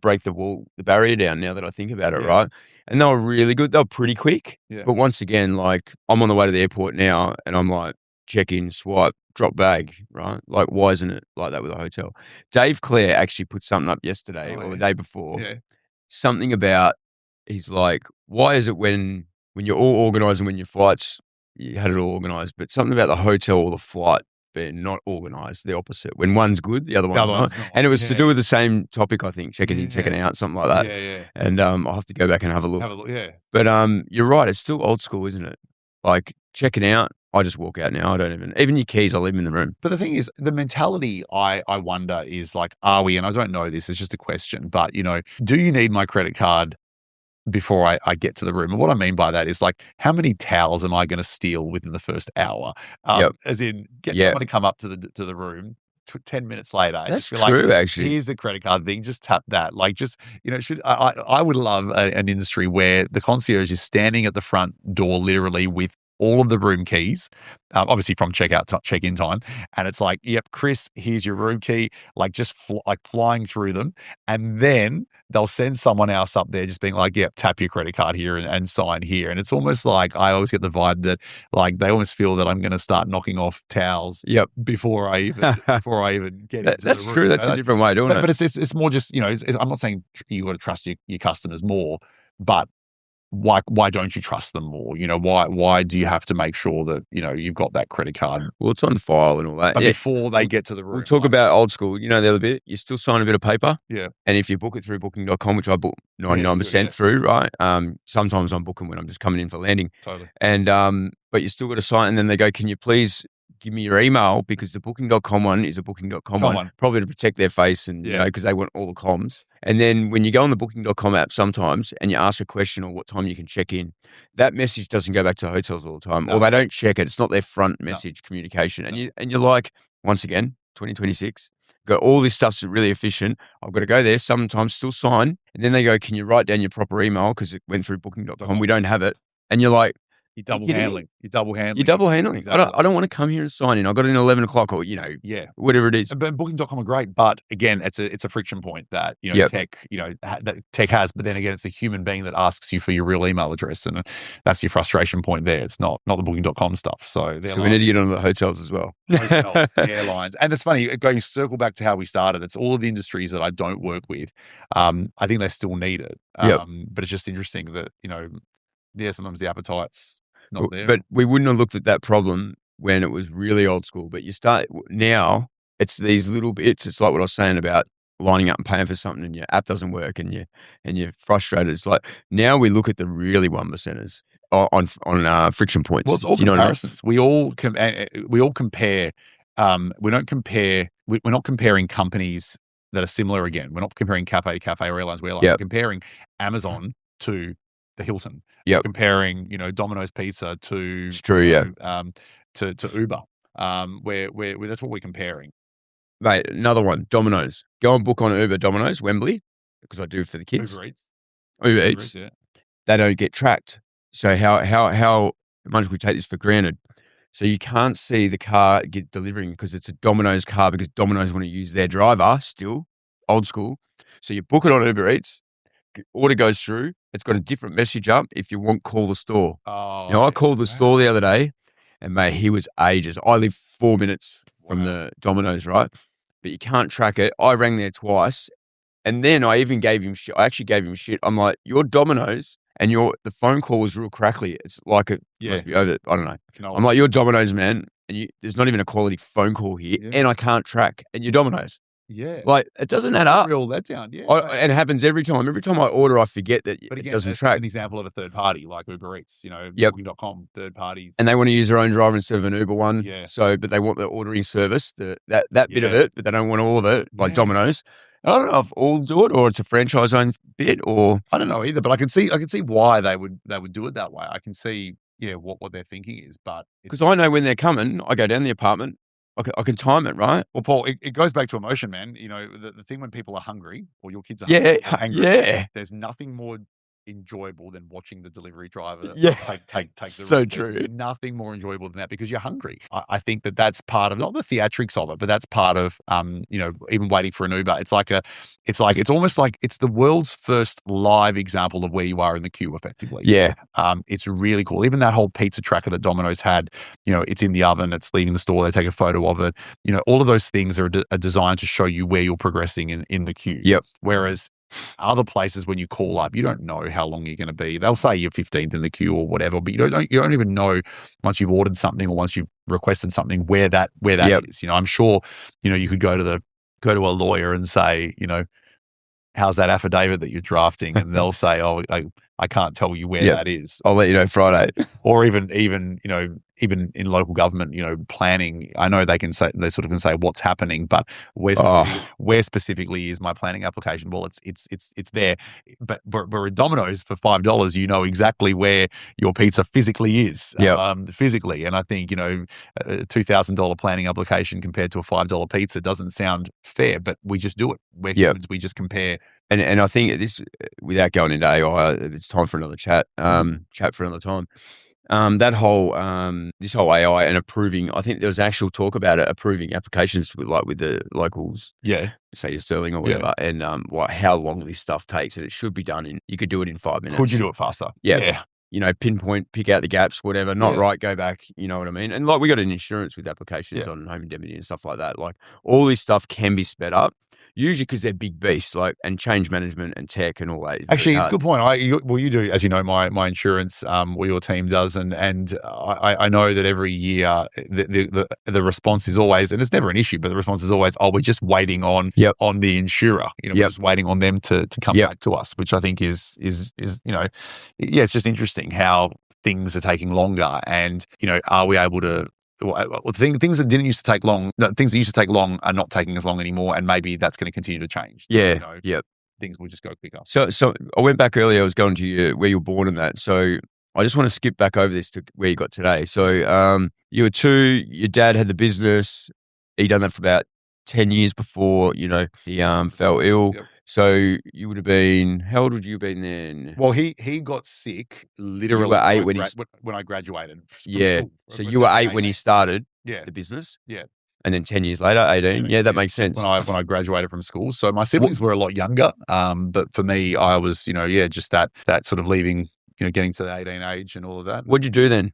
[SPEAKER 2] Break the barrier down now that I think about it, right? And they were really good. They were pretty quick.
[SPEAKER 1] Yeah.
[SPEAKER 2] But once again, like, I'm on the way to the airport now and I'm like, check in, swipe, drop bag, right? Like, why isn't it like that with a hotel? Dave Clare actually put something up yesterday or the day before.
[SPEAKER 1] Yeah.
[SPEAKER 2] Something about, he's like, why is it when you're all organised and when your flights, you had it all organised, but something about the hotel or the flight being not organised, the opposite. When one's good, the other one's not. And it was to do with the same topic, I think, checking in, checking out, something like that.
[SPEAKER 1] Yeah.
[SPEAKER 2] And I'll have to go back and have a look.
[SPEAKER 1] Yeah.
[SPEAKER 2] But you're right, it's still old school, isn't it? Like, checking out, I just walk out now. I don't even your keys, I leave them in the room.
[SPEAKER 1] But the thing is, the mentality I wonder is like, are we, and I don't know this, it's just a question, but do you need my credit card before I get to the room? And what I mean by that is like, how many towels am I going to steal within the first hour? As in, get someone to come up to the room 10 minutes later. And
[SPEAKER 2] That's
[SPEAKER 1] just be
[SPEAKER 2] true,
[SPEAKER 1] like,
[SPEAKER 2] actually.
[SPEAKER 1] Here's the credit card thing. Just tap that. Like, just, I would love an industry where the concierge is standing at the front door literally with all of the room keys, obviously from check-in time. And it's like, yep, Chris, here's your room key, like just flying through them. And then they'll send someone else up there just being like, yep, tap your credit card here and sign here. And it's almost like, I always get the vibe that like they almost feel that I'm going to start knocking off towels before I even get into
[SPEAKER 2] That's
[SPEAKER 1] the room.
[SPEAKER 2] true. That's a different way of doing it.
[SPEAKER 1] But it's more just, I'm not saying you got to trust your customers more, but why don't you trust them more? Why do you have to make sure that, you've got that credit card?
[SPEAKER 2] Well, it's on file and all that.
[SPEAKER 1] But before they get to the room.
[SPEAKER 2] We'll talk about old school. The other bit, you still sign a bit of paper.
[SPEAKER 1] Yeah.
[SPEAKER 2] And if you book it through booking.com, which I book 99% through, right? Sometimes I'm booking when I'm just coming in for landing.
[SPEAKER 1] Totally.
[SPEAKER 2] And, but you still got to sign, and then they go, can you please give me your email, because the booking.com one is a booking.com one, probably to protect their face and, because they want all the comms. And then when you go on the booking.com app sometimes and you ask a question or what time you can check in, that message doesn't go back to hotels all the time, or they don't check it. It's not their front message communication. And you're like, once again, 2026, got all this stuff's really efficient. I've got to go there, sometimes still sign. And then they go, can you write down your proper email? Because it went through booking.com. We don't have it. And you're like,
[SPEAKER 1] You're double handling. You're double handling.
[SPEAKER 2] Exactly. I don't want to come here and sign in. I got it in 11 o'clock or, whatever it is.
[SPEAKER 1] But Booking.com are great. But again, it's a friction point that, tech, that tech has. But then again, it's a human being that asks you for your real email address. And that's your frustration point there. It's not the Booking.com stuff. So
[SPEAKER 2] we need to get on the hotels as well.
[SPEAKER 1] Hotels, the airlines. And it's funny, circle back to how we started. It's all of the industries that I don't work with. I think they still need it. But it's just interesting that, sometimes the appetite's not there.
[SPEAKER 2] But we wouldn't have looked at that problem when it was really old school. But you start now, it's these little bits. It's like what I was saying about lining up and paying for something and your app doesn't work and you're frustrated. It's like now we look at the really 1%ers on friction points.
[SPEAKER 1] Well, it's all comparisons. We all compare. We don't compare. We're not comparing companies that are similar. Again, we're not comparing cafe to cafe or airlines to airlines. We're comparing Amazon to the Hilton. Comparing, Domino's Pizza to to Uber. Where that's what we're comparing.
[SPEAKER 2] Mate, another one, Domino's. Go and book on Uber Domino's, Wembley, because I do for the kids. Uber Eats.
[SPEAKER 1] Yeah.
[SPEAKER 2] They don't get tracked. So how much we take this for granted? So you can't see the car get delivering because it's a Domino's car, because Domino's want to use their driver still, old school. So you book it on Uber Eats, order goes through, it's got a different message up. If you want, call the store. I called the store the other day, and mate, he was ages. I live 4 minutes from the Domino's, right? But you can't track it. I rang there twice, and then I even gave him shit. I actually gave him shit. I'm like, you're Domino's, and the phone call was real crackly. It's like it must be over. I don't know. I'm like, you're Domino's, man, and there's not even a quality phone call here, and I can't track, and you're Domino's.
[SPEAKER 1] Yeah.
[SPEAKER 2] Like, it doesn't add
[SPEAKER 1] It's a
[SPEAKER 2] up.
[SPEAKER 1] real letdown. Yeah.
[SPEAKER 2] And it happens every time. Every time I order, I forget that
[SPEAKER 1] But
[SPEAKER 2] it
[SPEAKER 1] again,
[SPEAKER 2] doesn't
[SPEAKER 1] that's
[SPEAKER 2] track.
[SPEAKER 1] an example of a third party like Uber Eats,
[SPEAKER 2] Yep.
[SPEAKER 1] Booking.com, third parties.
[SPEAKER 2] And they want to use their own driver instead of an Uber one.
[SPEAKER 1] Yeah.
[SPEAKER 2] So, but they want the ordering service, that bit of
[SPEAKER 1] Yeah.
[SPEAKER 2] it, but they don't want all of it, like
[SPEAKER 1] Yeah.
[SPEAKER 2] Domino's. I don't know if all do it or it's a franchise-owned bit or
[SPEAKER 1] I don't know either, but I can see why they would do it that way. I can see, what their thinking is, but
[SPEAKER 2] because I know when they're coming, I go down the apartment, I can time it, right?
[SPEAKER 1] well, Paul, it goes back to emotion, man. You know, the thing when people are hungry or your kids are
[SPEAKER 2] Yeah,
[SPEAKER 1] hungry or angry,
[SPEAKER 2] yeah.
[SPEAKER 1] there's nothing more enjoyable than watching the delivery driver
[SPEAKER 2] Yeah.
[SPEAKER 1] take the
[SPEAKER 2] So
[SPEAKER 1] route.
[SPEAKER 2] true.
[SPEAKER 1] There's nothing more enjoyable than that because you're hungry. I think that's part of not the theatrics of it, but that's part of even waiting for an Uber. It's almost like it's the world's first live example of where you are in the queue, effectively.
[SPEAKER 2] Yeah.
[SPEAKER 1] It's really cool. Even that whole pizza tracker that Domino's had, it's in the oven, it's leaving the store, they take a photo of it. All of those things are designed to show you where you're progressing in the queue.
[SPEAKER 2] Yep.
[SPEAKER 1] Whereas other places, when you call up, you don't know how long you're going to be. They'll say you're 15th in the queue or whatever, but you don't even know once you've ordered something or once you've requested something where that
[SPEAKER 2] Yep.
[SPEAKER 1] is. I'm sure you could go to a lawyer and say, how's that affidavit that you're drafting, and they'll say, oh, I can't tell you where
[SPEAKER 2] Yep.
[SPEAKER 1] that is.
[SPEAKER 2] I'll let you know Friday.
[SPEAKER 1] Or even in local government, planning, I know they sort of can say what's happening, but where specifically is my planning application? Well, it's there, but at Domino's for $5, you know exactly where your pizza physically is.
[SPEAKER 2] Yep.
[SPEAKER 1] Physically, and I think a $2,000 planning application compared to a $5 pizza doesn't sound fair, but we just do it. We're humans. We just compare.
[SPEAKER 2] And I think this, without going into AI, it's time for another chat. Chat for another time. That whole this whole AI and approving. I think there was actual talk about it approving applications with the locals.
[SPEAKER 1] Yeah,
[SPEAKER 2] say you're Sterling or whatever, and how long this stuff takes. And it should be done you could do it in 5 minutes.
[SPEAKER 1] Could you do it faster?
[SPEAKER 2] Yeah. Pinpoint, pick out the gaps, whatever. Not right, go back. You know what I mean? And we got an insurance with applications on home indemnity and stuff like that. Like all this stuff can be sped up. Usually because they're big beasts, and change management and tech and all that.
[SPEAKER 1] Actually, it's a good point. You do, as you know, my insurance, your team does, and I know that every year the response is always, and it's never an issue, but the response is always, we're just waiting on the insurer. We're just waiting on them to come back to us, which I think is it's just interesting how things are taking longer, and are we able to. Things that didn't used to take long, things that used to take long are not taking as long anymore, and maybe that's going to continue to change. Things will just go quicker.
[SPEAKER 2] So I went back earlier. I was going to where you were born and that. So I just want to skip back over this to where you got today. So you were 2. Your dad had the business. He done that for about 10 years before he fell ill.
[SPEAKER 1] Yep.
[SPEAKER 2] So you would have been, how old would you have been then?
[SPEAKER 1] Well, he got sick literally
[SPEAKER 2] you were 8
[SPEAKER 1] when I graduated from
[SPEAKER 2] school. So you were 8 when he started the business?
[SPEAKER 1] Yeah.
[SPEAKER 2] And then 10 years later, 18. Yeah, that makes sense.
[SPEAKER 1] When I graduated from school. So my siblings were a lot younger. But for me, I was, just that sort of leaving, getting to the 18 age and all of that.
[SPEAKER 2] What'd you do then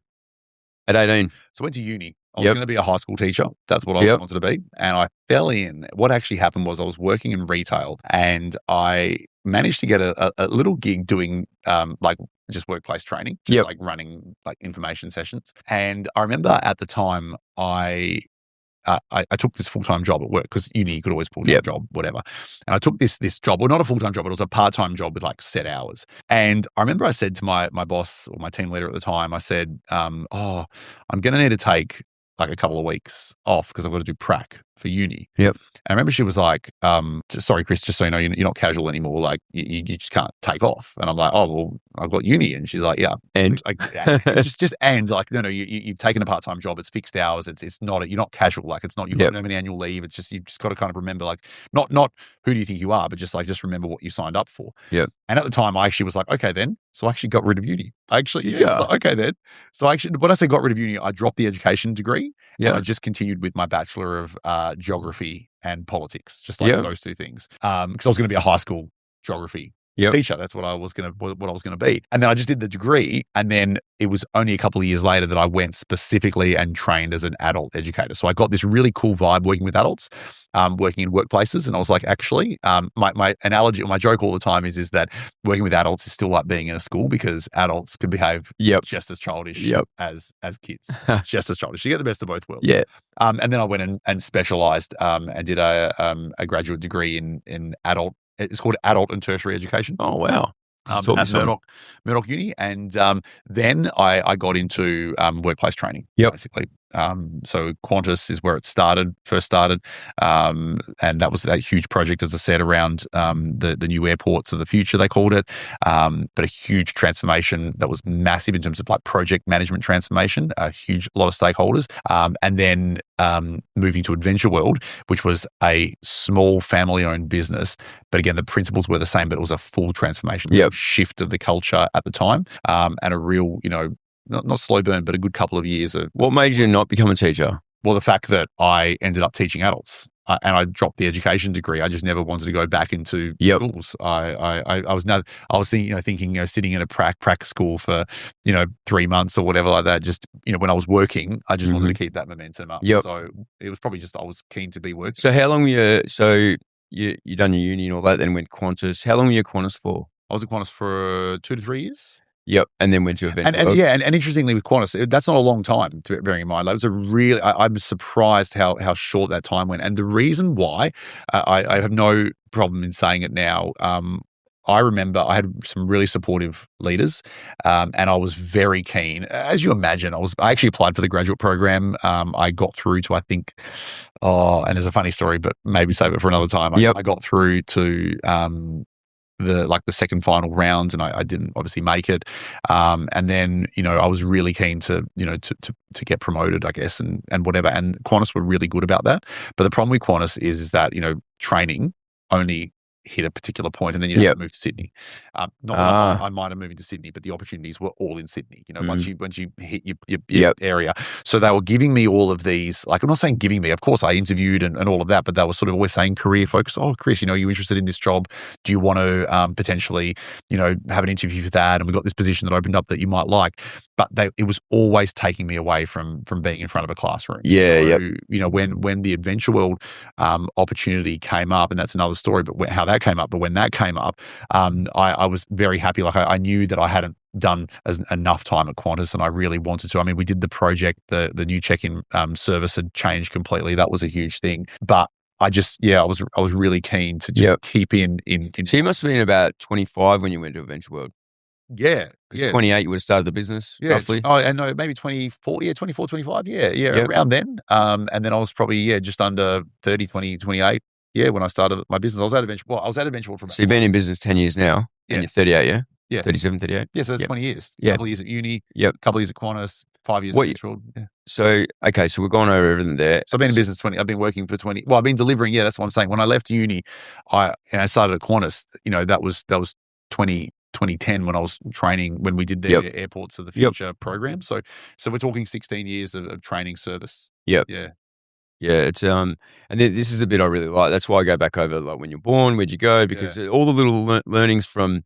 [SPEAKER 2] at 18?
[SPEAKER 1] So I went to uni. I was going to be a high school teacher. That's what I wanted to be. And I fell in. What actually happened was I was working in retail, and I managed to get a little gig doing just workplace training, running information sessions. And I remember at the time I took this full-time job at work because uni you could always full-time job, whatever. And I took this job, well, not a full-time job, but it was a part-time job with set hours. And I remember I said to my boss or my team leader at the time, I said, I'm going to need to take a couple of weeks off because I've got to do prac for uni.
[SPEAKER 2] Yep.
[SPEAKER 1] And I remember she was like, sorry, Chris, just so you know, you're not casual anymore. You just can't take off. And I'm like, oh, well, I've got uni. And she's like, yeah.
[SPEAKER 2] And
[SPEAKER 1] no, you've taken a part-time job. It's fixed hours. It's not, you're not casual. It's not, you've got no annual leave. It's just, you've just got to kind of remember, not who do you think you are, but just remember what you signed up for.
[SPEAKER 2] Yeah.
[SPEAKER 1] And at the time I actually was like, okay, then. So I actually got rid of uni. I was like, okay, then. So when I say got rid of uni, I dropped the education degree and I just continued with my Bachelor of Geography and Politics, just those two things. Because I was going to be a high school geography
[SPEAKER 2] Yep.
[SPEAKER 1] teacher. That's what I was going to be. And then I just did the degree. And then it was only a couple of years later that I went specifically and trained as an adult educator. So I got this really cool vibe working with adults, working in workplaces. And I was like, actually, my analogy or my joke all the time is that working with adults is still like being in a school, because adults can behave just as childish as kids, just as childish. You get the best of both worlds.
[SPEAKER 2] Yeah.
[SPEAKER 1] And then I went and specialized and did a graduate degree in adult. It's called adult and tertiary education.
[SPEAKER 2] Oh, wow.
[SPEAKER 1] At Murdoch Uni. And then I got into workplace training, basically. So Qantas is where it first started. And that was that huge project, as I said, around the new airports of the future, they called it. But a huge transformation that was massive in terms of like project management transformation, a lot of stakeholders. And then moving to Adventure World, which was a small family-owned business. But again, the principles were the same, but it was a full transformation, shift of the culture at the time, and a real, not slow burn, but a good couple of years of.
[SPEAKER 2] What made you not become a teacher?
[SPEAKER 1] Well, the fact that I ended up teaching adults, and I dropped the education degree. I just never wanted to go back into schools. I was thinking, sitting in a prac school for 3 months or whatever like that. Just when I was working, I just wanted to keep that momentum up. So it was probably just I was keen to be working.
[SPEAKER 2] So how long were you? So you done your uni and all that, then went Qantas. How long were you at Qantas for?
[SPEAKER 1] I was at Qantas for 2 to 3 years.
[SPEAKER 2] Yep, and then went to Adventure.
[SPEAKER 1] And interestingly with Qantas, that's not a long time, bearing in mind. That was I'm surprised how short that time went. And the reason why, I have no problem in saying it now, I remember I had some really supportive leaders, and I was very keen. As you imagine, I actually applied for the graduate program. I got through to, I think, and there's a funny story, but maybe save it for another time. I got through to the second final rounds, and I didn't obviously make it. And then I was really keen to get promoted, I guess, and whatever. And Qantas were really good about that. But the problem with Qantas is that training only hit a particular point, and then you have to move to Sydney. I might have moved to Sydney, but the opportunities were all in Sydney. Once you hit your area, so they were giving me all of these. Like, I'm not saying giving me. Of course, I interviewed and all of that, but they were sort of always saying career focus. Oh, Chris, you interested in this job? Do you want to potentially have an interview for that? And we got this position that opened up that you might like. But it was always taking me away from being in front of a classroom. When the Adventure World opportunity came up, and that's another story, but how that came up. But when that came up, I was very happy. Like I knew that I hadn't done enough time at Qantas, and I really wanted to. I mean, we did the project, the new check-in service had changed completely. That was a huge thing. But I was really keen to just keep in.
[SPEAKER 2] So you must have been about 25 when you went to Adventure World.
[SPEAKER 1] Yeah.
[SPEAKER 2] Because 28, you would have started the business, roughly.
[SPEAKER 1] Oh, and no, maybe 24, 24, 25. Around then. And then I was probably, just under 30, 20, 28. Yeah, when I started my business. I was at Adventure World for about.
[SPEAKER 2] So you've been in business 10 years now, and you're 38, yeah?
[SPEAKER 1] Yeah.
[SPEAKER 2] 37, 38?
[SPEAKER 1] Yeah, so that's 20 years. A couple of years at uni, a couple of years at Qantas, 5 years at Adventure World. Yeah.
[SPEAKER 2] So, okay, so we're going over everything there.
[SPEAKER 1] So I've been in business 20, I've been working for 20, well, I've been delivering, that's what I'm saying. When I left uni, I started at Qantas, that was 2010 when I was training, when we did the Airports of the Future program. So we're talking 16 years of training service.
[SPEAKER 2] Yeah, it's and then this is the bit I really like. That's why I go back over, like, when you're born, where'd you go? Because all the little learnings from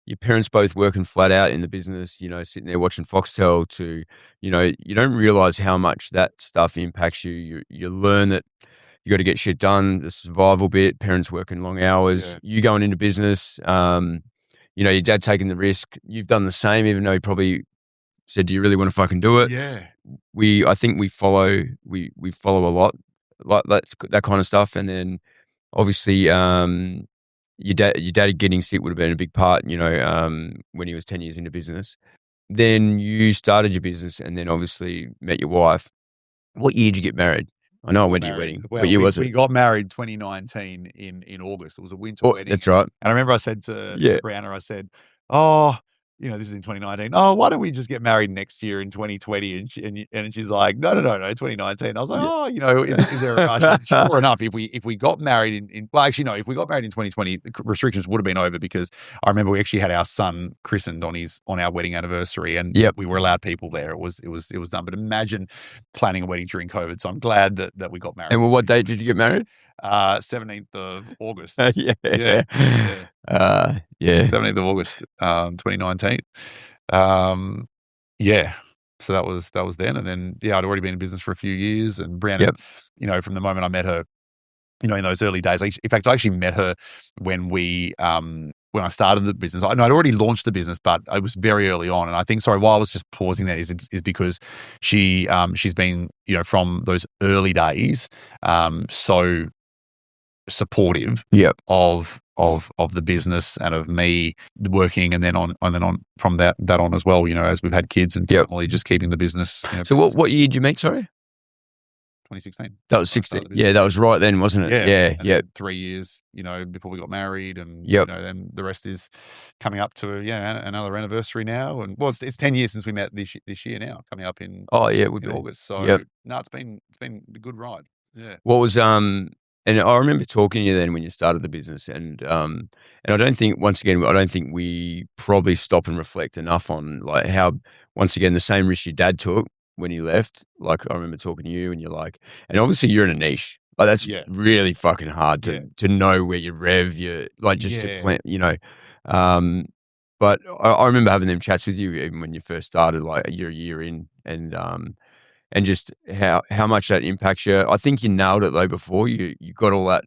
[SPEAKER 2] your parents both working flat out in the business, sitting there watching Foxtel, to, you don't realize how much that stuff impacts you. You learn that you got to get shit done, the survival bit, parents working long hours, you going into business, your dad taking the risk. You've done the same, even though he probably said, "Do you really want to fucking do it?"
[SPEAKER 1] Yeah.
[SPEAKER 2] I think we follow a lot, like that kind of stuff. And then obviously, your dad getting sick would have been a big part, when he was 10 years into business. Then you started your business, and then obviously met your wife. What year did you get married? I know I went to your wedding.
[SPEAKER 1] Well,
[SPEAKER 2] what year was it?
[SPEAKER 1] We got married 2019 in August. It was a winter wedding.
[SPEAKER 2] That's right.
[SPEAKER 1] And I remember I said to Brianna, I said, "Oh, this is in 2019. Oh, why don't we just get married next year in 2020?" And she's like, "No, 2019." I was like, is there a rush? Sure enough, if we got married if we got married in 2020, the restrictions would have been over, because I remember we actually had our son christened on our wedding anniversary, and we were allowed people there. It was done. But imagine planning a wedding during COVID. So I'm glad that we got married.
[SPEAKER 2] And what date did you get married?
[SPEAKER 1] 17th of August.
[SPEAKER 2] Yeah.
[SPEAKER 1] Yeah.
[SPEAKER 2] Yeah.
[SPEAKER 1] 17th of August, 2019. Yeah. So that was then. And then, yeah, I'd already been in business for a few years. And Brianna,
[SPEAKER 2] Yep.
[SPEAKER 1] from the moment I met her, in those early days, in fact, I actually met her when when I started the business. I'd already launched the business, but it was very early on. And I think, sorry, why I was just pausing that is because she's been, from those early days, so supportive
[SPEAKER 2] Yep.
[SPEAKER 1] of the business and of me working, and then on from that on as well, as we've had kids and
[SPEAKER 2] Yep.
[SPEAKER 1] family, just keeping the business.
[SPEAKER 2] So what year did you meet, sorry?
[SPEAKER 1] 2016.
[SPEAKER 2] That was 16. Yeah, that was right then, wasn't it?
[SPEAKER 1] Yeah.
[SPEAKER 2] Yeah.
[SPEAKER 1] And 3 years, before we got married, and
[SPEAKER 2] Yep.
[SPEAKER 1] then the rest is coming up to another anniversary now. And well, it's 10 years since we met this year now, coming up in
[SPEAKER 2] Oh yeah, it would
[SPEAKER 1] in
[SPEAKER 2] be.
[SPEAKER 1] August. So
[SPEAKER 2] Yep.
[SPEAKER 1] no, it's been a good ride. Yeah.
[SPEAKER 2] What was and I remember talking to you then when you started the business, and I don't think, once again, we probably stop and reflect enough on like how, once again, the same risk your dad took when he left. Like I remember talking to you, and you're like, and obviously you're in a niche. Like that's really fucking hard to know where you rev, you like just to plan, But I remember having them chats with you even when you first started, like a year in, and just how much that impacts you. I think you nailed it though before. You got all that,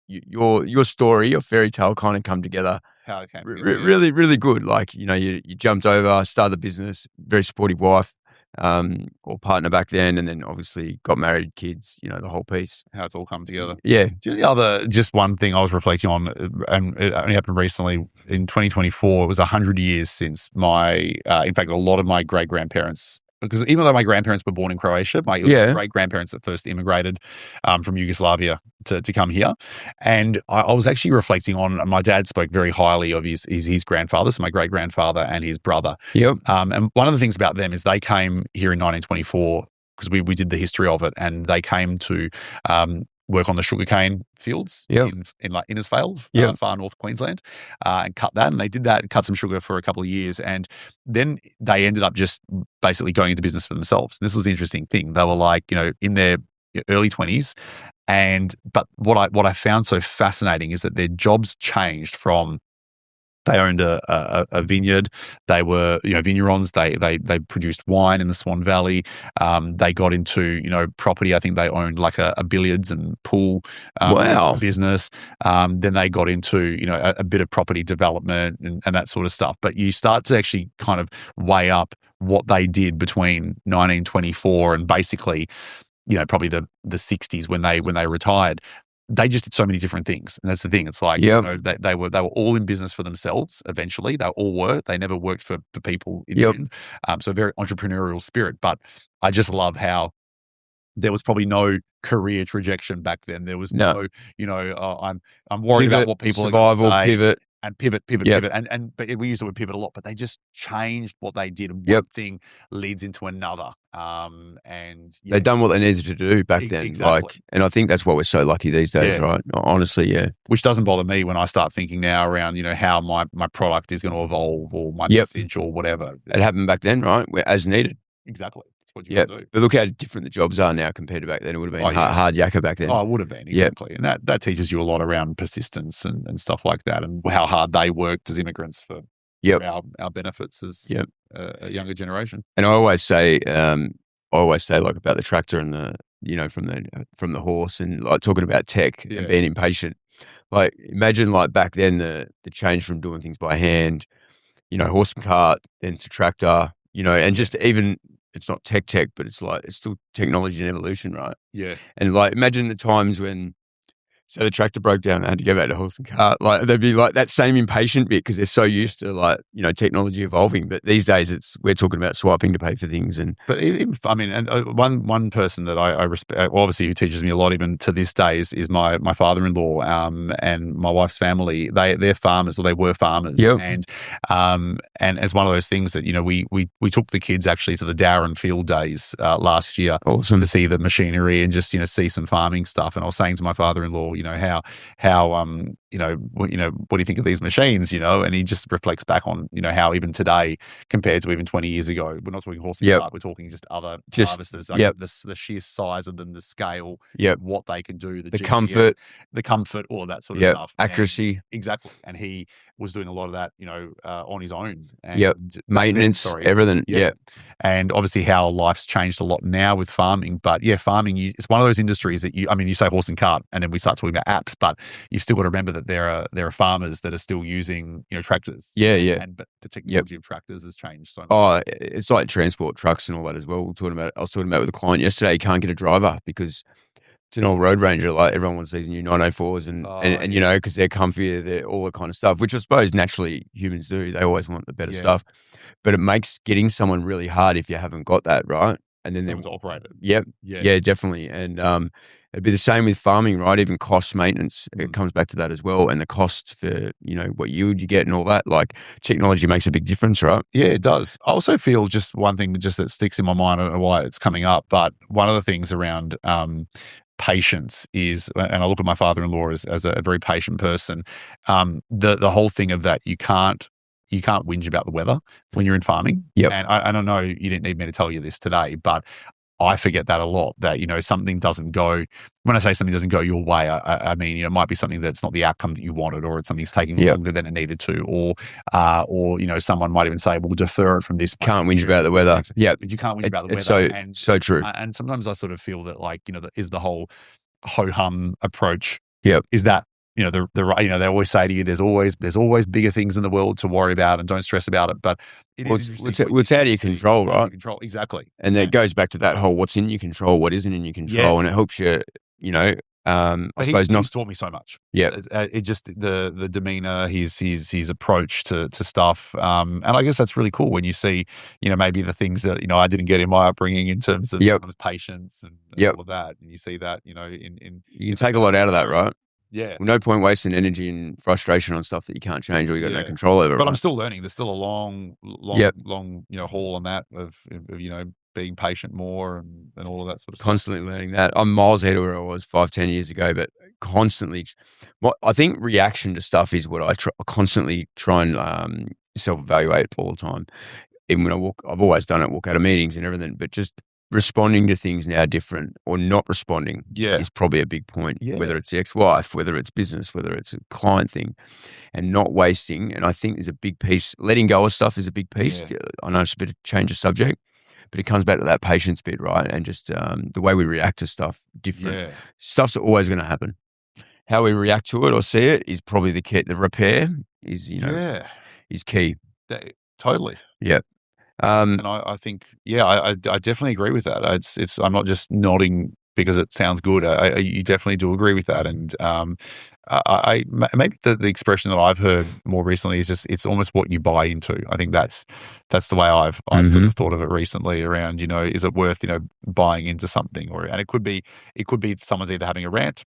[SPEAKER 2] your story, your fairy tale kind of come together.
[SPEAKER 1] How it came together.
[SPEAKER 2] Really, really good. Like, you jumped over, started the business, very supportive wife, or partner back then, and then obviously got married, kids, the whole piece.
[SPEAKER 1] How it's all come together.
[SPEAKER 2] Yeah.
[SPEAKER 1] Do you know just one thing I was reflecting on, and it only happened recently in 2024, it was 100 years since in fact, a lot of my great-grandparents, because even though my grandparents were born in Croatia, my great-grandparents that first immigrated from Yugoslavia to come here. And I was actually reflecting on, my dad spoke very highly of his grandfather, so my great-grandfather and his brother.
[SPEAKER 2] Yep.
[SPEAKER 1] And one of the things about them is they came here in 1924, because we did the history of it, and they came to work on the sugarcane fields in like Innisfail, far north Queensland, and cut that. And they did that, cut some sugar for a couple of years, and then they ended up just basically going into business for themselves. And this was the interesting thing. They were like, in their early 20s. But what I found so fascinating is that their jobs changed from, they owned a vineyard. They were, vignerons. They produced wine in the Swan Valley. They got into, property. I think they owned like a billiards and pool business. Then they got into, a bit of property development and that sort of stuff. But you start to actually kind of weigh up what they did between 1924 and basically, probably the 60s when they retired. They just did so many different things. And that's the thing. It's like, they were all in business for themselves eventually. They all were. They never worked for people in the end. So a very entrepreneurial spirit. But I just love how there was probably no career trajectory back then. There was no, I'm worried about what people
[SPEAKER 2] survival,
[SPEAKER 1] are going to say.
[SPEAKER 2] Pivot.
[SPEAKER 1] And pivot. But we use the word pivot a lot, but they just changed what they did. And one thing leads into another. And
[SPEAKER 2] they've done what they needed to do back then.
[SPEAKER 1] Exactly.
[SPEAKER 2] And I think that's why we're so lucky these days, right? Honestly, yeah.
[SPEAKER 1] Which doesn't bother me when I start thinking now around, how my product is going to evolve, or my message or whatever.
[SPEAKER 2] It happened back then, right? As needed.
[SPEAKER 1] Exactly. That's what you got to do.
[SPEAKER 2] But look how different the jobs are now compared to back then. It would have been hard yakka back then.
[SPEAKER 1] Oh, it would have been, exactly. And that teaches you a lot around persistence and stuff like that, and how hard they worked as immigrants for our benefits as a younger generation.
[SPEAKER 2] And I always say like about the tractor and the, from the horse, and like talking about tech and being impatient. Like imagine like back then the change from doing things by hand, horse and cart, then to tractor, and just even, it's not tech, but it's like, it's still technology and evolution, right?
[SPEAKER 1] Yeah.
[SPEAKER 2] And like, imagine the times when, so the tractor broke down and I had to go back to horse and cart. Like they'd be like that same impatient bit because they're so used to like, technology evolving. But these days we're talking about swiping to pay for things.
[SPEAKER 1] But one person that I respect, obviously who teaches me a lot even to this day is my father-in-law and my wife's family. They're farmers, or they were farmers. And it's one of those things that, we took the kids actually to the Darren field days last year.
[SPEAKER 2] Awesome.
[SPEAKER 1] To see the machinery and just, see some farming stuff. And I was saying to my father-in-law, you know, how what do you think of these machines, you know? And he just reflects back on, you know, how even today compared to even 20 years ago, we're not talking horse and
[SPEAKER 2] Yep.
[SPEAKER 1] cart, we're talking just other
[SPEAKER 2] Just-
[SPEAKER 1] harvesters. Like
[SPEAKER 2] yep.
[SPEAKER 1] the sheer size of them, the scale,
[SPEAKER 2] Yep.
[SPEAKER 1] what they can do,
[SPEAKER 2] The comfort,
[SPEAKER 1] all of that sort of
[SPEAKER 2] yep.
[SPEAKER 1] stuff.
[SPEAKER 2] Accuracy.
[SPEAKER 1] And exactly. And he was doing a lot of that, you know, on his own. And
[SPEAKER 2] Yep.
[SPEAKER 1] back then,
[SPEAKER 2] Maintenance, everything. Yeah.
[SPEAKER 1] And obviously how life's changed a lot now with farming. But yeah, farming, it's one of those industries that you say horse and cart, and then we start talking about apps, but you've still got to remember that there are farmers that are still using, you know, tractors.
[SPEAKER 2] Yeah.
[SPEAKER 1] But the technology of tractors has changed so much.
[SPEAKER 2] Oh, it's like transport trucks and all that as well. I was talking about with a client yesterday, you can't get a driver because it's an old road ranger. Like everyone wants these new 904s and you know, because they're comfier, they're all that kind of stuff, which I suppose naturally humans do. They always want the better stuff. But it makes getting someone really hard if you haven't got that, right? And then
[SPEAKER 1] someone's operated.
[SPEAKER 2] Yep. Yeah, definitely. And it'd be the same with farming, right? Even cost maintenance, it comes back to that as well. And the cost for, you know, what yield you get and all that. Like technology makes a big difference, right?
[SPEAKER 1] Yeah, it does. I also feel just one thing just that sticks in my mind, I don't know why it's coming up, but one of the things around patience is, and I look at my father-in-law as a very patient person, the whole thing of that you can't whinge about the weather when you're in farming.
[SPEAKER 2] Yep.
[SPEAKER 1] And I don't know, you didn't need me to tell you this today, but I forget that a lot, that, you know, something doesn't go, when I say something doesn't go your way, I mean, you know, it might be something that's not the outcome that you wanted, or it's something's taking longer than it needed to, or, you know, someone might even say, we'll defer it from this.
[SPEAKER 2] Can't whinge about the weather. Yeah.
[SPEAKER 1] But you can't whinge about the weather.
[SPEAKER 2] It's so true.
[SPEAKER 1] And sometimes I sort of feel that, like, you know, is the whole ho-hum approach.
[SPEAKER 2] Yep.
[SPEAKER 1] Is that, you know, you know, they always say to you, there's always bigger things in the world to worry about, and don't stress about it. But
[SPEAKER 2] it's out of your control, right?
[SPEAKER 1] Exactly.
[SPEAKER 2] And it goes back to that whole what's in your control, what isn't in your control, and it helps you, you know. I suppose
[SPEAKER 1] he's taught me so much.
[SPEAKER 2] Yeah,
[SPEAKER 1] it just the demeanor, his approach to stuff, and I guess that's really cool when you see, you know, maybe the things that, you know, I didn't get in my upbringing in terms of patience and all of that, and you see that, you know, in
[SPEAKER 2] you can take a lot out of that, right?
[SPEAKER 1] Yeah.
[SPEAKER 2] No point wasting energy and frustration on stuff that you can't change or you got no control over.
[SPEAKER 1] But
[SPEAKER 2] right?
[SPEAKER 1] I'm still learning. There's still a long, you know, haul on that of you know, being patient more and all of that sort of
[SPEAKER 2] constantly stuff. Learning that. I'm miles ahead of where I was 5-10 years ago, but constantly. I think reaction to stuff is what I constantly try and self-evaluate all the time. Even when I've always done it, walk out of meetings and everything, but just responding to things now different or not responding is probably a big point, whether it's the ex-wife, whether it's business, whether it's a client thing, and not wasting. And I think there's a big piece, letting go of stuff is a big piece. I know it's a bit of change of subject, but it comes back to that patience bit, right? And just the way we react to stuff different. Stuff's always going to happen. How we react to it or see it is probably the key. The repair is, you know, is key.
[SPEAKER 1] Totally.
[SPEAKER 2] Yeah.
[SPEAKER 1] And I think, I definitely agree with that. It's I'm not just nodding because it sounds good. You definitely do agree with that. And I maybe the expression that I've heard more recently is just, it's almost what you buy into. I think that's the way I've sort of thought of it recently around, you know, is it worth, you know, buying into something, and it could be someone's either having a rant.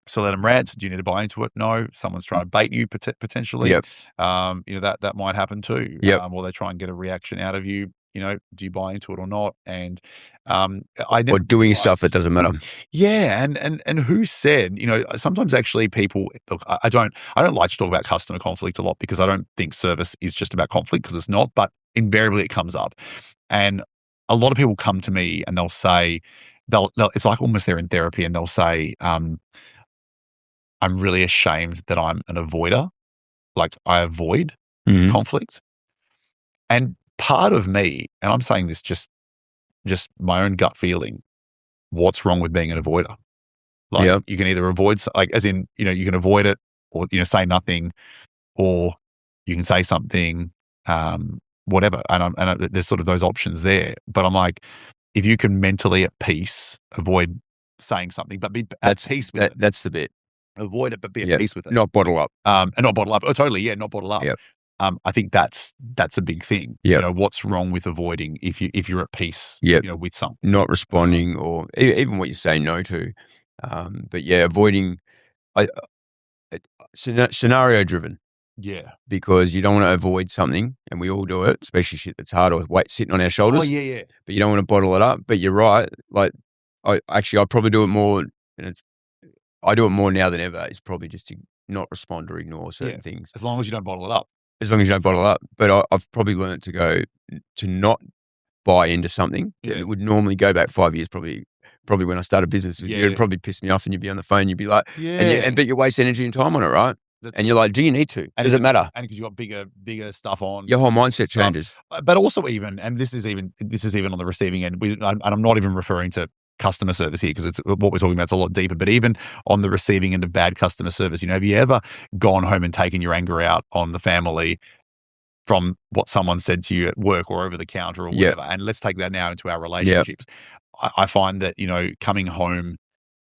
[SPEAKER 1] So let them rant. Do you need to buy into it? No. Someone's trying to bait you potentially. You know, that might happen too. Or they try and get a reaction out of you. You know, do you buy into it or not? And or
[SPEAKER 2] doing stuff that doesn't matter.
[SPEAKER 1] Yeah, and who said? You know, sometimes actually people look. I don't like to talk about customer conflict a lot because I don't think service is just about conflict, because it's not. But invariably it comes up, and a lot of people come to me and they'll say, it's like almost they're in therapy, and they'll say, I'm really ashamed that I'm an avoider. Like, I avoid conflict. And part of me, and I'm saying this just my own gut feeling, what's wrong with being an avoider? Like, you can either avoid, like, as in, you know, you can avoid it, or, you know, say nothing, or you can say something, whatever. And there's sort of those options there. But I'm like, if you can mentally at peace avoid saying something, but be at peace with it.
[SPEAKER 2] That's the bit.
[SPEAKER 1] Avoid it, but be at peace with it.
[SPEAKER 2] Not bottle up.
[SPEAKER 1] And not bottle up. Oh, totally. Yeah, not bottle up. I think that's a big thing. You know, what's wrong with avoiding if you're at peace, you know, with something.
[SPEAKER 2] Not responding, or even what you say no to. But avoiding scenario driven.
[SPEAKER 1] Yeah.
[SPEAKER 2] Because you don't want to avoid something, and we all do it, especially shit that's hard or weight sitting on our shoulders.
[SPEAKER 1] Oh, yeah.
[SPEAKER 2] But you don't want to bottle it up. But you're right. Like, I probably do it more, and I do it more now than ever. Is probably just to not respond or ignore certain things.
[SPEAKER 1] As long as you don't bottle it up.
[SPEAKER 2] As long as you don't bottle up. But I've probably learned to not buy into something.
[SPEAKER 1] Yeah.
[SPEAKER 2] It would normally go back 5 years, probably when I started business with you. It'd probably piss me off, and you'd be on the phone. You'd be like, but you waste energy and time on it, right? And you're like, do you need to? Does it matter?
[SPEAKER 1] And because you've got bigger stuff on,
[SPEAKER 2] your whole mindset changes.
[SPEAKER 1] But also, even this is even on the receiving end. And I'm not even referring to customer service here, because it's what we're talking about. It's a lot deeper. But even on the receiving end of bad customer service, have you ever gone home and taken your anger out on the family from what someone said to you at work or over the counter or whatever? And let's take that now into our relationships. I find that, coming home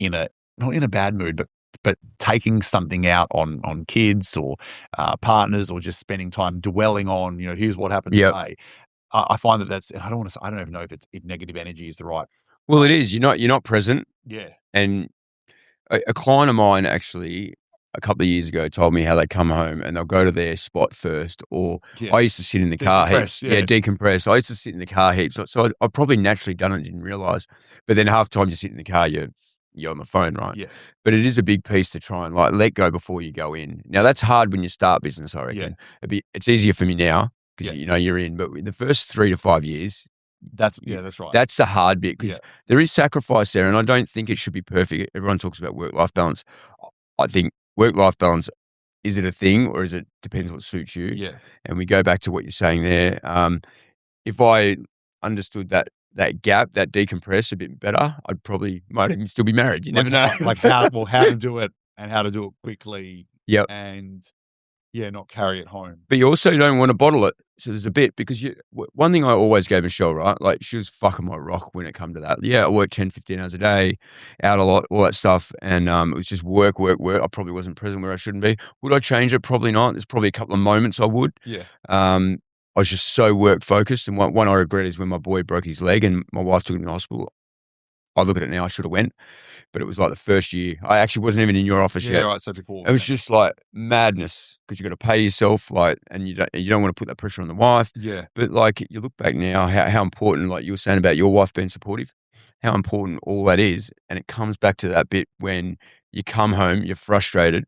[SPEAKER 1] not in a bad mood, but taking something out on kids or partners, or just spending time dwelling on, here's what happened today. I find that's, I don't even know if negative energy is the right.
[SPEAKER 2] Well, it is. You're not present.
[SPEAKER 1] Yeah.
[SPEAKER 2] And a client of mine actually a couple of years ago told me how they come home and they'll go to their spot first, or I used to sit in the car heaps. Decompress. I used to sit in the car heaps. So I probably naturally done it, didn't realize. But then half the time you sit in the car, you're on the phone, right?
[SPEAKER 1] Yeah.
[SPEAKER 2] But it is a big piece to try and let go before you go in. Now that's hard when you start business, I reckon.
[SPEAKER 1] Yeah.
[SPEAKER 2] It's easier for me now because you're in. But in the first 3 to 5 years,
[SPEAKER 1] that's right.
[SPEAKER 2] That's the hard bit, because there is sacrifice there, and I don't think it should be perfect. Everyone talks about work-life balance. I think work-life balance, is it a thing, or is it depends what suits you?
[SPEAKER 1] Yeah.
[SPEAKER 2] And we go back to what you're saying there. If I understood that gap, that decompress a bit better, might even still be married. You never know.
[SPEAKER 1] How to do it, and how to do it quickly.
[SPEAKER 2] Yep.
[SPEAKER 1] And not carry it home.
[SPEAKER 2] But you also don't want to bottle it. So there's a bit, because one thing I always gave Michelle, right? Like, she was fucking my rock when it come to that. Yeah, I worked 10, 15 hours a day, out a lot, all that stuff. And it was just work. I probably wasn't present where I shouldn't be. Would I change it? Probably not. There's probably a couple of moments I would.
[SPEAKER 1] Yeah.
[SPEAKER 2] I was just so work focused. And one I regret is when my boy broke his leg and my wife took him to the hospital. I look at it now, I should have went. But it was like the first year. I actually wasn't even in your office yet.
[SPEAKER 1] Right. So before.
[SPEAKER 2] It was just like madness, because you got to pay yourself, and you don't want to put that pressure on the wife.
[SPEAKER 1] Yeah.
[SPEAKER 2] But you look back now, how important, like you were saying about your wife being supportive, how important all that is. And it comes back to that bit when you come home, you're frustrated,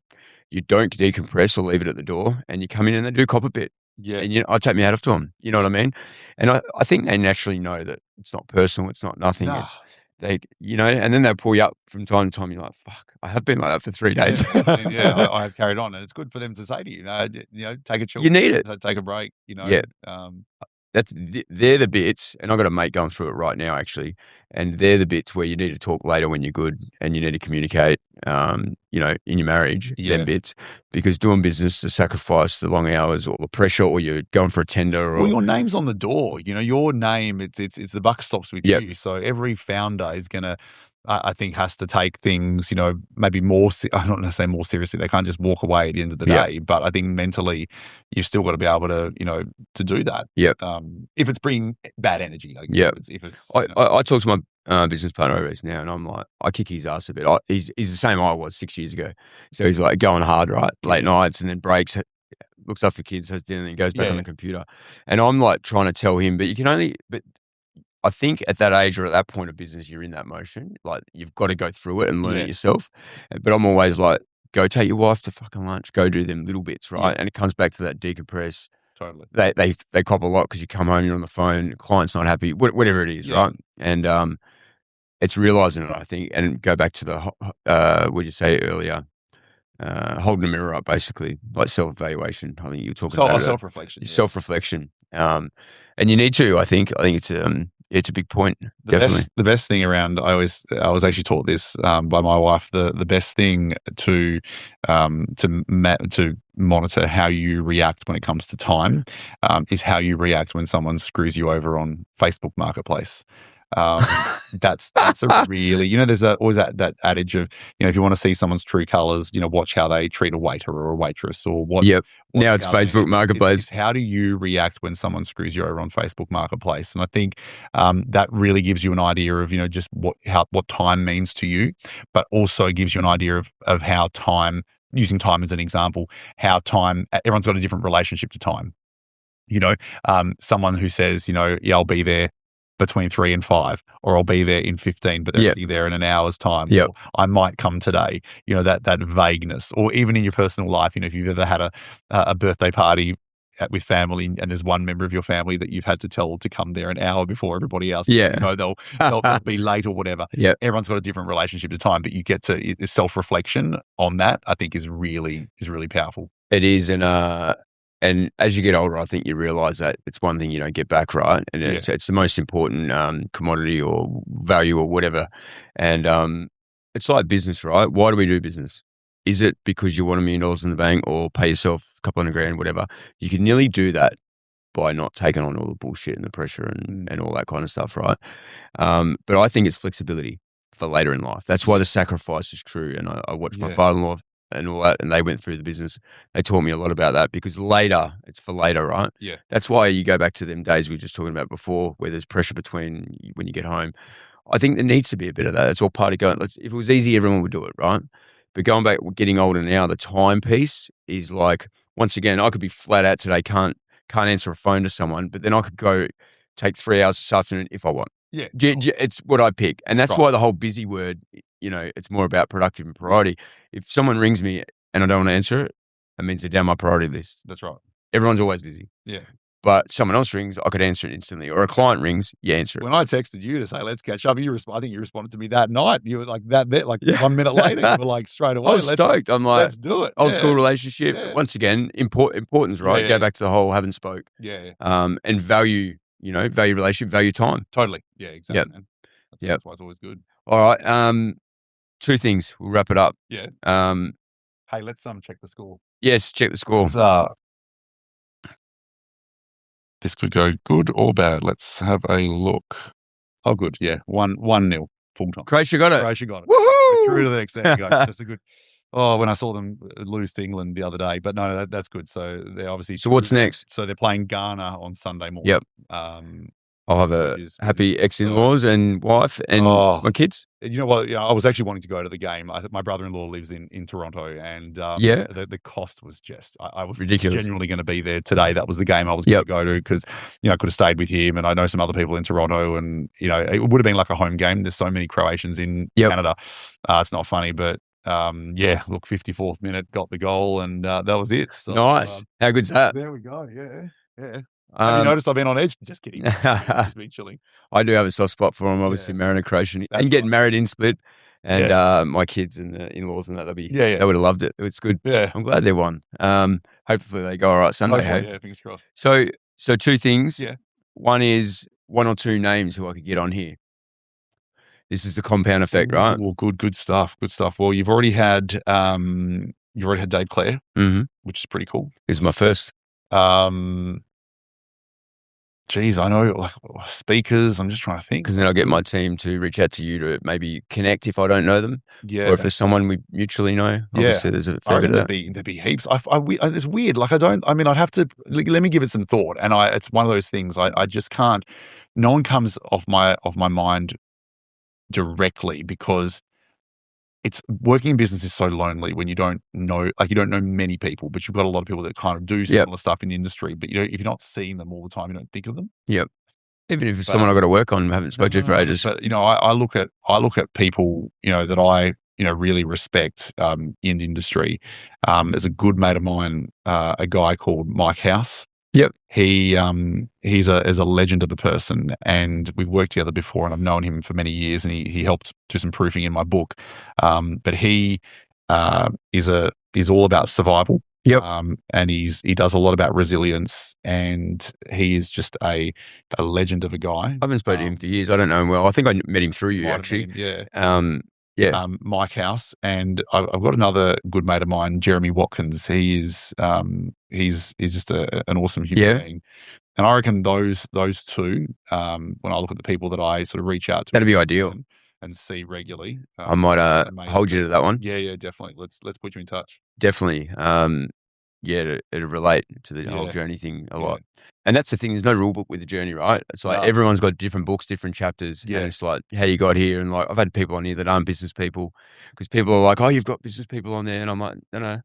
[SPEAKER 2] you don't decompress or leave it at the door, and you come in and they do cop a bit.
[SPEAKER 1] Yeah.
[SPEAKER 2] And I take me out of them. You know what I mean? And I think they naturally know that it's not personal, it's not nothing.
[SPEAKER 1] Nah.
[SPEAKER 2] It's and then they pull you up from time to time. You're like, fuck, I have been like that for 3 days.
[SPEAKER 1] I have carried on, and it's good for them to say to you, take a chill.
[SPEAKER 2] You need it.
[SPEAKER 1] Take a break.
[SPEAKER 2] Yeah. They're the bits, and I've got a mate going through it right now, actually. And they're the bits where you need to talk later when you're good, and you need to communicate, in your marriage, them bits, because doing business, the sacrifice, the long hours, or the pressure, or you're going for a tender, or
[SPEAKER 1] your name's on the door. Your name. It's the buck stops with you. So every founder is gonna, I think, has to take things, maybe more. I'm not going to say more seriously. They can't just walk away at the end of the day. But I think mentally, you've still got to be able to, to do that.
[SPEAKER 2] Yeah.
[SPEAKER 1] If it's bringing bad energy. If it's.
[SPEAKER 2] I talk to my business partner over this now, and I'm like, I kick his ass a bit. He's the same I was 6 years ago. So he's like going hard, right? Late nights, and then breaks, looks after the kids, has dinner, and then goes back on the computer. And I'm like trying to tell him, but I think at that age or at that point of business, you're in that motion. Like, you've got to go through it and learn it yourself. But I'm always like, go take your wife to fucking lunch, go do them little bits, right? And it comes back to that decompress.
[SPEAKER 1] Totally.
[SPEAKER 2] They cop a lot because you come home, you're on the phone, client's not happy, whatever it is, right? And it's realizing it, I think, and go back to the, what did you say earlier? Holding a mirror up, basically, like self-evaluation. I think you were talking about
[SPEAKER 1] self-reflection.
[SPEAKER 2] Self-reflection. And you need to, I think it's a big point. Definitely.
[SPEAKER 1] The best thing around, I was actually taught this by my wife. The best thing to monitor how you react when it comes to time is how you react when someone screws you over on Facebook Marketplace. That's a really, there's always that adage of, if you want to see someone's true colors, watch how they treat a waiter or a waitress, or what.
[SPEAKER 2] Yep. Now it's Facebook Marketplace.
[SPEAKER 1] It's how do you react when someone screws you over on Facebook Marketplace? And I think that really gives you an idea of, just what time means to you, but also gives you an idea of how time, using time as an example, how time, everyone's got a different relationship to time. Someone who says, I'll be there between 3 and 5, or I'll be there in 15, but they'll be there in an hour's time.
[SPEAKER 2] Yep.
[SPEAKER 1] Or I might come today. You know, that vagueness. Or even in your personal life, you know, if you've ever had a birthday party with family, and there's one member of your family that you've had to tell to come there an hour before everybody else.
[SPEAKER 2] Yeah.
[SPEAKER 1] You know, they'll be late or whatever.
[SPEAKER 2] Yeah.
[SPEAKER 1] Everyone's got a different relationship to time, but you get to self-reflection on that, I think is really powerful.
[SPEAKER 2] It is. And as you get older, I think you realize that it's one thing you don't get back, right? And it's the most important commodity or value or whatever. And it's like business, right? Why do we do business? Is it because you want $1 million in the bank or pay yourself a couple $100,000, whatever? You can nearly do that by not taking on all the bullshit and the pressure and all that kind of stuff, right? But I think it's flexibility for later in life. That's why the sacrifice is true. And I watched my father-in-law and all that, and they went through the business. They taught me a lot about that, because later, it's for later, right?
[SPEAKER 1] Yeah.
[SPEAKER 2] That's why you go back to them days we were just talking about before, where there's pressure between when you get home. I think there needs to be a bit of that. It's all part of going. If it was easy, everyone would do it, right? But going back, getting older now, the time piece is like, once again, I could be flat out today, can't answer a phone to someone, but then I could go take 3 hours this afternoon if I want.
[SPEAKER 1] Yeah.
[SPEAKER 2] It's what I pick. And that's why the whole busy word, you know, it's more about productive and priority. If someone rings me and I don't want to answer it, that means they're down my priority list.
[SPEAKER 1] That's right.
[SPEAKER 2] Everyone's always busy.
[SPEAKER 1] Yeah.
[SPEAKER 2] But someone else rings, I could answer it instantly. Or a client rings, you answer it.
[SPEAKER 1] When I texted you to say, let's catch up, I think you responded to me that night. You were like, 1 minute later, you were like, straight away.
[SPEAKER 2] I was stoked. I'm like,
[SPEAKER 1] let's do it.
[SPEAKER 2] Old school relationship. Yeah. Once again, importance, right? Yeah. Go back to the whole haven't spoke.
[SPEAKER 1] Yeah.
[SPEAKER 2] And value, you know, value relationship, value time.
[SPEAKER 1] Totally. Yeah, exactly. Yep. That's why it's always good.
[SPEAKER 2] All right. 2 things. We'll wrap it up.
[SPEAKER 1] Yeah. Hey, let's check the score.
[SPEAKER 2] Yes, check the score.
[SPEAKER 1] This could go good or bad. Let's have a look. Oh, good. Yeah. 1-0 full time.
[SPEAKER 2] Croatia got it.
[SPEAKER 1] Woohoo! We're through to the next game. That's a good. Oh, when I saw them lose to England the other day, but no, that's good. So they're obviously.
[SPEAKER 2] So what's next?
[SPEAKER 1] So they're playing Ghana on Sunday morning.
[SPEAKER 2] Yep. I'll have a happy ex-in-laws and wife and my kids.
[SPEAKER 1] You know what? I was actually wanting to go to the game. My brother-in-law lives in Toronto, and the cost was just. I was
[SPEAKER 2] ridiculous.
[SPEAKER 1] Genuinely going to be there today. That was the game I was going to go to, because I could have stayed with him, and I know some other people in Toronto, and it would have been like a home game. There's so many Croatians in Canada. It's not funny, but. Look, 54th minute, got the goal, and that was it. So,
[SPEAKER 2] nice. How good's that?
[SPEAKER 1] There we go. Yeah. Have you noticed I've been on edge? Just kidding. Just been chilling.
[SPEAKER 2] I do have a soft spot for him, obviously, marrying a Croatian and getting married in Split. And my kids and the in-laws and that, they would have loved it. It's good. Yeah. I'm glad they won. Hopefully they go all right Sunday.
[SPEAKER 1] Yeah, fingers crossed.
[SPEAKER 2] So 2 things.
[SPEAKER 1] Yeah.
[SPEAKER 2] One is 1 or 2 names who I could get on here. This is the compound effect, right?
[SPEAKER 1] Well, good stuff. Good stuff. Well, you've already had Dave Clare, which is pretty cool.
[SPEAKER 2] This is my first.
[SPEAKER 1] Geez, I know, like, speakers. I'm just trying to think.
[SPEAKER 2] Because then I'll get my team to reach out to you to maybe connect if I don't know them.
[SPEAKER 1] Yeah.
[SPEAKER 2] Or if there's someone we mutually know. Obviously, there's a fair bit of that.
[SPEAKER 1] There'd be heaps. It's weird. Like, I'd have to, let me give it some thought. And it's one of those things I just can't, no one comes off my mind directly, because it's working in business is so lonely when you don't know many people, but you've got a lot of people that kind of do similar stuff in the industry. But if you're not seeing them all the time, you don't think of them.
[SPEAKER 2] Yep. Even if it's someone I've got to work on, I haven't spoken to for ages.
[SPEAKER 1] But I look at people that I really respect in the industry. There's a good mate of mine, a guy called Mike House.
[SPEAKER 2] Yep.
[SPEAKER 1] He's a legend of a person, and we've worked together before, and I've known him for many years, and he helped do some proofing in my book. But he is all about survival.
[SPEAKER 2] Yep.
[SPEAKER 1] And he does a lot about resilience, and he is just a legend of a guy.
[SPEAKER 2] I haven't spoken to him for years. I don't know him well. I think I met him through you, actually.
[SPEAKER 1] Mike House, and I've got another good mate of mine, Jeremy Watkins. He's just an awesome human being, and I reckon those 2. When I look at the people that I sort of reach out to,
[SPEAKER 2] that'd be ideal
[SPEAKER 1] and see regularly.
[SPEAKER 2] I might hold you to that one.
[SPEAKER 1] Yeah, definitely. Let's put you in touch.
[SPEAKER 2] Definitely. It'll relate to the whole journey thing a lot. And that's the thing. There's no rule book with the journey, right? It's like everyone's got different books, different chapters. Yeah. And it's like how you got here. And like I've had people on here that aren't business people, because people are like, oh, you've got business people on there. And I'm like, no,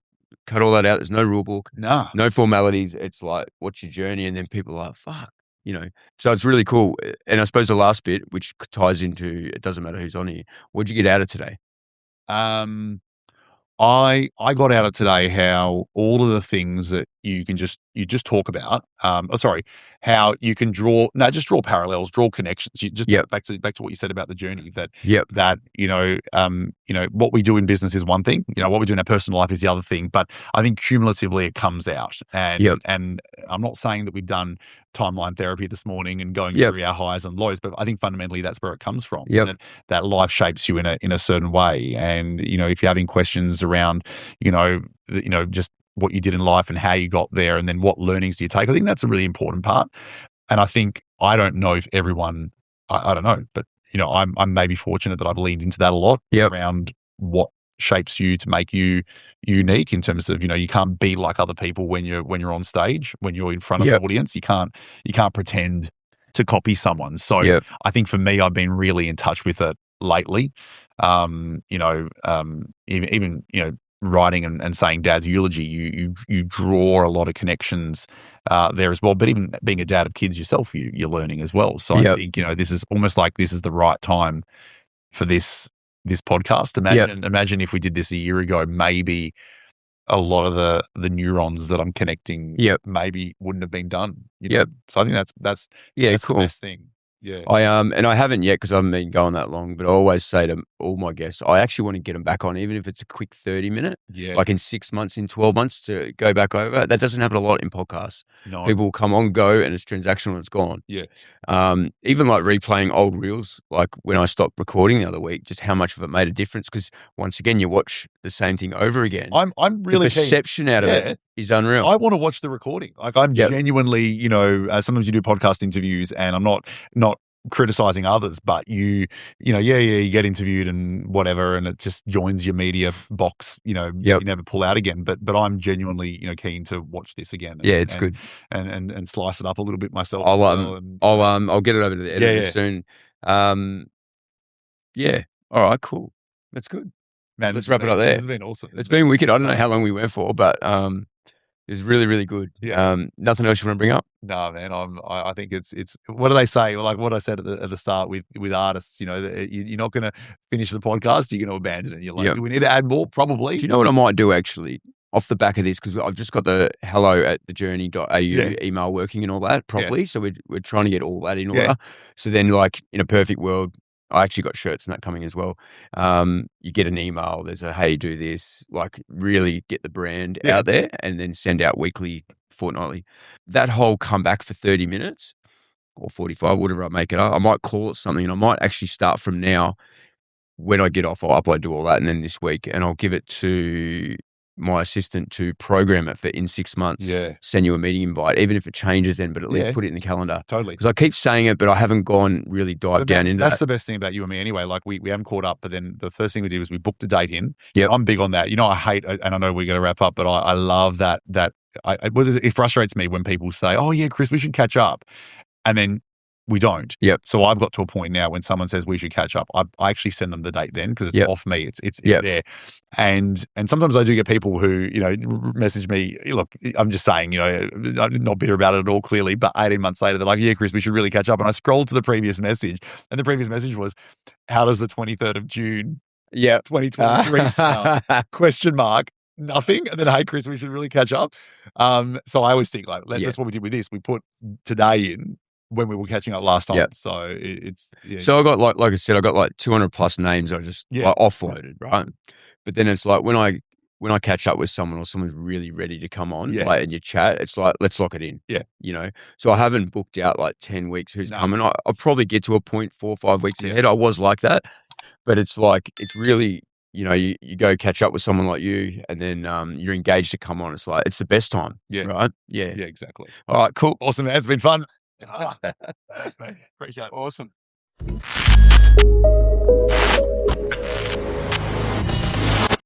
[SPEAKER 2] cut all that out. There's no rule book. No formalities. It's like, what's your journey? And then people are like, fuck, So it's really cool. And I suppose the last bit, which ties into, it doesn't matter who's on here. What'd you get out of today?
[SPEAKER 1] I got out of today how all of the things that you just talk about. How you can draw parallels, draw connections. You just
[SPEAKER 2] Yep.
[SPEAKER 1] back to what you said about the journey.
[SPEAKER 2] Yep.
[SPEAKER 1] That what we do in business is one thing. What we do in our personal life is the other thing. But I think cumulatively it comes out.
[SPEAKER 2] Yep.
[SPEAKER 1] And I'm not saying that we've done timeline therapy this morning and going
[SPEAKER 2] Yep.
[SPEAKER 1] through our highs and lows, but I think fundamentally that's where it comes from.
[SPEAKER 2] Yep.
[SPEAKER 1] That life shapes you in a certain way. And if you're having questions around just what you did in life and how you got there, and then what learnings do you take, I think that's a really important part. And I think, I don't know if everyone, I don't know, but I'm maybe fortunate that I've leaned into that a lot.
[SPEAKER 2] Yep.
[SPEAKER 1] Around what shapes you to make you unique, in terms of you can't be like other people when you're on stage, when you're in front of
[SPEAKER 2] Yep.
[SPEAKER 1] an audience. You can't pretend to copy someone. So
[SPEAKER 2] Yep.
[SPEAKER 1] I think for me, I've been really in touch with it lately. Even writing and saying Dad's eulogy, you draw a lot of connections there as well. But even being a dad of kids yourself, you're learning as well. So
[SPEAKER 2] Yep.
[SPEAKER 1] I think this is almost like this is the right time for this podcast. Imagine if we did this a year ago, maybe a lot of the neurons that I'm connecting
[SPEAKER 2] Yep.
[SPEAKER 1] maybe wouldn't have been done.
[SPEAKER 2] Yep.
[SPEAKER 1] So I think that's
[SPEAKER 2] cool.
[SPEAKER 1] the best thing. Yeah.
[SPEAKER 2] And I haven't yet because I haven't been going that long, but I always say to all my guests, I actually want to get them back on, even if it's a quick 30-minute, like in 6 months, in 12 months, to go back over. That doesn't happen a lot in podcasts.
[SPEAKER 1] No.
[SPEAKER 2] People will come on, go, and it's transactional and it's gone.
[SPEAKER 1] Yeah.
[SPEAKER 2] Even like replaying old reels, like when I stopped recording the other week, just how much of it made a difference. Because once again, you watch the same thing over again.
[SPEAKER 1] I'm really
[SPEAKER 2] the perception out of it is unreal.
[SPEAKER 1] I want to watch the recording. Like I'm genuinely, sometimes you do podcast interviews, and I'm not criticizing others, but you get interviewed and whatever, and it just joins your media box. You never pull out again. But I'm genuinely keen to watch this again.
[SPEAKER 2] It's good,
[SPEAKER 1] and slice it up a little bit myself.
[SPEAKER 2] I'll get it over to the editor soon. All right, cool. That's good.
[SPEAKER 1] Man,
[SPEAKER 2] let's wrap it up there.
[SPEAKER 1] This has been awesome.
[SPEAKER 2] It's been wicked. I don't know how long we went for, but it's really, really good.
[SPEAKER 1] Yeah.
[SPEAKER 2] Nothing else you want to bring up?
[SPEAKER 1] No, man. I think it's what do they say? Like what I said at the start with artists, you're not going to finish the podcast. You're going to abandon it. You're like, do we need to add more? Probably.
[SPEAKER 2] Do you know what I might do actually? Off the back of this, because I've just got the hello@thejrny.au email working and all that properly. Yeah. So we're trying to get all that in order. So then, like in a perfect world, I actually got shirts and that coming as well. You get an email. There's a, hey, do this. Like really get the brand out there, and then send out weekly, fortnightly. That whole comeback for 30 minutes or 45, whatever I make it up. I might call it something, and I might actually start from now. When I get off, I'll upload to all that, and then this week, and I'll give it to my assistant to program it for in 6 months.
[SPEAKER 1] Yeah.
[SPEAKER 2] Send you a meeting invite, even if it changes then, but at least put it in the calendar.
[SPEAKER 1] Totally.
[SPEAKER 2] Because I keep saying it, but I haven't gone really dived down into that.
[SPEAKER 1] That's the best thing about you and me anyway. Like we haven't caught up, but then the first thing we did was we booked a date in.
[SPEAKER 2] Yeah.
[SPEAKER 1] I'm big on that. I hate, and I know we're going to wrap up, but I love that. It frustrates me when people say, oh yeah, Chris, we should catch up. And then we don't.
[SPEAKER 2] Yep.
[SPEAKER 1] So I've got to a point now when someone says we should catch up, I actually send them the date then, because it's off me. It's there. And sometimes I do get people who, message me. Look, I'm just saying, I'm not bitter about it at all, clearly, but 18 months later, they're like, yeah, Chris, we should really catch up. And I scrolled to the previous message, and the previous message was, how does the 23rd of June 2023 sound? Question mark. Nothing. And then, hey, Chris, we should really catch up. So I always think that's what we did with this. We put today in when we were catching up last time. Yep. So it's
[SPEAKER 2] So I got like I said, I got like 200 plus names I just like offloaded, right? But then it's like when I catch up with someone, or someone's really ready to come on, like in your chat, it's like, let's lock it in.
[SPEAKER 1] Yeah.
[SPEAKER 2] So I haven't booked out like 10 weeks who's coming. I'll probably get to a point 4 or 5 weeks ahead. I was like that. But it's like, it's really, you go catch up with someone like you, and then you're engaged to come on. It's like, it's the best time.
[SPEAKER 1] Yeah.
[SPEAKER 2] Right? Yeah.
[SPEAKER 1] Yeah, exactly.
[SPEAKER 2] All right, cool.
[SPEAKER 1] Awesome, man. It's been fun. Thanks, mate. Appreciate it.
[SPEAKER 2] Awesome.